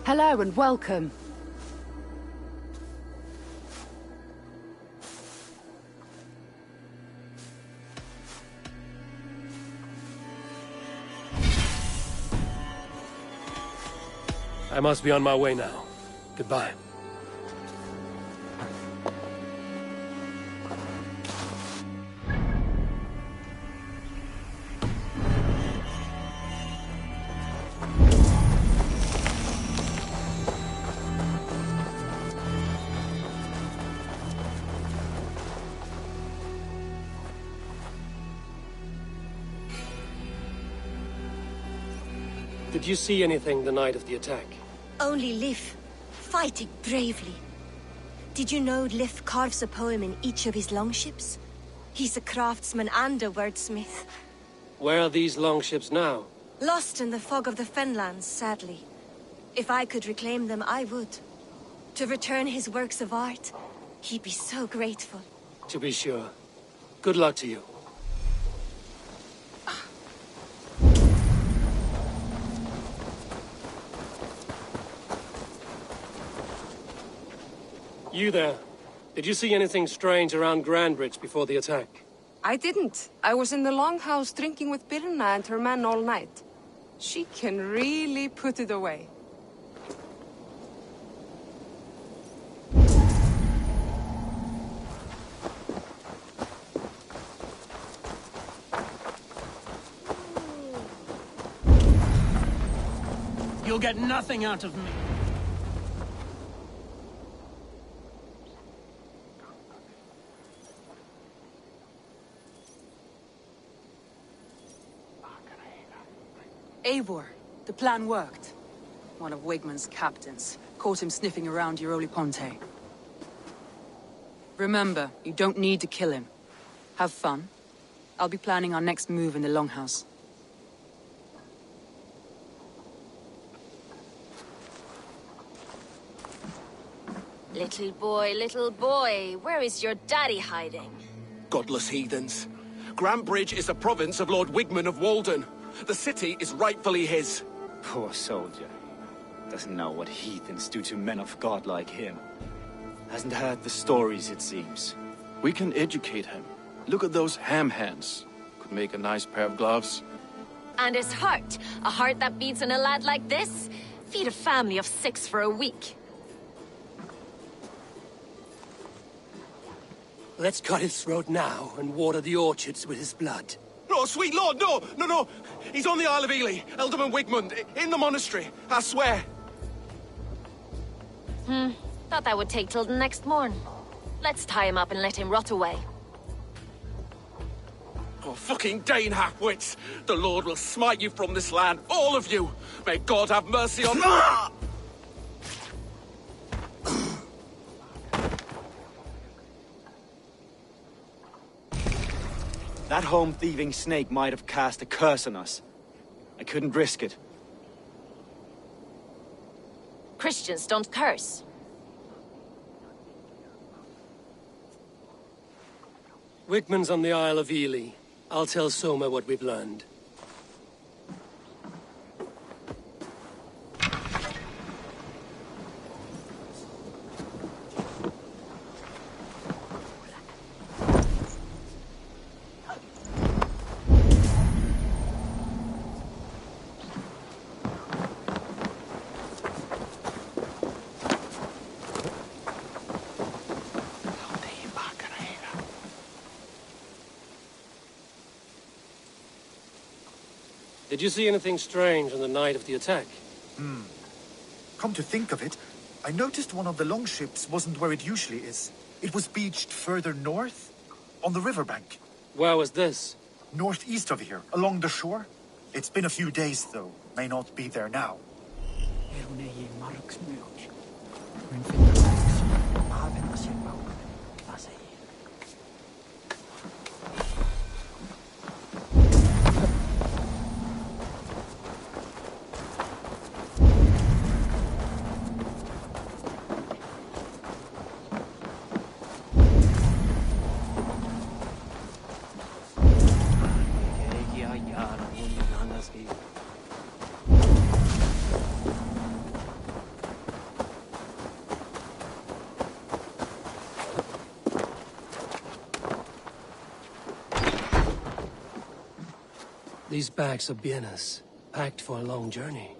Hello and welcome. I must be on my way now. Goodbye. Did you see anything the night of the attack? Only Lif, fighting bravely. Did you know Lif carves a poem in each of his longships? He's a craftsman and a wordsmith. Where are these longships now? Lost in the fog of the Fenlands, sadly. If I could reclaim them, I would. To return his works of art, he'd be so grateful. To be sure. Good luck to you. You there. Did you see anything strange around Grantridge before the attack? I didn't. I was in the longhouse drinking with Birna and her men all night. She can really put it away. You'll get nothing out of me. Eivor, the plan worked. One of Wigmund's captains caught him sniffing around Euroli Ponte. Remember, you don't need to kill him. Have fun. I'll be planning our next move in the Longhouse. Little boy, where is your daddy hiding? Godless heathens. Grantridge is a province of Lord Wigmund of Walden. The city is rightfully his. Poor soldier. Doesn't know what heathens do to men of God like him. Hasn't heard the stories, it seems. We can educate him. Look at those ham hands. Could make a nice pair of gloves. And his heart. A heart that beats in a lad like this? Feed a family of 6 for a week. Let's cut his throat now and water the orchards with his blood. No, sweet lord, no! He's on the Isle of Ely, Ealdorman Wigmund, in the monastery, I swear. Thought that would take till the next morn. Let's tie him up and let him rot away. Oh, fucking Dane half-wits! The Lord will smite you from this land, all of you! May God have mercy on... That home-thieving snake might have cast a curse on us. I couldn't risk it. Christians don't curse. Wigman's on the Isle of Ely. I'll tell Soma what we've learned. Did you see anything strange on the night of the attack? Come to think of it, I noticed one of the longships wasn't where it usually is. It was beached further north, on the riverbank. Where was this? Northeast of here, along the shore. It's been a few days, though. May not be there now. These bags are bienes, packed for a long journey.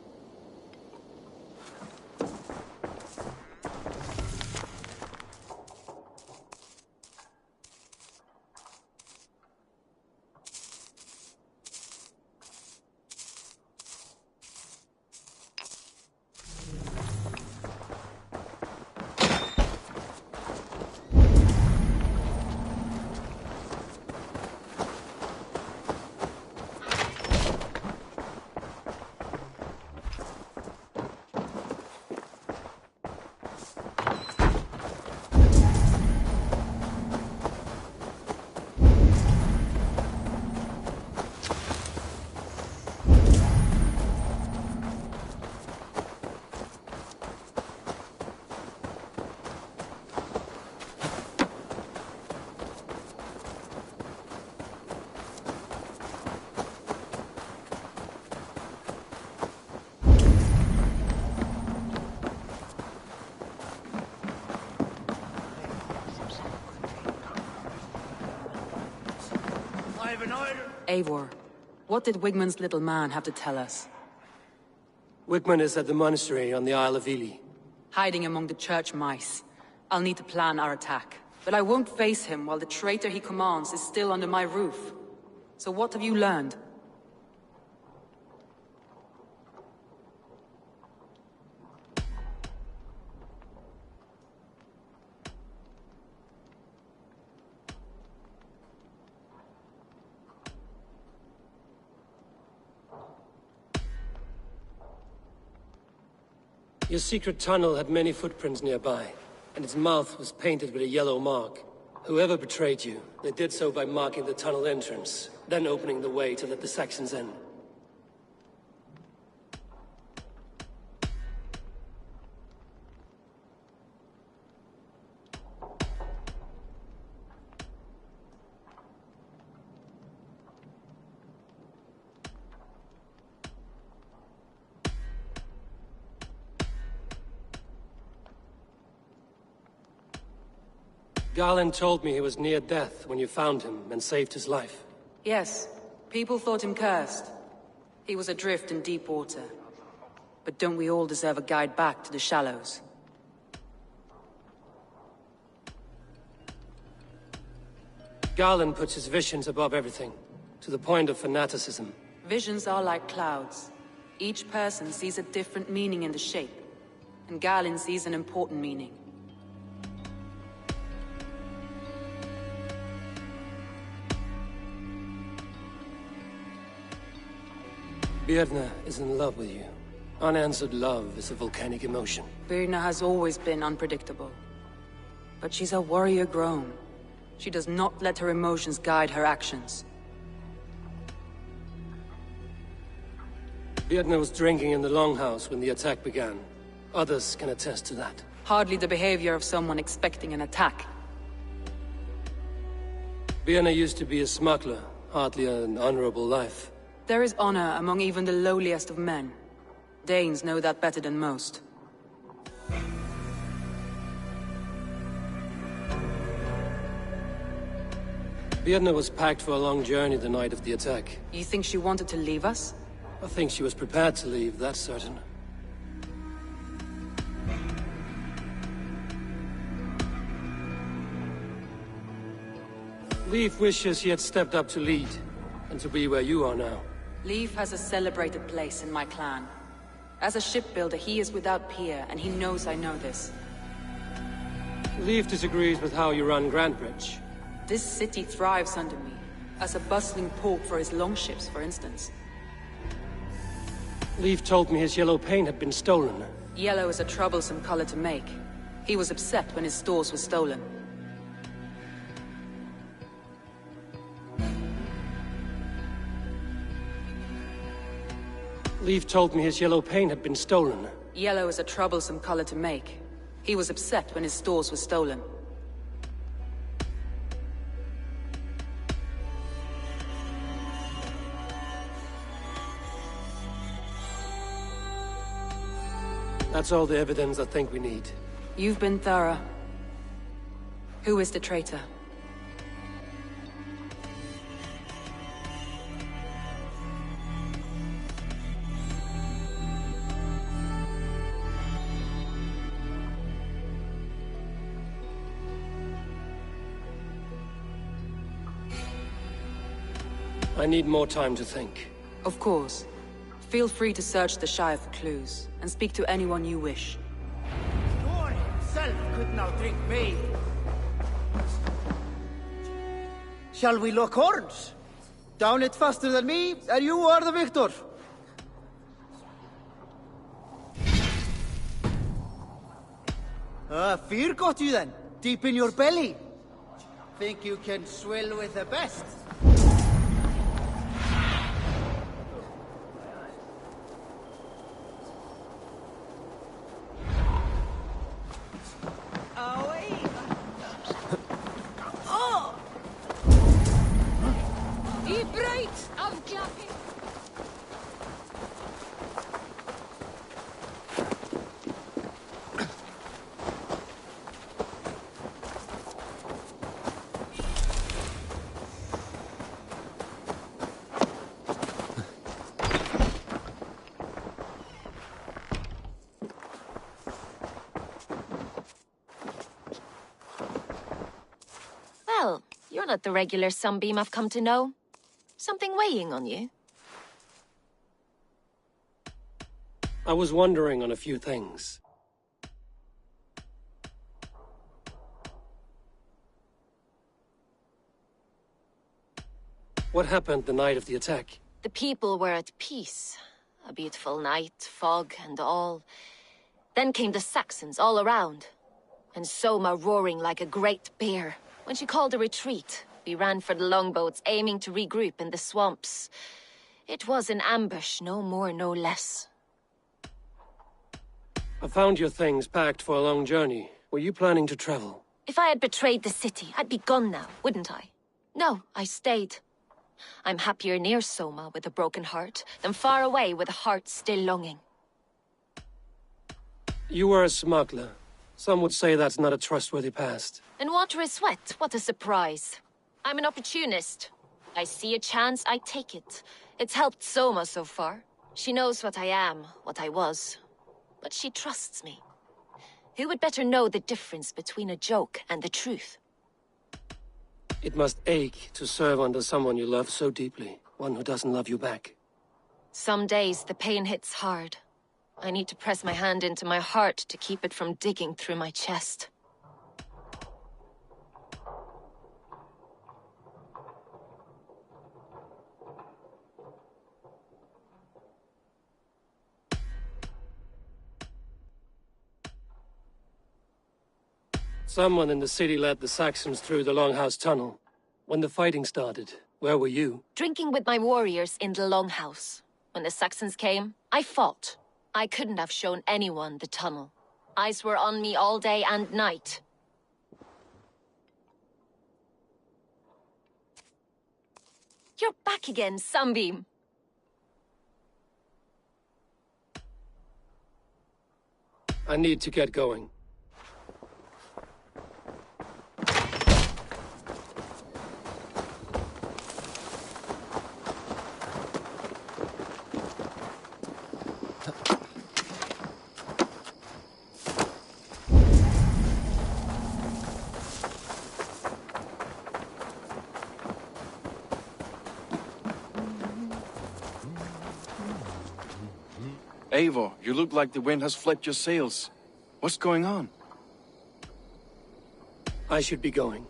Eivor, what did Wigman's little man have to tell us? Wigman is at the monastery on the Isle of Ely. Hiding among the church mice. I'll need to plan our attack. But I won't face him while the traitor he commands is still under my roof. So what have you learned? Your secret tunnel had many footprints nearby, and its mouth was painted with a yellow mark. Whoever betrayed you, they did so by marking the tunnel entrance, then opening the way to let the Saxons in. Garland told me he was near death when you found him and saved his life. Yes, people thought him cursed. He was adrift in deep water. But don't we all deserve a guide back to the shallows? Garland puts his visions above everything, to the point of fanaticism. Visions are like clouds. Each person sees a different meaning in the shape, and Garland sees an important meaning. Birna is in love with you. Unanswered love is a volcanic emotion. Birna has always been unpredictable. But she's a warrior grown. She does not let her emotions guide her actions. Vietna was drinking in the Longhouse when the attack began. Others can attest to that. Hardly the behavior of someone expecting an attack. Vienna used to be a smuggler, hardly an honorable life. There is honor among even the lowliest of men. Danes know that better than most. Vienna was packed for a long journey the night of the attack. You think she wanted to leave us? I think she was prepared to leave, that's certain. Leif wishes he had stepped up to lead, and to be where you are now. Leif has a celebrated place in my clan. As a shipbuilder, he is without peer, and he knows I know this. Leif disagrees with how you run Grantebridge. This city thrives under me, as a bustling port for his longships, for instance. Leif told me his yellow paint had been stolen. Yellow is a troublesome color to make. He was upset when his stores were stolen. Leif told me his yellow paint had been stolen. Yellow is a troublesome color to make. He was upset when his stores were stolen. That's all the evidence I think we need. You've been thorough. Who is the traitor? I need more time to think. Of course. Feel free to search the Shire for clues, and speak to anyone you wish. Thor himself could not drink me. Shall we lock horns? Down it faster than me, and you are the victor. Fear got you then, deep in your belly. Think you can swill with the best? Well, you're not the regular sunbeam I've come to know. Something weighing on you? I was wondering on a few things. What happened the night of the attack? The people were at peace. A beautiful night, fog and all. Then came the Saxons all around. And Soma roaring like a great bear. When she called a retreat, we ran for the longboats, aiming to regroup in the swamps. It was an ambush, no more, no less. I found your things packed for a long journey. Were you planning to travel? If I had betrayed the city, I'd be gone now, wouldn't I? No, I stayed. I'm happier near Soma with a broken heart than far away with a heart still longing. You were a smuggler. Some would say that's not a trustworthy past. And water is wet, what a surprise. I'm an opportunist. I see a chance, I take it. It's helped Soma so far. She knows what I am, what I was. But she trusts me. Who would better know the difference between a joke and the truth? It must ache to serve under someone you love so deeply. One who doesn't love you back. Some days the pain hits hard. I need to press my hand into my heart to keep it from digging through my chest. Someone in the city led the Saxons through the Longhouse tunnel. When the fighting started, where were you? Drinking with my warriors in the Longhouse. When the Saxons came, I fought. I couldn't have shown anyone the tunnel. Eyes were on me all day and night. You're back again, Sunbeam. I need to get going. Eivor, you look like the wind has flipped your sails. What's going on? I should be going.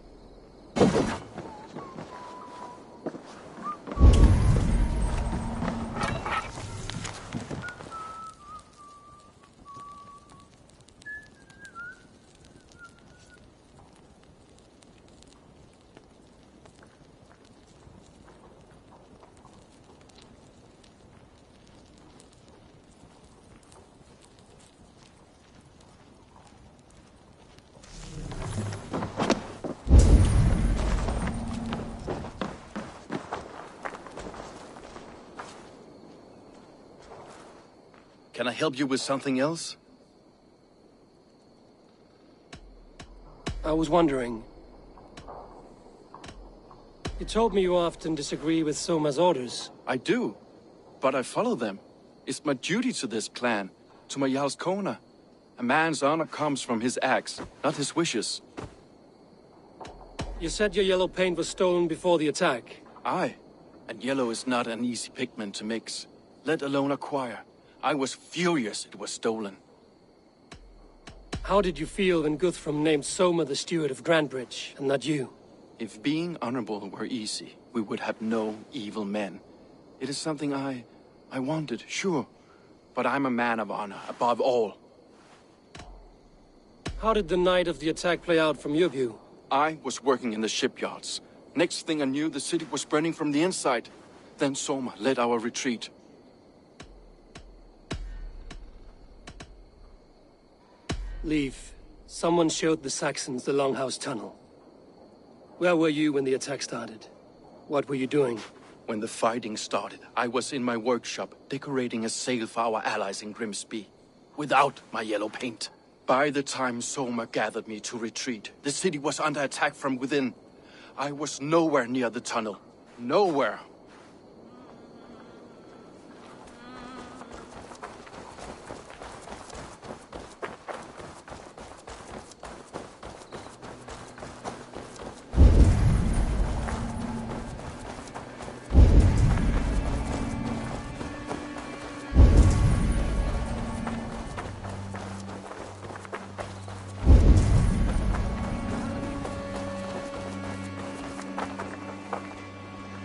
Can I help you with something else? I was wondering... You told me you often disagree with Soma's orders. I do, but I follow them. It's my duty to this clan, to my Jarl's Kona. A man's honor comes from his acts, not his wishes. You said your yellow paint was stolen before the attack. Aye, and yellow is not an easy pigment to mix, let alone acquire. I was furious it was stolen. How did you feel when Guthrum named Soma the steward of Grantebridge, and not you? If being honorable were easy, we would have no evil men. It is something I wanted, sure. But I'm a man of honor, above all. How did the night of the attack play out from your view? I was working in the shipyards. Next thing I knew, the city was burning from the inside. Then Soma led our retreat. Leave. Someone showed the Saxons the Longhouse Tunnel. Where were you when the attack started? What were you doing? When the fighting started, I was in my workshop, decorating a sail for our allies in Grimsby. Without my yellow paint. By the time Soma gathered me to retreat, the city was under attack from within. I was nowhere near the tunnel. Nowhere.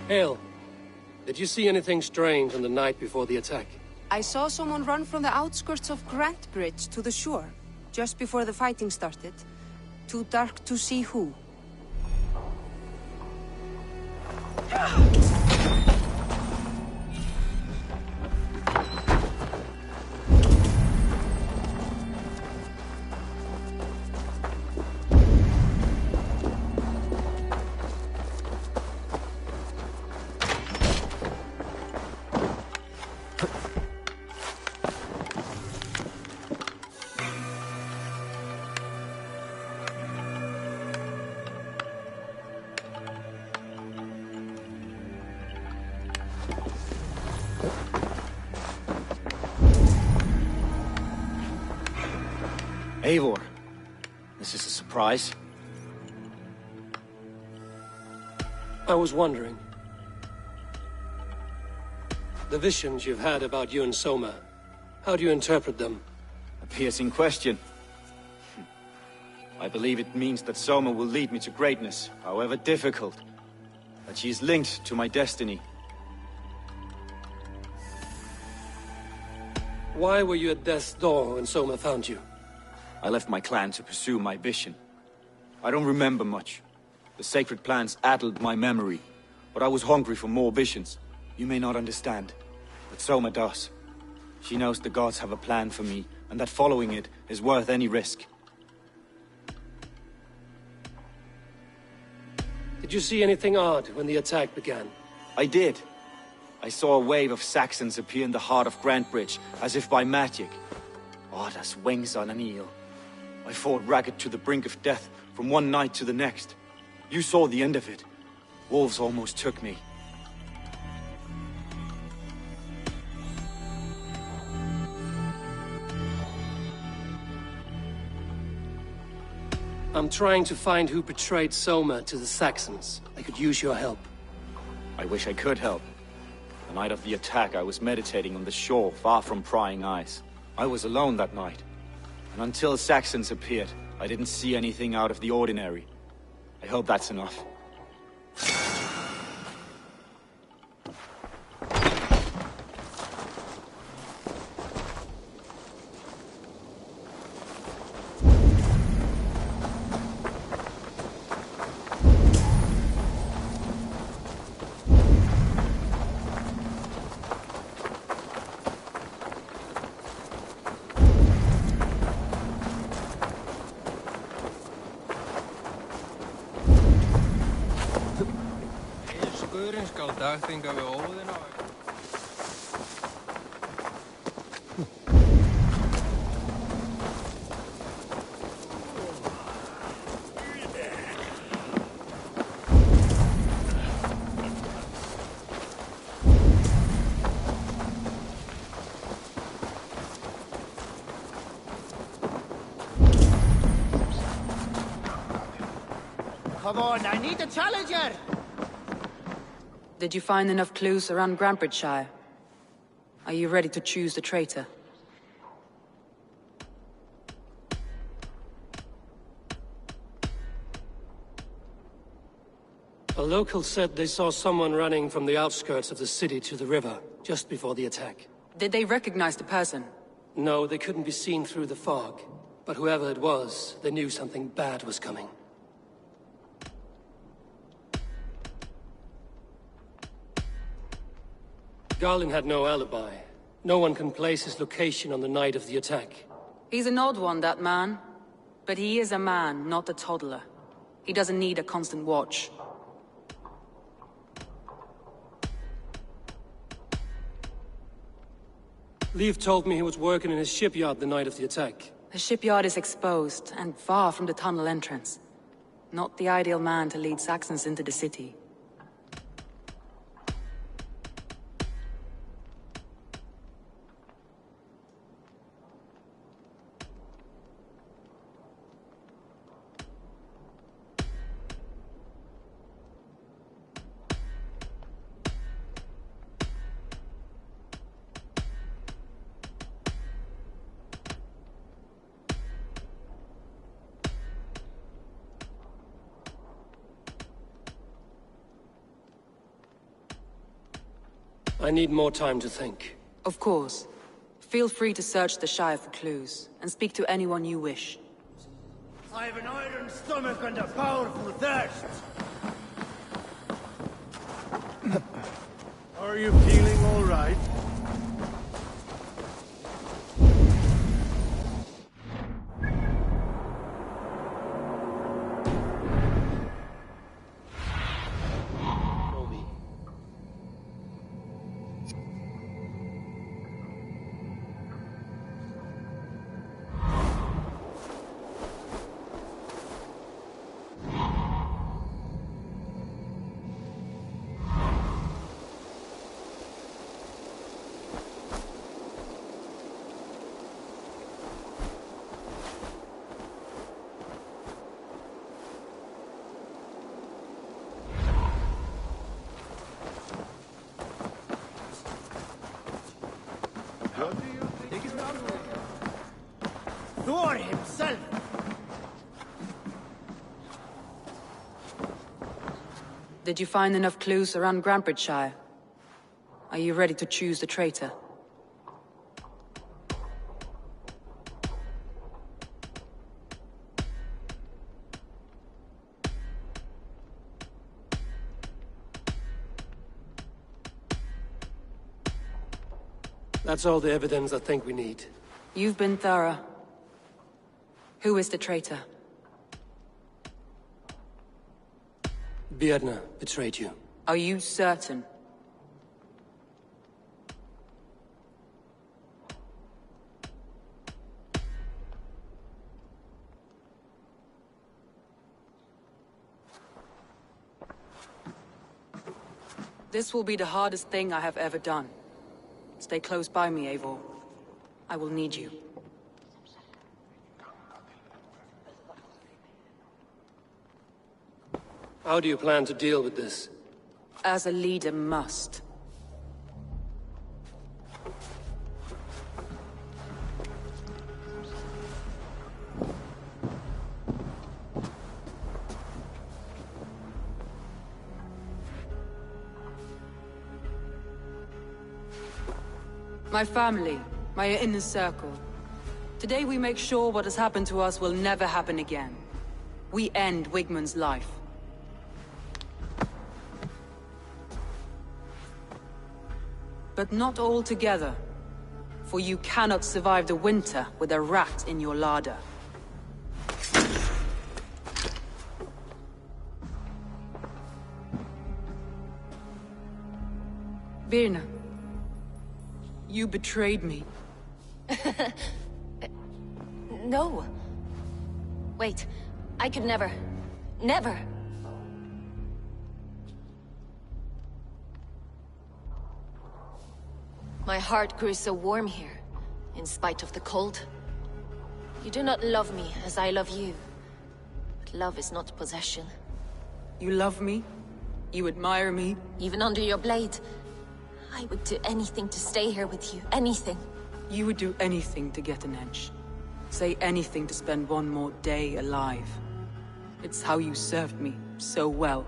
Hale, did you see anything strange on the night before the attack? I saw someone run from the outskirts of Grantebridge to the shore, just before the fighting started. Too dark to see who. Eivor, this is a surprise. I was wondering. The visions you've had about you and Soma, how do you interpret them? A piercing question. I believe it means that Soma will lead me to greatness, however difficult. That she is linked to my destiny. Why were you at death's door when Soma found you? I left my clan to pursue my vision. I don't remember much. The sacred plans addled my memory, but I was hungry for more visions. You may not understand, But Soma does. She knows the gods have a plan for me, and that following it is worth any risk. Did you see anything odd when the attack began? I did. I saw a wave of Saxons appear in the heart of Grantebridge, as if by magic. Odd as wings on an eel. I fought ragged to the brink of death from one night to the next. You saw the end of it. Wolves almost took me. I'm trying to find who betrayed Soma to the Saxons. I could use your help. I wish I could help. The night of the attack, I was meditating on the shore, far from prying eyes. I was alone that night. And until Saxons appeared, I didn't see anything out of the ordinary. I hope that's enough. Come on, I need a challenger! Did you find enough clues around Grantebridgeshire? Are you ready to choose the traitor? A local said they saw someone running from the outskirts of the city to the river, just before the attack. Did they recognize the person? No, they couldn't be seen through the fog. But whoever it was, they knew something bad was coming. Garlin had no alibi. No one can place his location on the night of the attack. He's an odd one, that man. But he is a man, not a toddler. He doesn't need a constant watch. Leif told me he was working in his shipyard the night of the attack. The shipyard is exposed, and far from the tunnel entrance. Not the ideal man to lead Saxons into the city. I need more time to think. Of course. Feel free to search the Shire for clues, and speak to anyone you wish. I have an iron stomach and a powerful thirst! Are you feeling all right? Thor himself! Did you find enough clues around Grantebridgeshire? Are you ready to choose the traitor? That's all the evidence I think we need. You've been thorough. Who is the traitor? Birna betrayed you. Are you certain? This will be the hardest thing I have ever done. Stay close by me, Eivor. I will need you. How do you plan to deal with this? As a leader must. My family, my inner circle. Today we make sure what has happened to us will never happen again. We end Wigmund's life. But not all together, for you cannot survive the winter with a rat in your larder. Birna, you betrayed me. No. Wait, I could never. Never. My heart grew so warm here, in spite of the cold. You do not love me as I love you. But love is not possession. You love me? You admire me? Even under your blade. I would do anything to stay here with you. Anything. You would do anything to get an edge. Say anything to spend one more day alive. It's how you served me so well.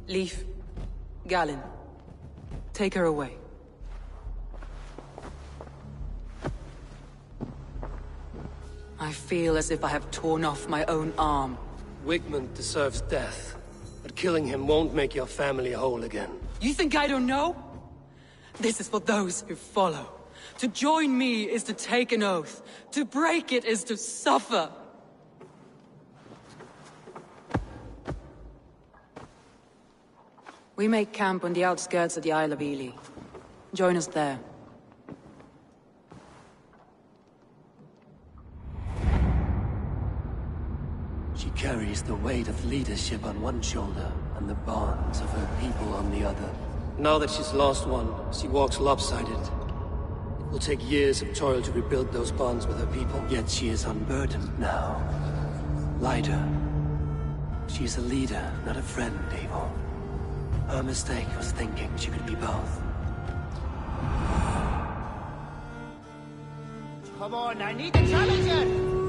Leif, Galen, take her away. I feel as if I have torn off my own arm. Wigmund deserves death, but killing him won't make your family whole again. You think I don't know? This is for those who follow. To join me is to take an oath. To break it is to suffer. We make camp on the outskirts of the Isle of Ely. Join us there. She carries the weight of leadership on one shoulder and the bonds of her people on the other. Now that she's lost one, she walks lopsided. It will take years of toil to rebuild those bonds with her people, yet she is unburdened now. Lighter. She's a leader, not a friend, Eivor. Her mistake was thinking she could be both. Come on, I need a challenger!